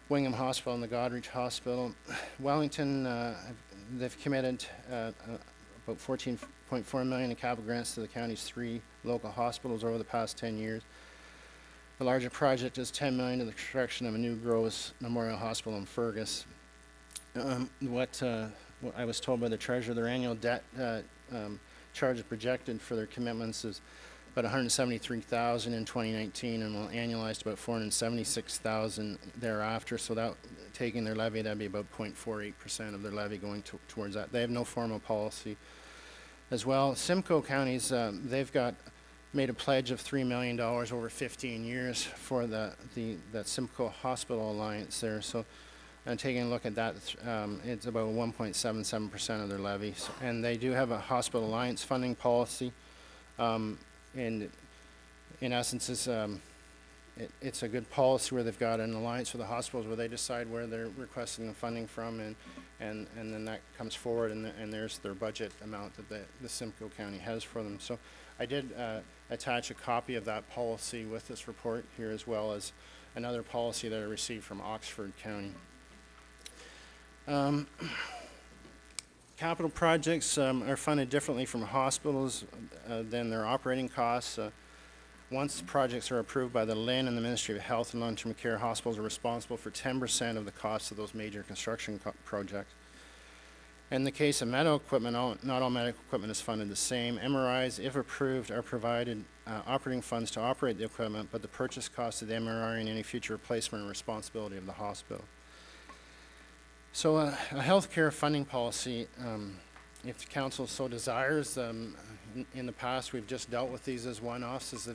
Wingham Hospital and the Goderich Hospital. Wellington, they've committed about $14.4 million in capital grants to the county's 3 local hospitals over the past 10 years. The larger project is $10 million to the construction of a new Groves Memorial Hospital in Fergus. What I was told by the treasurer, their annual debt charge projected for their commitments is about $173,000 in 2019, and will annualize to about $476,000 thereafter. So that, taking their levy, that'd be about 0.48% of their levy going towards that. They have no formal policy as well. Simcoe counties, they've made a pledge of $3 million over 15 years for that Simcoe Hospital Alliance there. So, taking a look at that, it's about 1.77% of their levy. And they do have a Hospital Alliance funding policy. And in essence, it's a good policy where they've got an alliance with the hospitals where they decide where they're requesting the funding from, and then that comes forward, and there's their budget amount that the Simcoe County has for them. So I did attach a copy of that policy with this report here, as well as another policy that I received from Oxford County. Capital projects are funded differently from hospitals than their operating costs. once projects are approved by the LHIN and the Ministry of Health and Long-Term Care, hospitals are responsible for 10% of the cost of those major construction projects. In the case of medical equipment, not all medical equipment is funded the same. MRIs, if approved, are provided operating funds to operate the equipment, but the purchase cost of the MRI and any future replacement are responsibility of the hospital. So a healthcare funding policy, if the council so desires, in the past, we've just dealt with these as one-offs as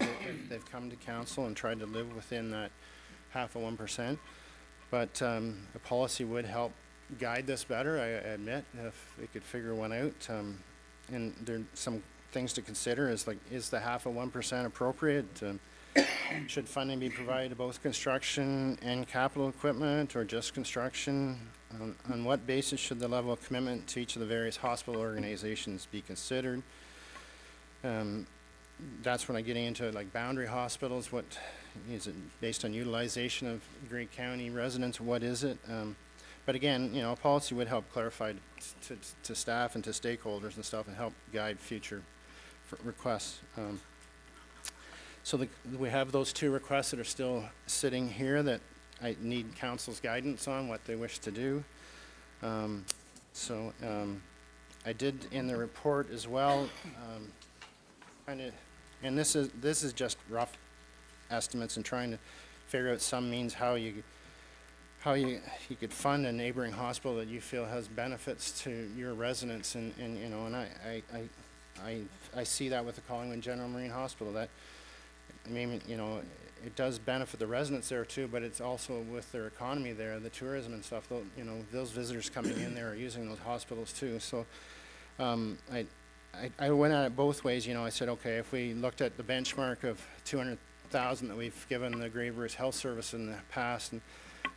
they've come to council and tried to live within that 0.5%. But a policy would help guide this better, I admit, if we could figure one out. And there are some things to consider is like, is the 0.5% appropriate? Should funding be provided to both construction and capital equipment or just construction? On what basis should the level of commitment to each of the various hospital organizations be considered? That's when I'm getting into like boundary hospitals. What is it based on utilization of Grey County residents? What is it? But again, you know, a policy would help clarify to staff and to stakeholders and stuff and help guide future requests. So we have those two requests that are still sitting here that I need council's guidance on what they wish to do. I did in the report as well, and this is just rough estimates and trying to figure out some means how you could fund a neighboring hospital that you feel has benefits to your residents, and you know, and I see that with the Collingwood General Marine Hospital. That, I mean, you know, it does benefit the residents there too, but it's also with their economy there, the tourism and stuff. You know, those visitors coming in there are using those hospitals too. So, I went at it both ways. You know, I said, okay, if we looked at the benchmark of 200,000 that we've given the Grey Bruce Health Service in the past,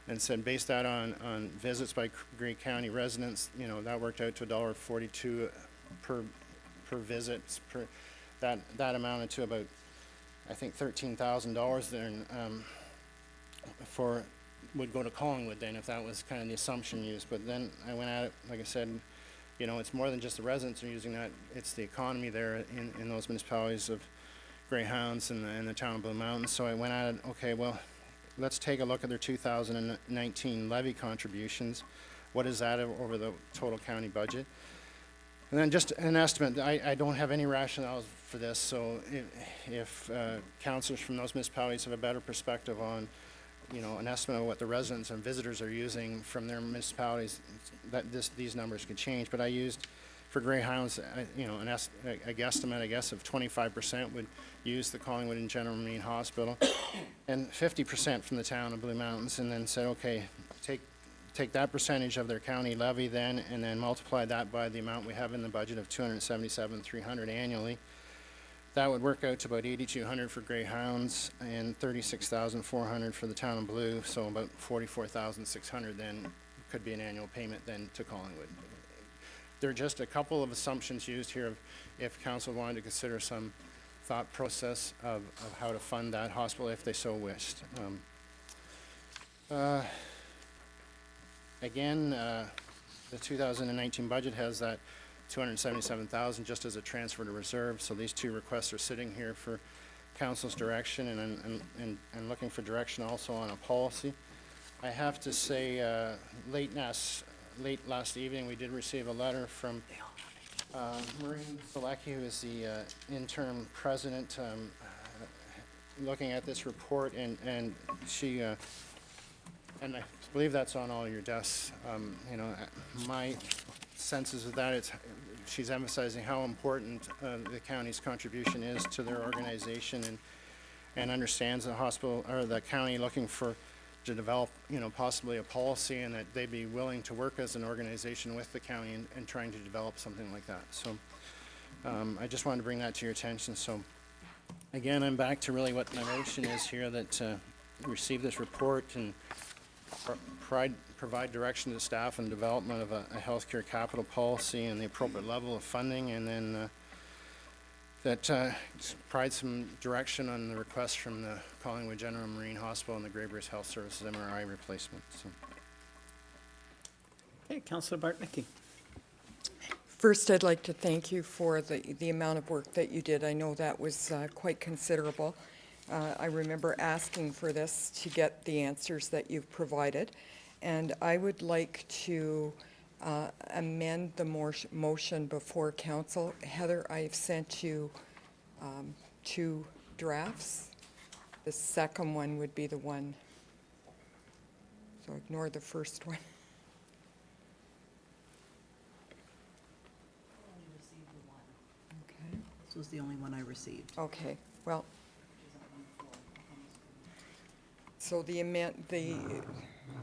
and said based that on visits by Grey County residents, you know, that worked out to $1.42 per visit. That amounted to about, I think, $13,000 there, would go to Collingwood then, if that was kind of the assumption used. But then I went at it, like I said, you know, it's more than just the residents are using that, it's the economy there in those municipalities of Greyhounds and the town of Blue Mountains. So I went at it, okay, well, let's take a look at their 2019 levy contributions. What is that over the total county budget? And then just an estimate. I don't have any rationale for this, so if councillors from those municipalities have a better perspective on, you know, an estimate of what the residents and visitors are using from their municipalities, these numbers could change. But I used, for Greyhounds, you know, a guesstimate, I guess, of 25% would use the Collingwood and General Marine Hospital, and 50% from the town of Blue Mountains, and then said, okay, take that percentage of their county levy then, and then multiply that by the amount we have in the budget of $277,300 annually. That would work out to about $8,200 for Greyhounds and $36,400 for the town of Blue, so about $44,600 then could be an annual payment then to Collingwood. There are just a couple of assumptions used here of if council wanted to consider some thought process of how to fund that hospital if they so wished. Again, the 2019 budget has that $277,000 just as a transfer to reserve, so these two requests are sitting here for council's direction and looking for direction also on a policy. I have to say, late last evening, we did receive a letter from Maureen Selecki, who is the interim president, looking at this report, and she, and I believe that's on all your desks. You know, my senses of that, she's emphasizing how important the county's contribution is to their organization, and understands the hospital or the county looking to develop, you know, possibly a policy, and that they'd be willing to work as an organization with the county and trying to develop something like that. So I just wanted to bring that to your attention. So again, I'm back to really what my motion is here, that receive this report and provide direction to staff and development of a healthcare capital policy and the appropriate level of funding, and then that provide some direction on the request from the Collingwood General Marine Hospital and the Grey Bruce Health Services MRI replacement. So. Okay, Councillor Bartnicki. First, I'd like to thank you for the amount of work that you did. I know that was quite considerable. I remember asking for this to get the answers that you've provided. And I would like to amend the motion before council. Heather, I've sent you 2 drafts. The second one would be the one. So ignore the first one. Okay. This was the only one I received. Okay, well. So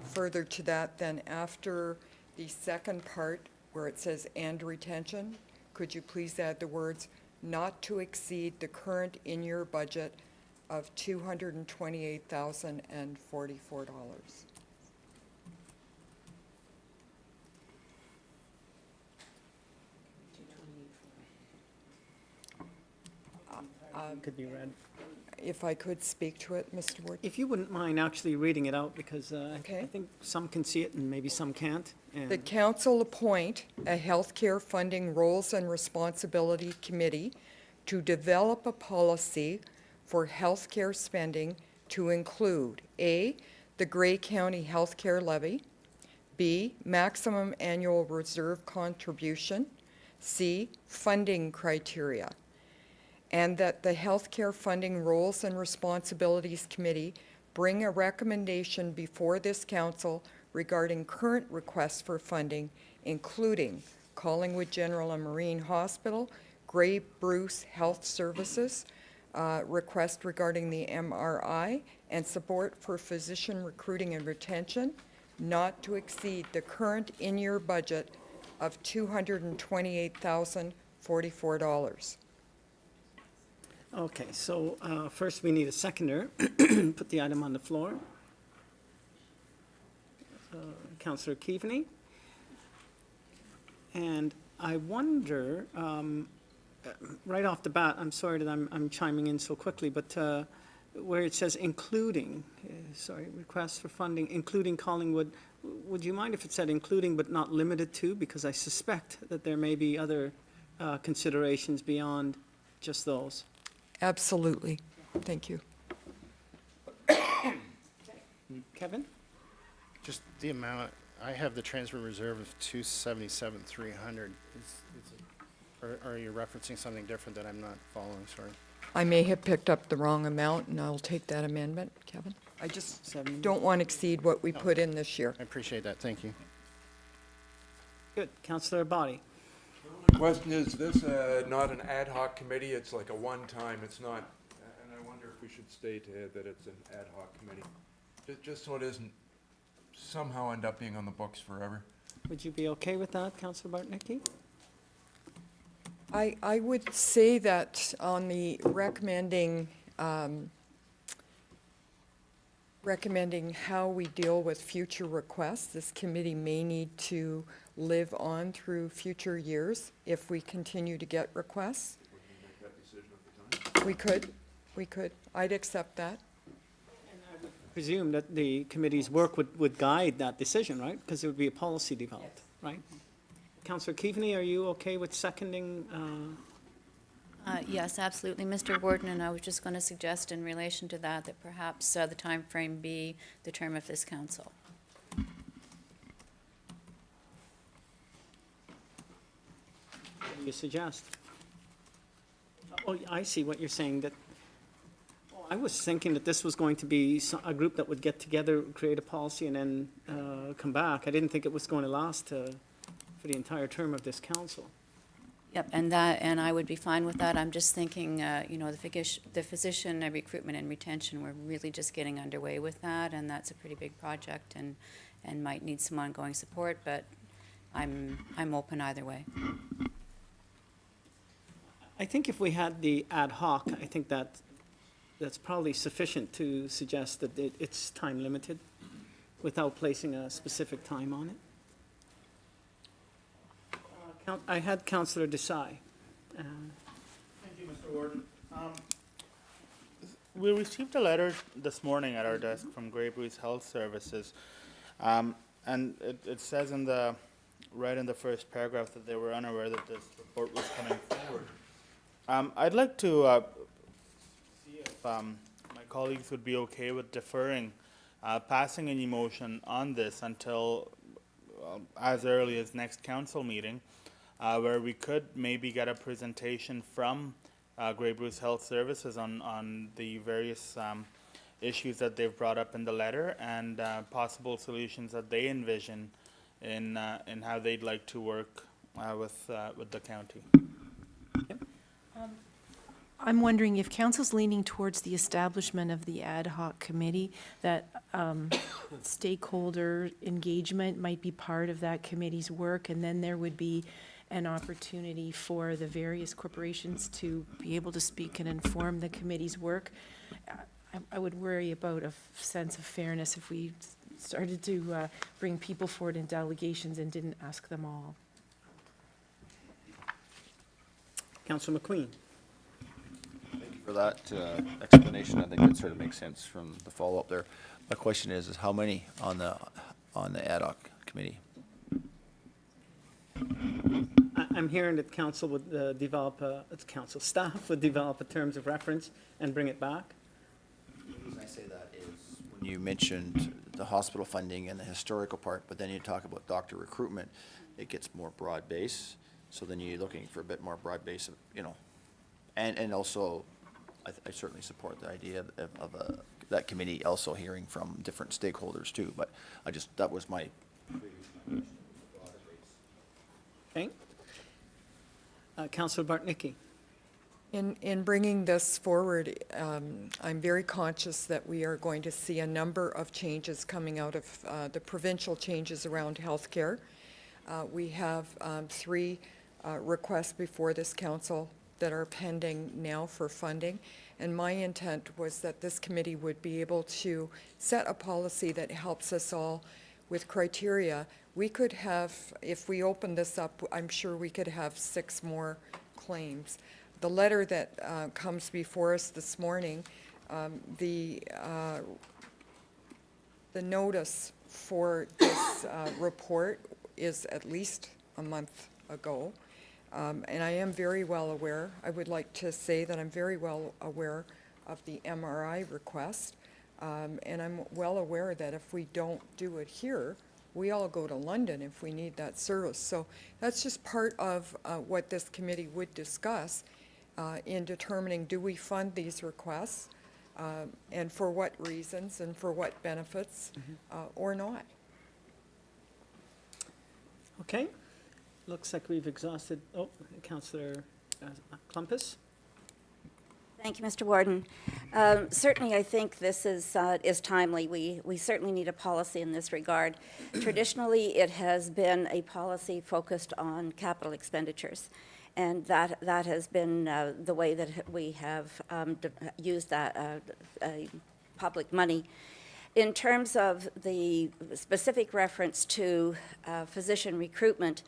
further to that, then after the second part where it says "and retention," could you please add the words "not to exceed the current in-year budget of $228,044. Could be read. If I could speak to it, Mr. Ward? If you wouldn't mind actually reading it out, because Okay. I think some can see it and maybe some can't. The And council appoint a healthcare funding roles and responsibility committee to develop a policy for healthcare spending to include A, the Grey County Healthcare Levy, B, maximum annual reserve contribution, C, funding criteria, and that the Healthcare Funding Roles and Responsibilities Committee bring a recommendation before this council regarding current requests for funding, including Collingwood General and Marine Hospital, Grey Bruce Health Services, request regarding the MRI, and support for physician recruiting and retention, not to exceed the current in-year budget of $228,044. Okay, so first we need a seconder. Put the item on the floor. Councillor Keaveney. And I wonder, right off the bat, I'm sorry that I'm chiming in so quickly, but where it says including, requests for funding, including Collingwood, would you mind if it said including but not limited to? Because I suspect that there may be other considerations beyond just those. Absolutely. Thank you. Kevin? Just the amount, I have the transfer reserve of 277,300. Or are you referencing something different that I'm not following, sorry? I may have picked up the wrong amount, and I'll take that amendment, Kevin. I just don't want to exceed what we put in this year. I appreciate that, thank you. Good. Councillor Body. The question is this not an ad hoc committee? It's like a one-time, it's not, and I wonder if we should state that it's an ad hoc committee, just so it isn't somehow end up being on the books forever. Would you be okay with that, Councillor Bartnicki? I would say that on the recommending how we deal with future requests, this committee may need to live on through future years if we continue to get requests. Would we make that decision at the time? We could. I'd accept that. Presume that the committee's work would guide that decision, right? Because there would be a policy developed, right? Councillor Keaveney, are you okay with seconding? Yes, absolutely, Mr. Warden, and I was just going to suggest in relation to that, that perhaps the time frame be the term of this council. What do you suggest? Oh, I see what you're saying, that, I was thinking that this was going to be a group that would get together, create a policy, and then come back. I didn't think it was going to last for the entire term of this council. Yep, and I would be fine with that. I'm just thinking, the physician recruitment and retention, we're really just getting underway with that, and that's a pretty big project and might need some ongoing support, but I'm open either way. I think if we had the ad hoc, I think that's probably sufficient to suggest that it's time limited without placing a specific time on it. I had Councillor Desai. Thank you, Mr. Warden. We received a letter this morning at our desk from Grey Bruce Health Services, and it says right in the first paragraph that they were unaware that this report was coming forward. I'd like to see if my colleagues would be okay with deferring passing any motion on this until as early as next council meeting, where we could maybe get a presentation from Grey Bruce Health Services on the various issues that they've brought up in the letter and possible solutions that they envision in how they'd like to work with the county. I'm wondering if council's leaning towards the establishment of the ad hoc committee, that stakeholder engagement might be part of that committee's work, and then there would be an opportunity for the various corporations to be able to speak and inform the committee's work. I would worry about a sense of fairness if we started to bring people forward in delegations and didn't ask them all. Councillor McQueen. For that explanation, I think that sort of makes sense from the follow-up there. My question is how many on the ad hoc committee? I'm hearing that council would staff would develop a terms of reference and bring it back. The reason I say that is when you mentioned the hospital funding and the historical part, but then you talk about doctor recruitment, it gets more broad base. So then you're looking for a bit more broad base, and also I certainly support the idea of that committee also hearing from different stakeholders too. But that was my. Okay. Councillor Bartnicki. In bringing this forward, I'm very conscious that we are going to see a number of changes coming out of the provincial changes around healthcare. We have 3 requests before this council that are pending now for funding, and my intent was that this committee would be able to set a policy that helps us all with criteria. We could have, if we open this up, I'm sure we could have 6 more claims. The letter that comes before us this morning, the notice for this report is at least a month ago. And I am very well aware, I would like to say that I'm very well aware of the MRI request. And I'm well aware that if we don't do it here, we all go to London if we need that service. So that's just part of what this committee would discuss in determining, do we fund these requests and for what reasons and for what benefits or not. Okay. Looks like we've exhausted, Councillor Klumpus. Thank you, Mr. Warden. Certainly, I think this is timely. We certainly need a policy in this regard. Traditionally, it has been a policy focused on capital expenditures, and that has been the way that we have used that public money. In terms of the specific reference to physician recruitment,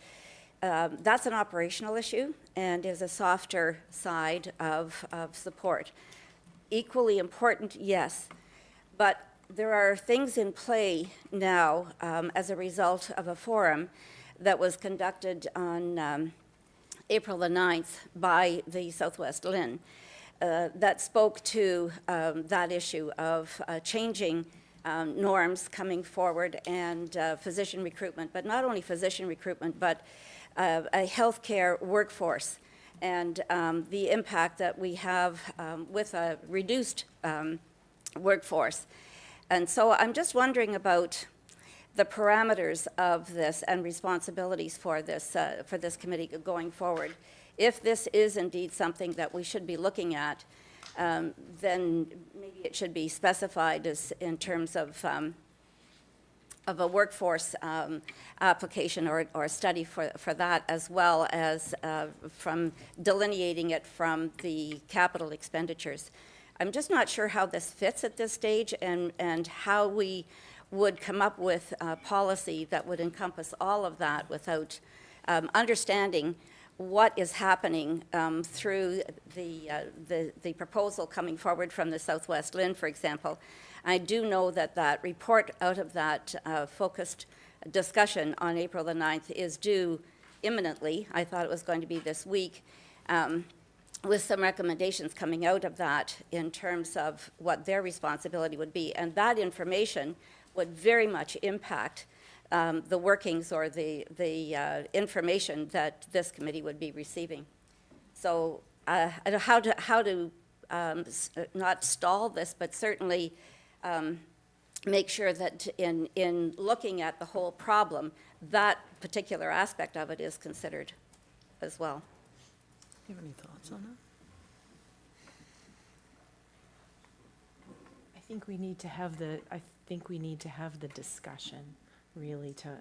that's an operational issue and is a softer side of support. Equally important, yes, but there are things in play now as a result of a forum that was conducted on April the 9th by the Southwest LHIN that spoke to that issue of changing norms coming forward and physician recruitment, but not only physician recruitment, but a healthcare workforce and the impact that we have with a reduced workforce. And so I'm just wondering about the parameters of this and responsibilities for this committee going forward. If this is indeed something that we should be looking at, then maybe it should be specified as in terms of a workforce application or study for that, as well as from delineating it from the capital expenditures. I'm just not sure how this fits at this stage and how we would come up with a policy that would encompass all of that without understanding what is happening through the proposal coming forward from the Southwest LHIN, for example. I do know that that report out of that focused discussion on April the 9th is due imminently. I thought it was going to be this week. with some recommendations coming out of that in terms of what their responsibility would be. And that information would very much impact the workings or the information that this committee would be receiving. So I don't know how to not stall this, but certainly make sure that in looking at the whole problem, that particular aspect of it is considered as well. Do you have any thoughts on that? I think we need to have the discussion, really to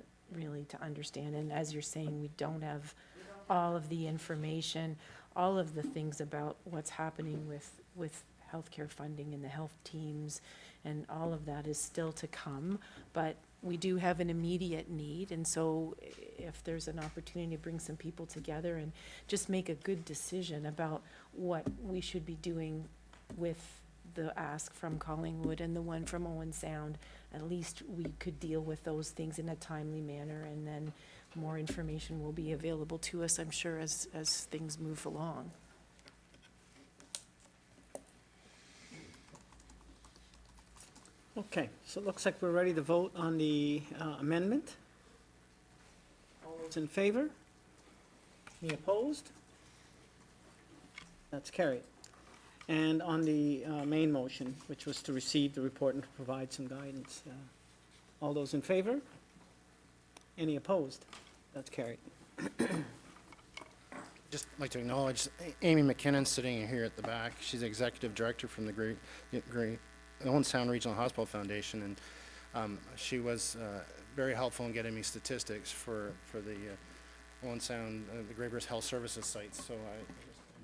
understand. And as you're saying, we don't have all of the information, all of the things about what's happening with healthcare funding and the health teams, and all of that is still to come. But we do have an immediate need, and so if there's an opportunity to bring some people together and just make a good decision about what we should be doing with the ask from Collingwood and the one from Owen Sound, at least we could deal with those things in a timely manner, and then more information will be available to us, I'm sure, as things move along. Okay, so it looks like we're ready to vote on the amendment. All those in favor? Any opposed? That's carried. And on the main motion, which was to receive the report and to provide some guidance, all those in favor? Any opposed? That's carried. Just like to acknowledge Amy McKinnon sitting here at the back. She's the executive director from the Owen Sound Regional Hospital Foundation, and she was very helpful in getting me statistics for the Owen Sound, the Grey Bruce Health Services sites. So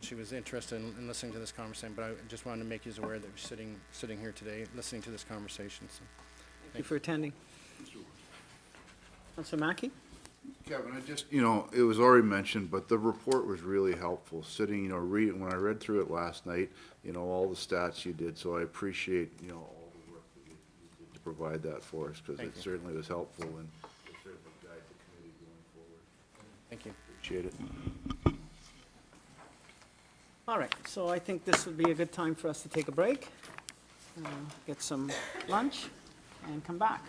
she was interested in listening to this conversation, but I just wanted to make you aware that we're sitting here today, listening to this conversation. So, Thank you for attending. Councilor Mackey? Kevin, I just, it was already mentioned, but the report was really helpful, sitting, reading, when I read through it last night, all the stats you did, so I appreciate, all the work that you did to provide that for us, because it certainly was helpful and will certainly guide the committee going forward. thank you. Appreciate it. All right, so I think this would be a good time for us to take a break, get some lunch, and come back.